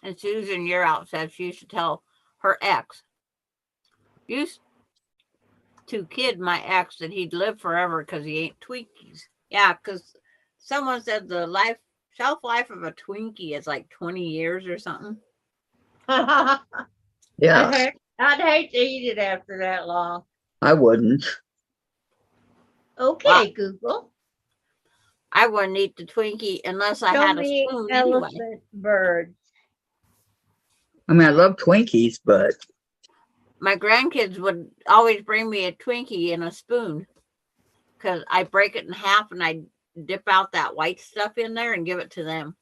And Susan, you're out, said she used to tell her ex, used to kid my ex that he'd live forever because he ate Twinkies. Yeah, because someone said the shelf life of a Twinkie is like 20 years or something. Yeah, I'd hate to eat it after that long. I wouldn't. Okay, Wow. Google. I wouldn't eat the Twinkie unless I Show had a me spoon anyway. elephant birds. I mean, I love Twinkies, but My grandkids would always bring me a Twinkie in a spoon because I break it in half and I dip out that white stuff in there and give it to them.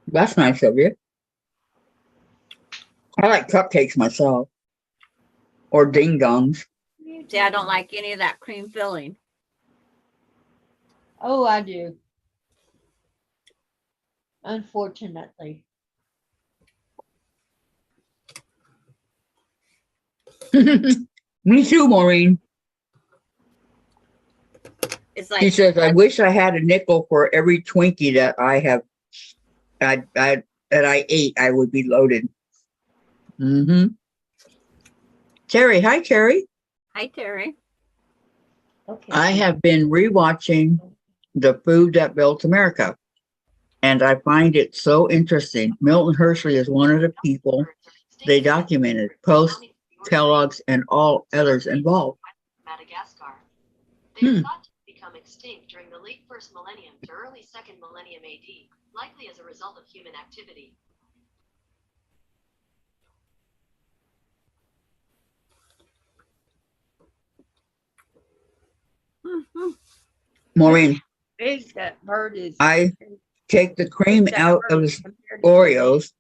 that's nice of you. I like cupcakes myself. Or ding dongs. See, I don't like any of that cream filling. Oh, I do. Unfortunately. Me too, Maureen. It's She like says, I wish I had a nickel for every Twinkie that I ate. I would be loaded. Terry, hi, Terry. hi, Terry. Okay. I have been rewatching The Food That Built America, and I find it so interesting. Milton Hershey is one of the people they documented, Post, Kellogg's, and all others involved. Madagascar. They are thought to become extinct during the late first millennium to early second millennium AD, likely as a result of human activity. Maureen, Big that bird is. I take the cream that out bird of is the compared to Oreos,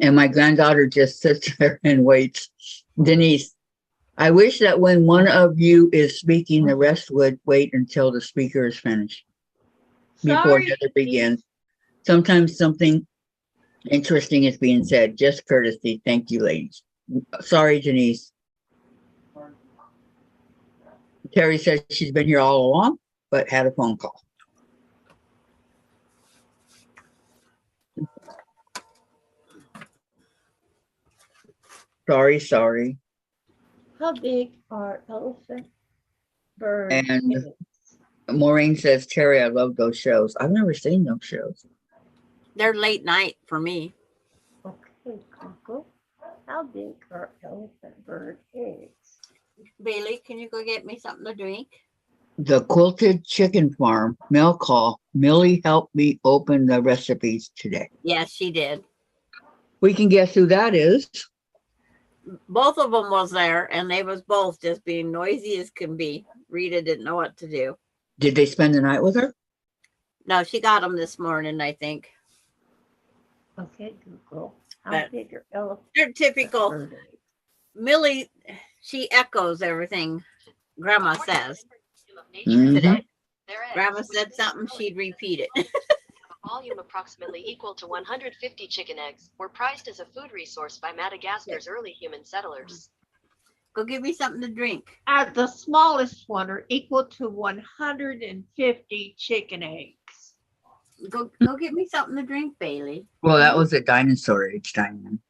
and my granddaughter just sits there and waits. Denise, I wish that when one of you is speaking, the rest would wait until the speaker is finished before Sorry, the other begins. Sometimes something interesting is being said. Just courtesy. Thank you, ladies. Sorry, Denise. Terry says she's been here all along, but had a phone call. Sorry. How big are elephant bird And eggs? Maureen says, Terry, I love those shows. I've never seen those shows. They're late night for me. Okay, Coco. How big are elephant bird eggs? Bailey, can you go get me something to drink? The Quilted Chicken Farm mail call. Millie helped me open the recipes today. Yes, she did. We can guess who that is. Both of them was there, and they was both just being noisy as can be. Rita didn't know what to do. Did they spend the night with her? No, she got them this morning, I think. Okay, Google. How But big are elephant they're typical. bird eggs? Millie, she echoes everything Grandma says. Mhm. Today, Their eggs, Grandma which said this something, growing she'd repeat it. have a volume approximately equal to 150 chicken eggs, were prized as a food resource by Madagascar's early human settlers. Go give me something to drink. The smallest one are equal to 150 chicken eggs. Go get me something to drink, Bailey. Well, that was a dinosaur age, Diane.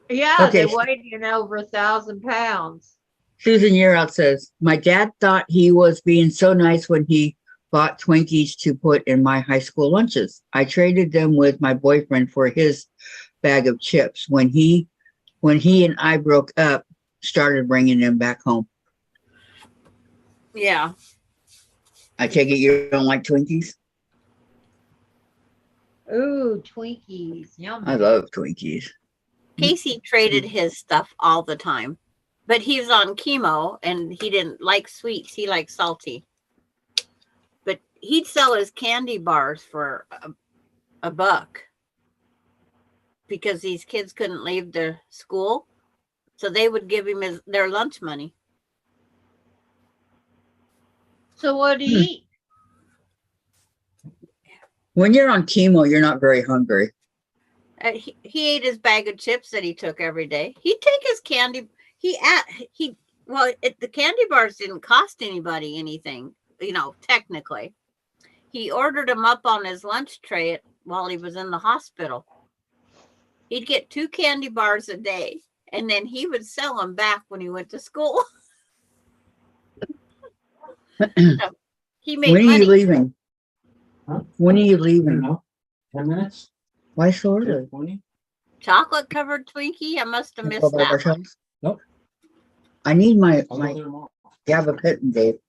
Yeah, Okay. they weighed over 1,000 pounds. Susan Yearout says, my dad thought he was being so nice when he bought Twinkies to put in my high school lunches. I traded them with my boyfriend for his bag of chips. When he and I broke up, started bringing them back home. Yeah. I take it you don't like Twinkies? Ooh, Twinkies. Yum. I love Twinkies. Casey traded his stuff all the time, but he was on chemo and he didn't like sweets. He liked salty. But he'd sell his candy bars for $1 because these kids couldn't leave their school. So they would give him their lunch money. So what do you eat? When you're on chemo, you're not very hungry. He ate his bag of chips that he took every day. He'd take his candy. The candy bars didn't cost anybody anything, technically. He ordered them up on his lunch tray while he was in the hospital. He'd get 2 candy bars a day, and then he would sell them back when he went to school. So he made When are money. you leaving? Huh? When are you I don't leaving? know. 10 minutes? Why so early? 20? Chocolate covered Twinkie. I must have Go missed by that. ourselves? Nope. I need my I'll go there tomorrow. gabapentin, Dave.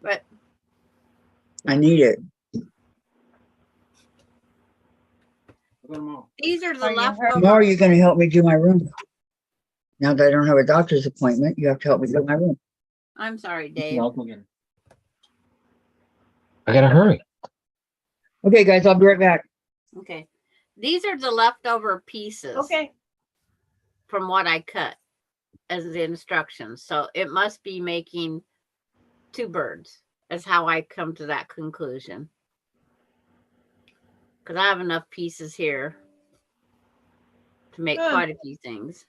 But I need it. I'll go tomorrow. these are the Are you leftovers. Tomorrow you're going to help me do my room. Now that I don't have a doctor's appointment, you have to help me do my room. I'm sorry, Dave. Yeah, I'll go get it. I gotta hurry. Okay, guys, I'll be right back. Okay. These are the leftover pieces Okay. from what I cut as the instructions. So it must be making 2 birds, is how I come to that conclusion. Because I have enough pieces here to make Good. quite a few things.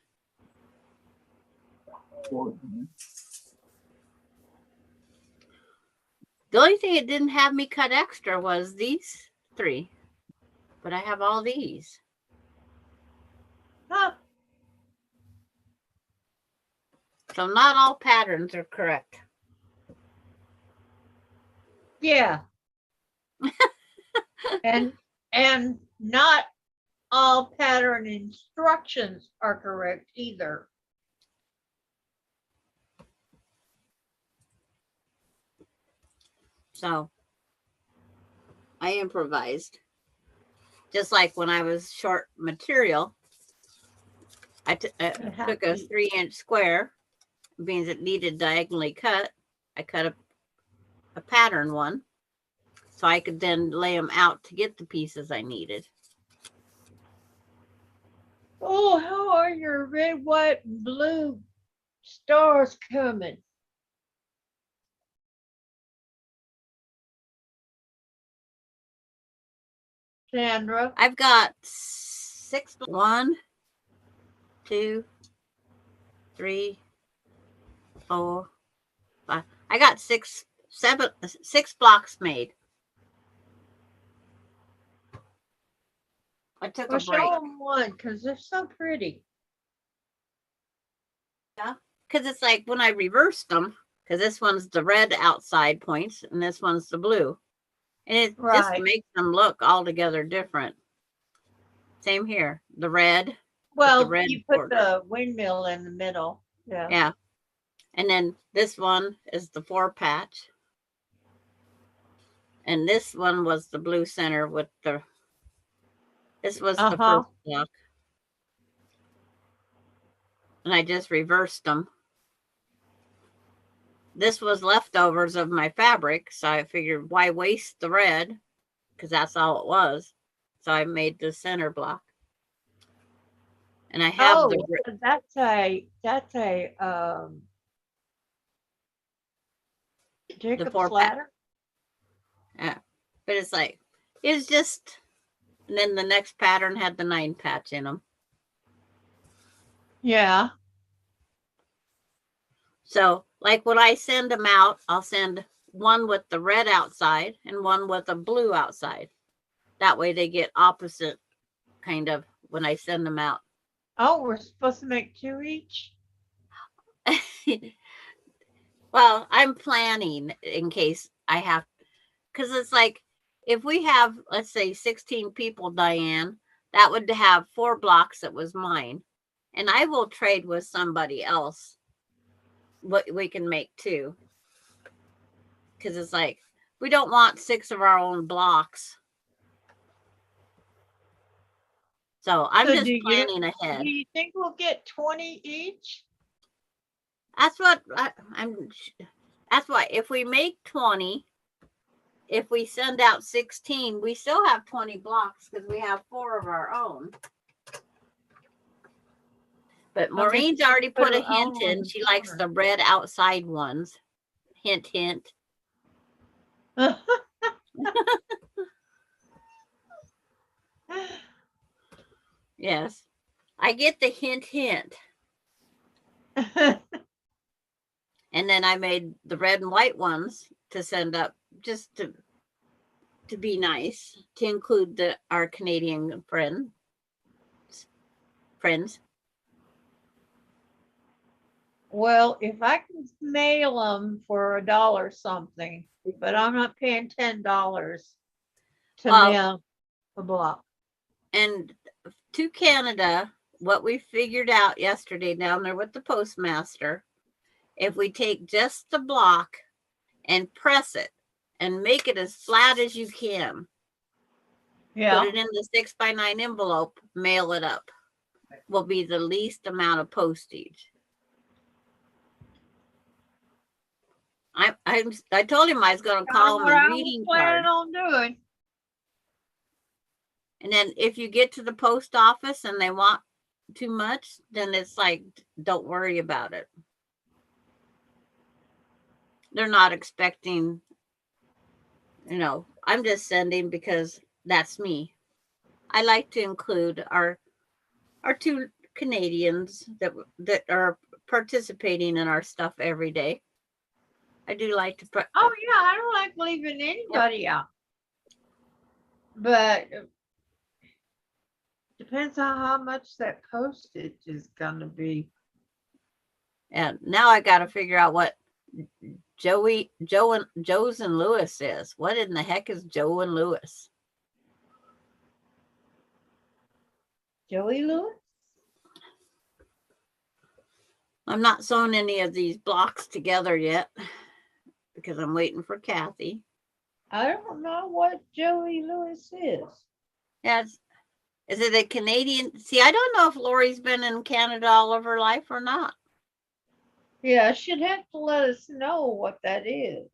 The only thing it didn't have me cut extra was these 3. But I have all these. Huh. So not all patterns are correct. Yeah. and not all pattern instructions are correct either. So I improvised. Just like when I was short material, I took a 3-inch square, means it needed diagonally cut. I cut a pattern one, so I could then lay them out to get the pieces I needed. Oh, how are your red, white, and blue stars coming? Sandra? I've got 6. 1, 2, 3, 4, 5. I got 6 blocks made. I took Well, a show break them one because they're so pretty. because it's like when I reversed them, because this one's the red outside points and this one's the blue. And it just Right. makes them look altogether different. Same here. The red. Well, red you put border. the windmill in the middle. Yeah. Yeah. And then this one is the 4-patch. And this one was the blue center with the, this was the first block. And I just reversed them. This was leftovers of my fabric. So I figured why waste the red? Because that's all it was. So I made the center block. And I have Oh, the so that's a Jacob's 4-patch. ladder. Yeah. But it's like, it's just, and then the next pattern had the 9-patch in them. Yeah. So like when I send them out, I'll send one with the red outside and one with a blue outside. That way they get opposite kind of when I send them out. Oh, we're supposed to make 2 each. Well, I'm planning in case I have, because it's like if we have, let's say 16 people, Diane, that would have 4 blocks that was mine. And I will trade with somebody else what we can make 2. Because it's like, we don't want 6 of our own blocks. So I'm So just do planning ahead. Do you think we'll get 20 each? That's what I'm. That's why if we make 20, if we send out 16, we still have 20 blocks because we have 4 of our own. But Maureen's already put a hint in. She likes the red outside ones. Hint, hint. Yes, I get the hint, hint. And then I made the red and white ones to send up just to be nice, to include our Canadian friends. Well, if I can mail them for $1 something, but I'm not paying $10 to mail a block. And to Canada, what we figured out yesterday down there with the postmaster, if we take just the block and press it and make it as flat as you can, put it in the 6x9 envelope, mail it up, will be the least amount of postage. I told him I was going to call him a greeting card. On doing. And then if you get to the post office and they want too much, then it's like, don't worry about it. They're not expecting, I'm just sending because that's me. I like to include our 2 Canadians that are participating in our stuff every day. I do like to. Oh yeah, I don't like leaving anybody out. But depends on how much that postage is gonna be. And now I got to figure out what Joe's and Lewis is. What in the heck is Joe and Lewis? Joey Lewis? I'm not sewing any of these blocks together yet because I'm waiting for Kathy. I don't know what Joey Lewis is. Yeah, is it a Canadian? See, I don't know if Lori's been in Canada all of her life or not. Yeah, she'd have to let us know what that is.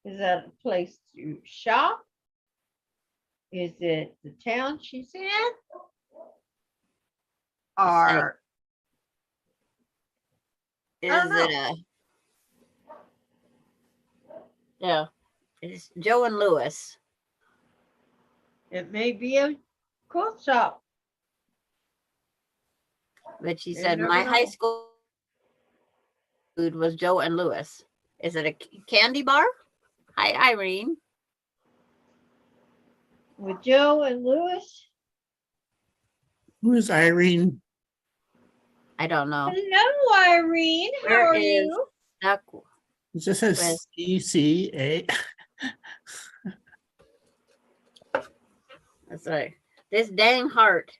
Is that a place to shop? Is it the town she's in? Or is it yeah, it's Joe and Lewis. It may be a quilt shop. But she said my high school food was Joe and Lewis. Is it a candy bar? Hi, Irene. With Joe and Lewis? Who is Irene? I don't know. Hello, Irene. How Where are is you? Duck? It just says With- CCA. That's right. This dang heart.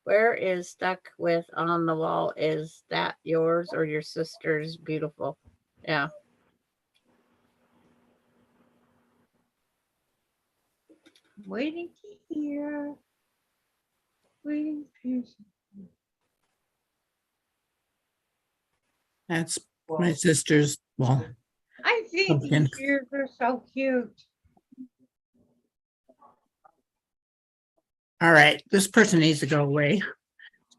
Where is stuck with on the wall? Is that yours or your sister's? Beautiful. Yeah. Waiting to hear. Waiting to hear. That's my sister's. Well, I think Pumpkin. these ears are so cute. all right. This person needs to go away.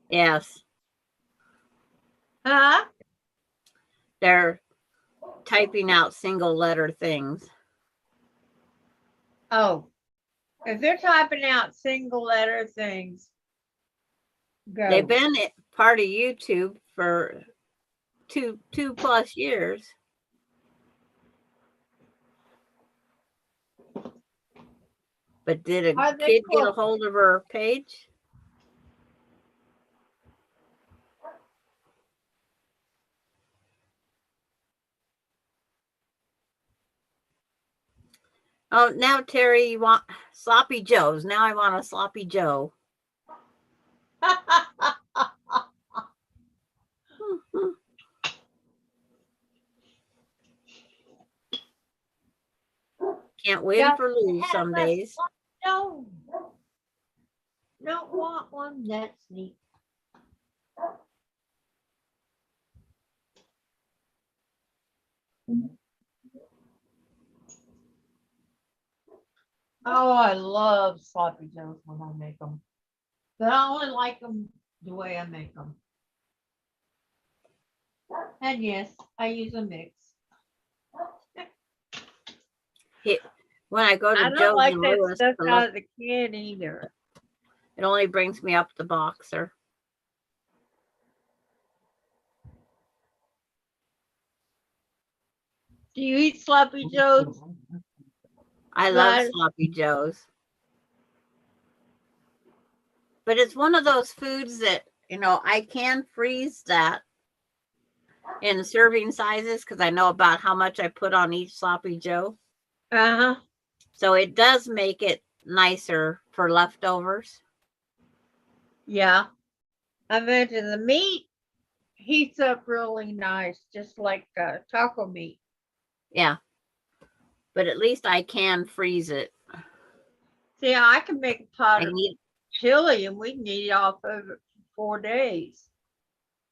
Yes. Huh? They're typing out single letter things. Oh, if they're typing out single letter things, go. They've been part of YouTube for two plus years. But did a Are they kid get a close? hold of her page? Oh, now Terry, you want sloppy joes. Now I want a sloppy joe. Can't win Got for lose to some have a days. No. Don't want one that's neat. Oh, I love sloppy joes when I make them. But I only like them the way I make them. And yes, I use a mix. When I go I to don't Joe's like and that Lewis, stuff to out look, of the can either. it only brings me up the boxer. Do you eat sloppy joes? I love Guys? sloppy joes. But it's one of those foods that, I can freeze that in serving sizes because I know about how much I put on each sloppy joe. Uh-huh. So it does make it nicer for leftovers. Yeah. I imagine the meat heats up really nice, just like taco meat. Yeah. But at least I can freeze it. See, I can make a pot I of need chili and we can eat off of it for 4 days.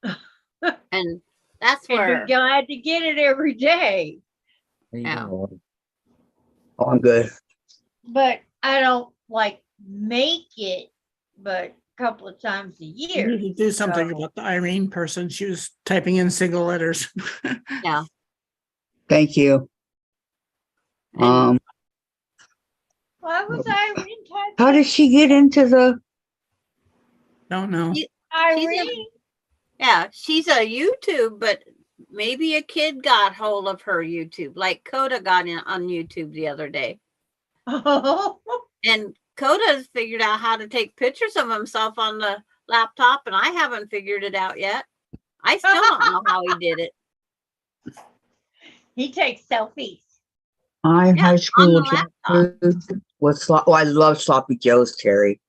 and that's And be where glad to get it every day. Yeah. Oh, I'm good. But I don't like make it, but a couple of times a You year. need to do something So- about the Irene person. She was typing in single letters. yeah. Thank you. And Why was Irene typing? How did she get into the? Don't know. Irene? yeah, she's a YouTube, but maybe a kid got hold of her YouTube, like Coda got in on YouTube the other day. Oh, And Coda's figured out how to take pictures of himself on the laptop, and I haven't figured it out yet. I still don't know how he did it. he takes selfies. My Yeah, high on school the junk laptop. food was I love sloppy joes, Terry.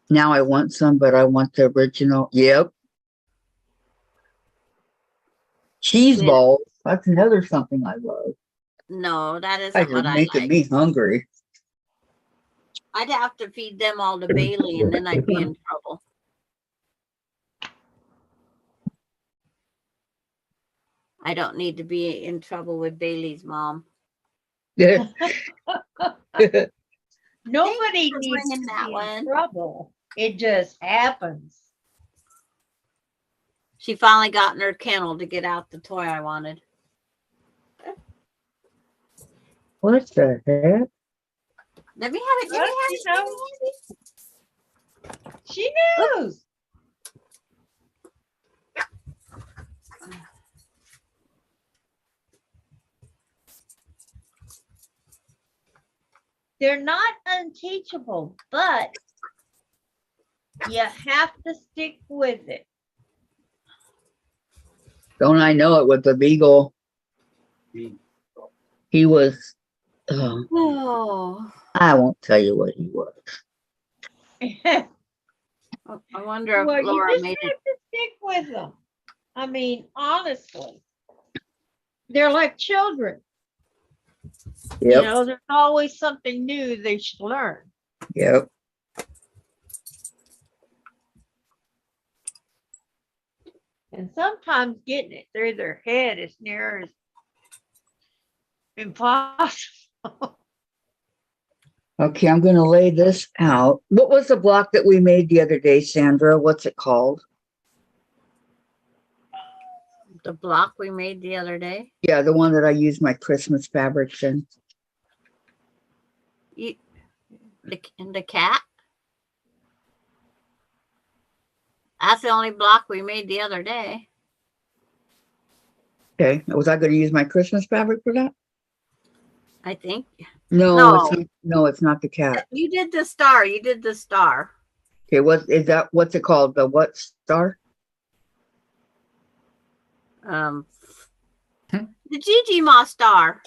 Now I want some, but I want the original. Yep. Cheese Yeah. balls. That's another something I love. No, that Guys isn't are what I making like. me hungry. I'd have to feed them all to Bailey, and then I'd be in trouble. I don't need to be in trouble with Bailey's mom. Nobody for needs bringing to that be one. in trouble. It just happens. She finally got in her kennel to get out the toy I wanted. What the heck? Let me have it. Let me Well, have she it. Let me knows. have it. She knows. They're not unteachable, but You have to stick with it. Don't I know it with the beagle? He was, Oh, I won't tell you what he was. I wonder if Well, you Laura just made have it. to stick with them. I mean, honestly, they're like children. You Yep, know, there's always something new they should learn. yep. And sometimes getting it through their head is near as impossible. Okay, I'm gonna lay this out. What was the block that we made the other day, Sandra? What's it called? The block we made the other day. Yeah, the one that I used my Christmas fabrics in. The cat. That's the only block we made the other day. Okay, was I gonna use my Christmas fabric for that? I think. No, it's not the cat. You did the star. You did the star. Okay, what's it called? The what star? The Gigi Ma star.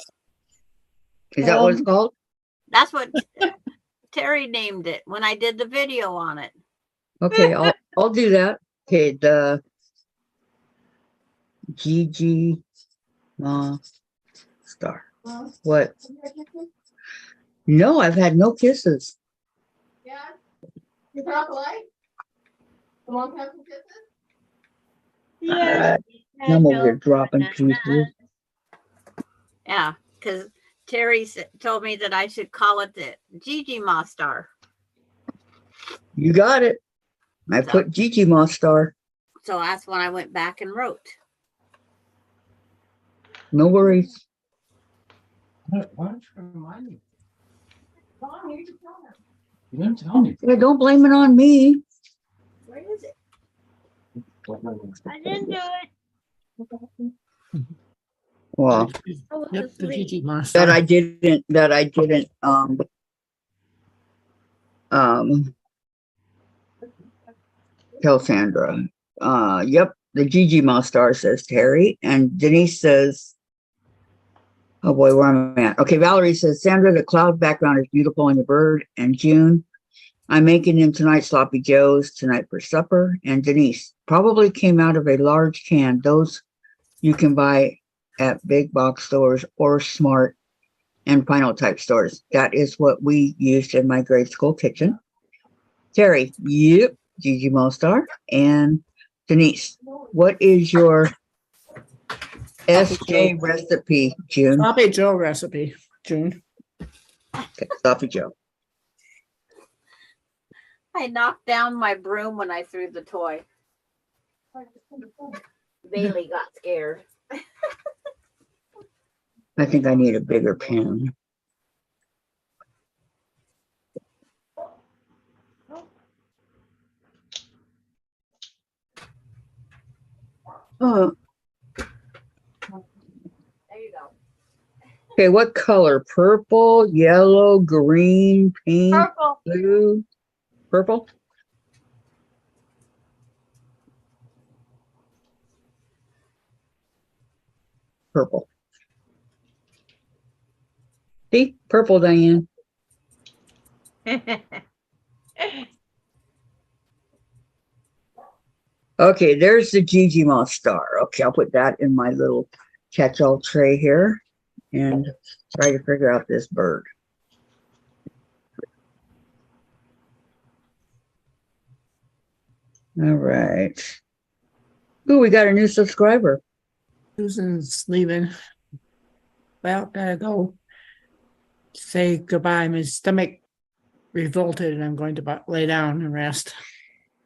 Is that what it's called? That's what Terry named it when I did the video on it. Okay, I'll do that. Okay, the Gigi Ma star. What? No, I've had no kisses. Yeah. You drop a light? The mom have some kisses? Yeah. I'm over here dropping pieces. Yeah, because Terry told me that I should call it the Gigi Ma star. You got it. I put Gigi Ma star. So that's when I went back and wrote. No worries. Why don't you remind me? Mom, you should tell them. You didn't tell me. Yeah, don't blame it on me. Where is it? I didn't do it. Well, I was Yep, the asleep. Gigi Ma that I star. didn't tell Sandra. Yep, the Gigi Ma star, says Terry. And Denise says, oh boy, where am I at? Okay, Valerie says, Sandra, the cloud background is beautiful on the bird. And June, I'm making them tonight sloppy joes tonight for supper. And Denise, probably came out of a large can. Those you can buy at big box stores or smart and final type stores. That is what we used in my grade school kitchen. Terry, yep, Gigi Mostar. And Denise, what is your SJ recipe, June? Sloppy Joe recipe, June. Okay, Sloppy Joe. I knocked down my broom when I threw the toy. Bailey got scared. I think I need a bigger pen. Oh, There you go. okay, what color? Purple, yellow, green, pink, Purple. blue, purple? Purple. See, purple, Diane. Okay, there's the Gigi Moth star. Okay, I'll put that in my little catch-all tray here and try to figure out this bird. All right. Ooh, we got a new subscriber. Susan's leaving. Well, gotta go say goodbye. My stomach revolted and I'm going to lay down and rest.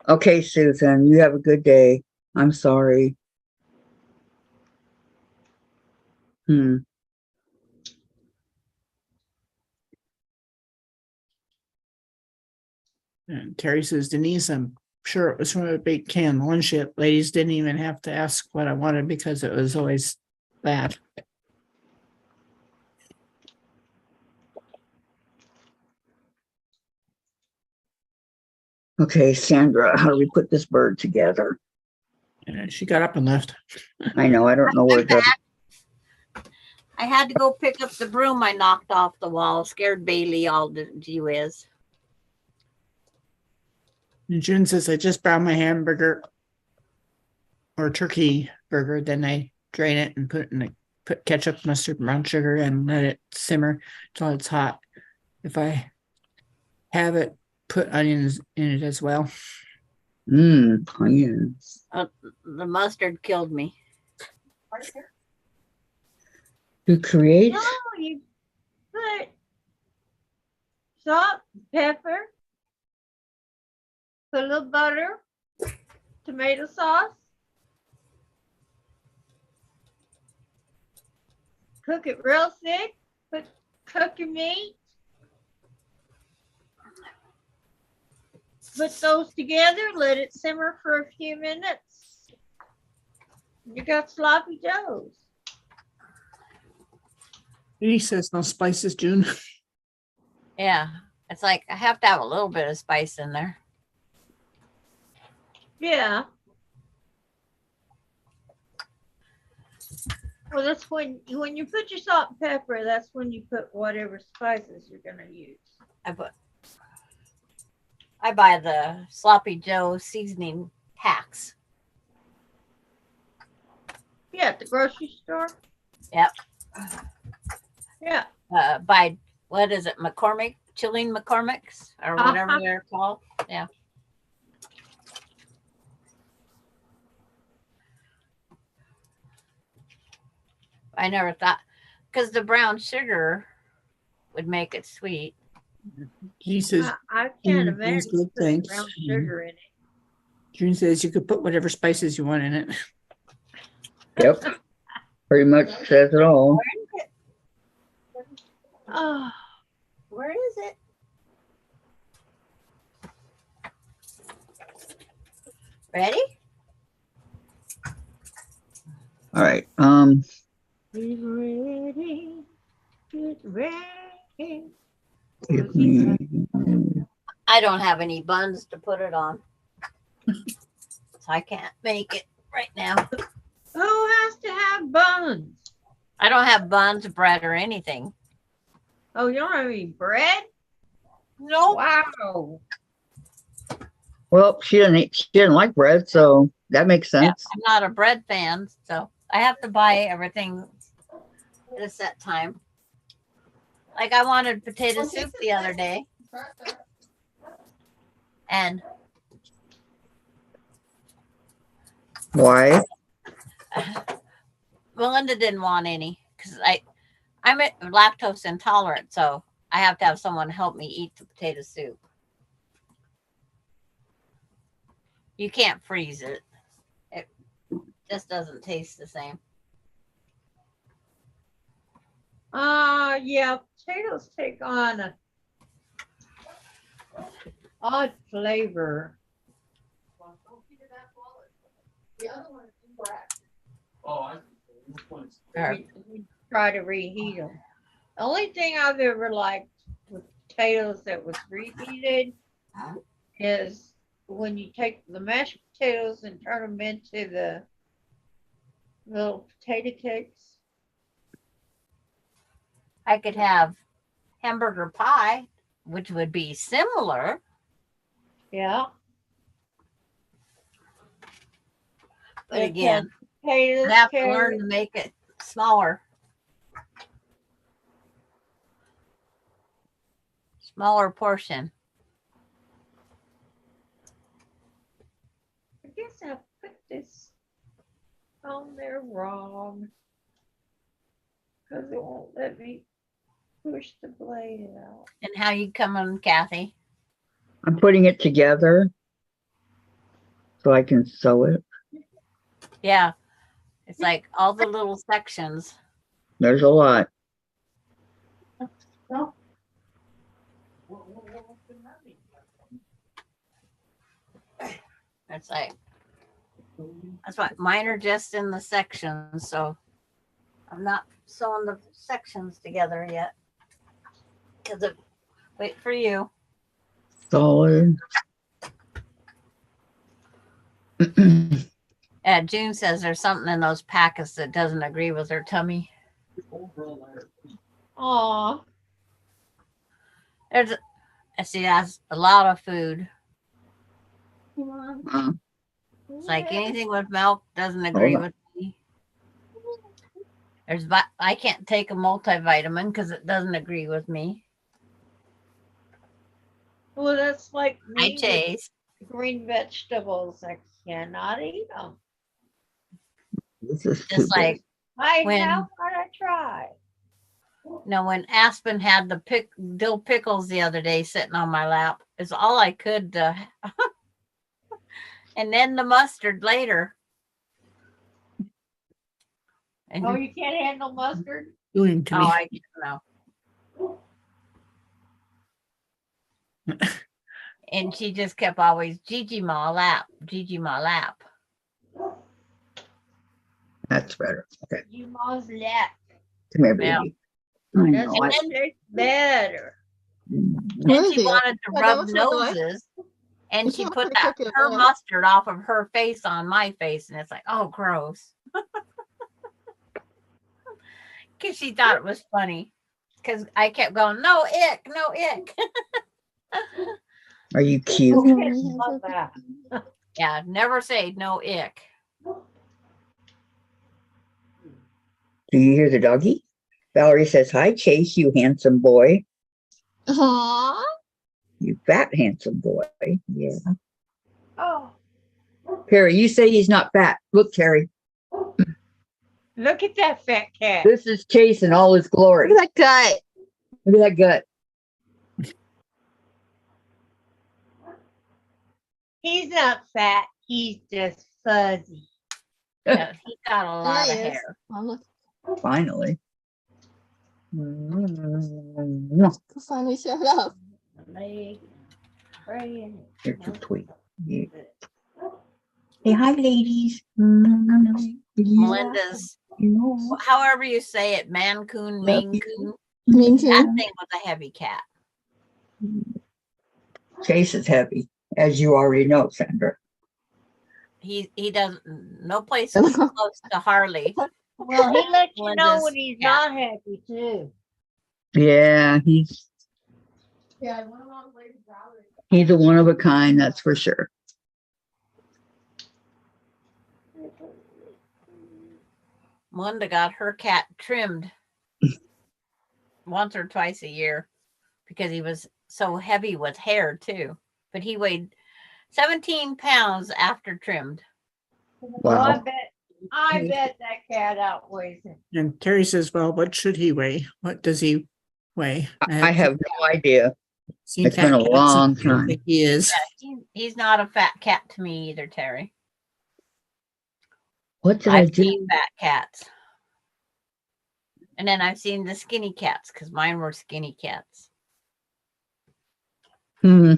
Okay, Susan, you have a good day. I'm sorry. Hmm. And Terry says, Denise, I'm sure it was from a big can. One ship. Ladies didn't even have to ask what I wanted because it was always that. Okay, Sandra, how do we put this bird together? And she got up and left. I know, I don't know where the, I had to go pick up the broom I knocked off the wall. Scared Bailey all to gee whiz. And June says, I just browned my hamburger or turkey burger. Then I drain it and put ketchup, mustard, brown sugar, and let it simmer until it's hot. If I have it, put onions in it as well. onions. The mustard killed me. To create, No, you put salt, pepper, put a little butter, tomato sauce. Cook it real thick. Cook your meat. Put those together. Let it simmer for a few minutes. You got sloppy joes. He says no spices, June. Yeah. It's like I have to have a little bit of spice in there. Yeah. Well, that's when you put your salt and pepper, that's when you put whatever spices you're gonna use. I buy the Sloppy Joe seasoning packs. Yeah, at the grocery store. Yep. Yeah. By what is it, McCormick, Chilling McCormick's, or whatever Uh-huh. they're called. Yeah. I never thought, because the brown sugar would make it sweet. He says, I June, can't that's imagine good, putting thanks. brown sugar in it. June says you could put whatever spices you want in it. yep, pretty much says it all. Oh, Where is it? Ready? All right, get ready. Get ready. give me, I don't have any buns to put it on. So I can't make it right now. Who has to have buns? I don't have buns, bread, or anything. Oh, you don't have any bread? No. Wow. well, she didn't like bread, so that makes Yeah, sense. I'm not a bread fan, so I have to buy everything at a set time. Like I wanted potato soup the other day, and Why? Melinda didn't want any because I'm lactose intolerant, so I have to have someone help me eat the potato soup. You can't freeze it. It just doesn't taste the same. Yeah, potatoes take on a odd flavor. The other one is black. Oh, which one's? We try to reheat them. The only thing I've ever liked with potatoes that was reheated is when you take the mashed potatoes and turn them into the little potato cakes. I could have hamburger pie, which would be similar. Yeah. But It again, potatoes, I have to carrots. learn to make it smaller. Smaller portion. I guess I put this on there wrong because it won't let me push the blade out. And how you coming, Kathy? I'm putting it together so I can sew it. Yeah. It's like all the little sections. There's a lot. It's like, that's why mine are just in the sections. So I'm not sewing the sections together yet. Because wait for you. Solid. June says there's something in those packets that doesn't agree with her tummy. Aw. There's, see, that's a lot of food. It's like anything with milk doesn't agree on. with me. I can't take a multivitamin because it doesn't agree with me. Well, that's like I me with taste. green vegetables. I cannot eat them. This is too Just like I When- have what I try. when Aspen had the dill pickles the other day sitting on my lap, it's all I could. And then the mustard later. And Oh, you can't handle mustard? Doing to me. I don't know. And she just kept always Gigi my lap, Gigi my lap. That's better. Okay. You must let. Come here, Yeah. baby. I That's know. better. Then she wanted to rub noses, and she put her mustard off of her face on my face, and it's like, oh, gross. Because she thought it was funny. Because I kept going, no ick, no ick. Are you cute? Love that. Yeah, never say no ick. Do you hear the doggy? Valerie says, hi, Chase, you handsome boy. Aww. You fat, handsome boy. Yeah. Oh, Perry, you say he's not fat. Look, Terry, look at that fat cat. this is Chase in all his glory. Look at that gut. Look at that gut. He's not fat. He's just fuzzy. Yeah, he got a lot There of he is. hair. Oh, look, Finally. who finally showed up. Leg, praying. You're too sweet. Yeah. Say hi, ladies. Yeah. Melinda's, however you say it, Mancoon, Maine Coon. Me That too. thing was a heavy cat. Chase is heavy, as you already know, Sandra. He doesn't, no place close to Harley. Well, he lets you know Melinda's when he's cat. not happy too. Yeah, he's Yeah, one of them ladies Valerie. a one of a kind, that's for sure. Melinda got her cat trimmed once or twice a year because he was so heavy with hair too. But he weighed 17 pounds after trimmed. Well, I Wow. bet that cat outweighs him. And Terry says, well, what should he weigh? What does he weigh? I have no idea. seen It's been fat a cats, long and I don't time. think he is. He's not a fat cat to me either, Terry. What did I I've do? seen fat cats. And then I've seen the skinny cats because mine were skinny cats. Hmm.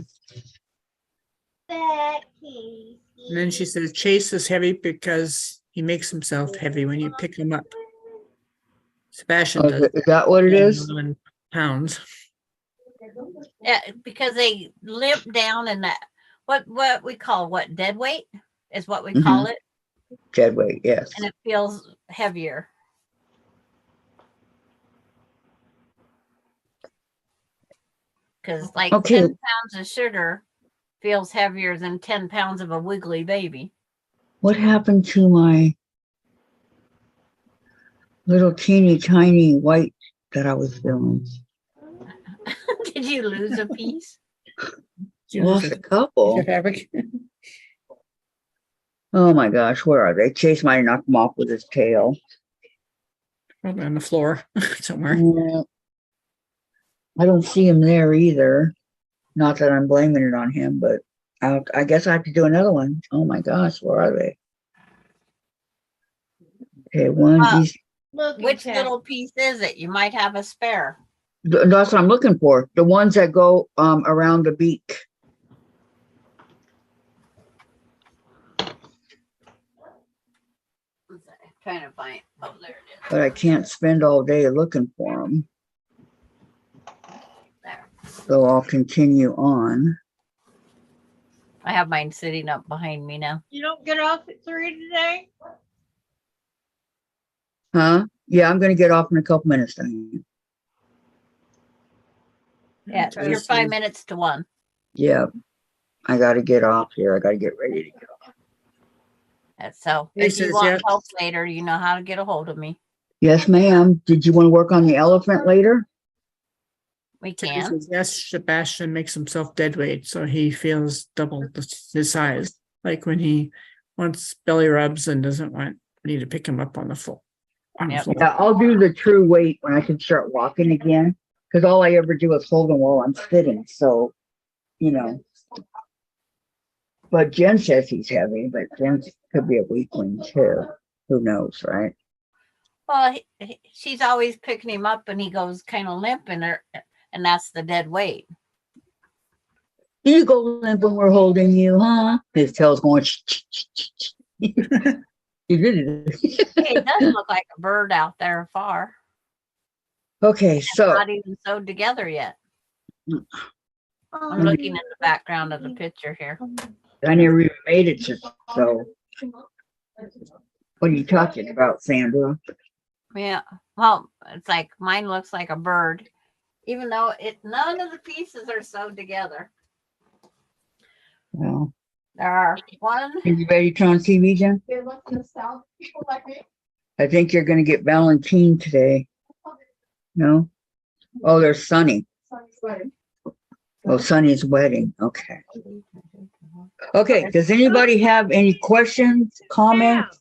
Fat kitty. And then she says Chase is heavy because he makes himself heavy when you pick him up. Sebastian Oh, does. is that what it is? 11 pounds. Yeah, because they limp down in that what we call dead weight is what we call it, Dead weight, yes. and it feels heavier. Because like Okay. 10 pounds of sugar feels heavier than 10 pounds of a wiggly baby. What happened to my little teeny tiny white that I was filming? Did you lose a piece? Lost a couple. Fabric. Oh my gosh, where are they? Chase might have knocked them off with his tail. Probably on the floor somewhere. Yeah. I don't see him there either. Not that I'm blaming it on him, but I guess I have to do another one. Oh my gosh, where are they? Okay, one. These. Look at Which that. little piece is it? You might have a spare. That's what I'm looking for. The ones that go around the beak. Trying to find. Oh, there it is. But I can't spend all day looking for them. There. So I'll continue on. I have mine sitting up behind me now. You don't get off at 3 today? Huh? Yeah, I'm gonna get off in a couple minutes, Diane. Yeah, Okay. you're 5 minutes to 1. Yeah, I gotta get off here. I gotta get ready to go. And so He if you says want yes. help later, you know how to get a hold of me. Yes, ma'am. Did you want to work on the elephant later? We He can. says yes, Sebastian makes himself dead weight, so he feels double his size. Like when he wants belly rubs and doesn't want me to pick him up on the floor. Yep. Yeah, I'll do the true weight when I can start walking again. Because all I ever do is hold them while I'm sitting. So, you know. But Jen says he's heavy, but Jen could be a weakling too. Who knows, right? Well, she's always picking him up and he goes kind of limp and that's the dead weight. Do you go limp when we're holding you, huh? His tail's going. He really does. It does look like a bird out there far. Okay, It's so not even sewed together yet. I'm looking at the background of the picture here. I never even made it to. So, what are you talking about, Sandra? Yeah. Well, it's like mine looks like a bird, even though none of the pieces are sewed together. Well, There are one. are you ready to turn on TV, Jen? They look in the south, people like me. I think you're going to get Valentine today. No? Oh, there's Sunny. Sunny's wedding. Oh, Sunny's wedding. Okay. Okay. Does anybody have any questions, comments,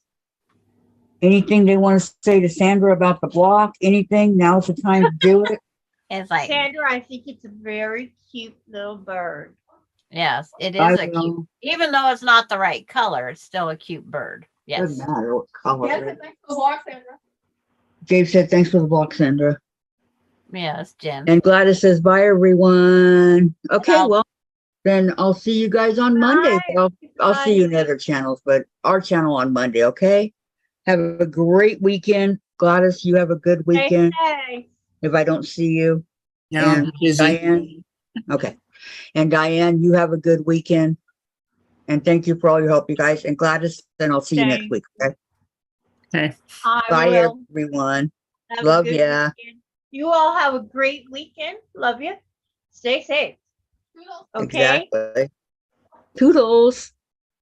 anything they want to say to Sandra about the block? Anything? Now's the time to do it. It's like, Sandra, I think it's a very cute little bird. yes, it I is a will. cute, even though it's not the right color, it's still a cute bird. Yes. Doesn't matter what color. Yes, it and is. thanks for the walk, Sandra. Dave said, thanks for the block, Sandra. Yes, Jen. And Gladys says, bye, everyone. Okay, I'll- well, then I'll see you guys on Monday. Bye, I'll see you in other channels, but our channel on Monday, okay? Have a great weekend. Gladys, you have a good weekend Hey, if I don't see you. Yeah, I'm And busy. Diane, okay. And Diane, you have a good weekend. And thank you for all your help, you guys. And Gladys, then I'll see you next Thanks. week, okay? Okay. I Bye, will. everyone. Have a Love good ya. weekend. You all have a great weekend. Love you. Stay safe. Okay. Exactly. Toodles.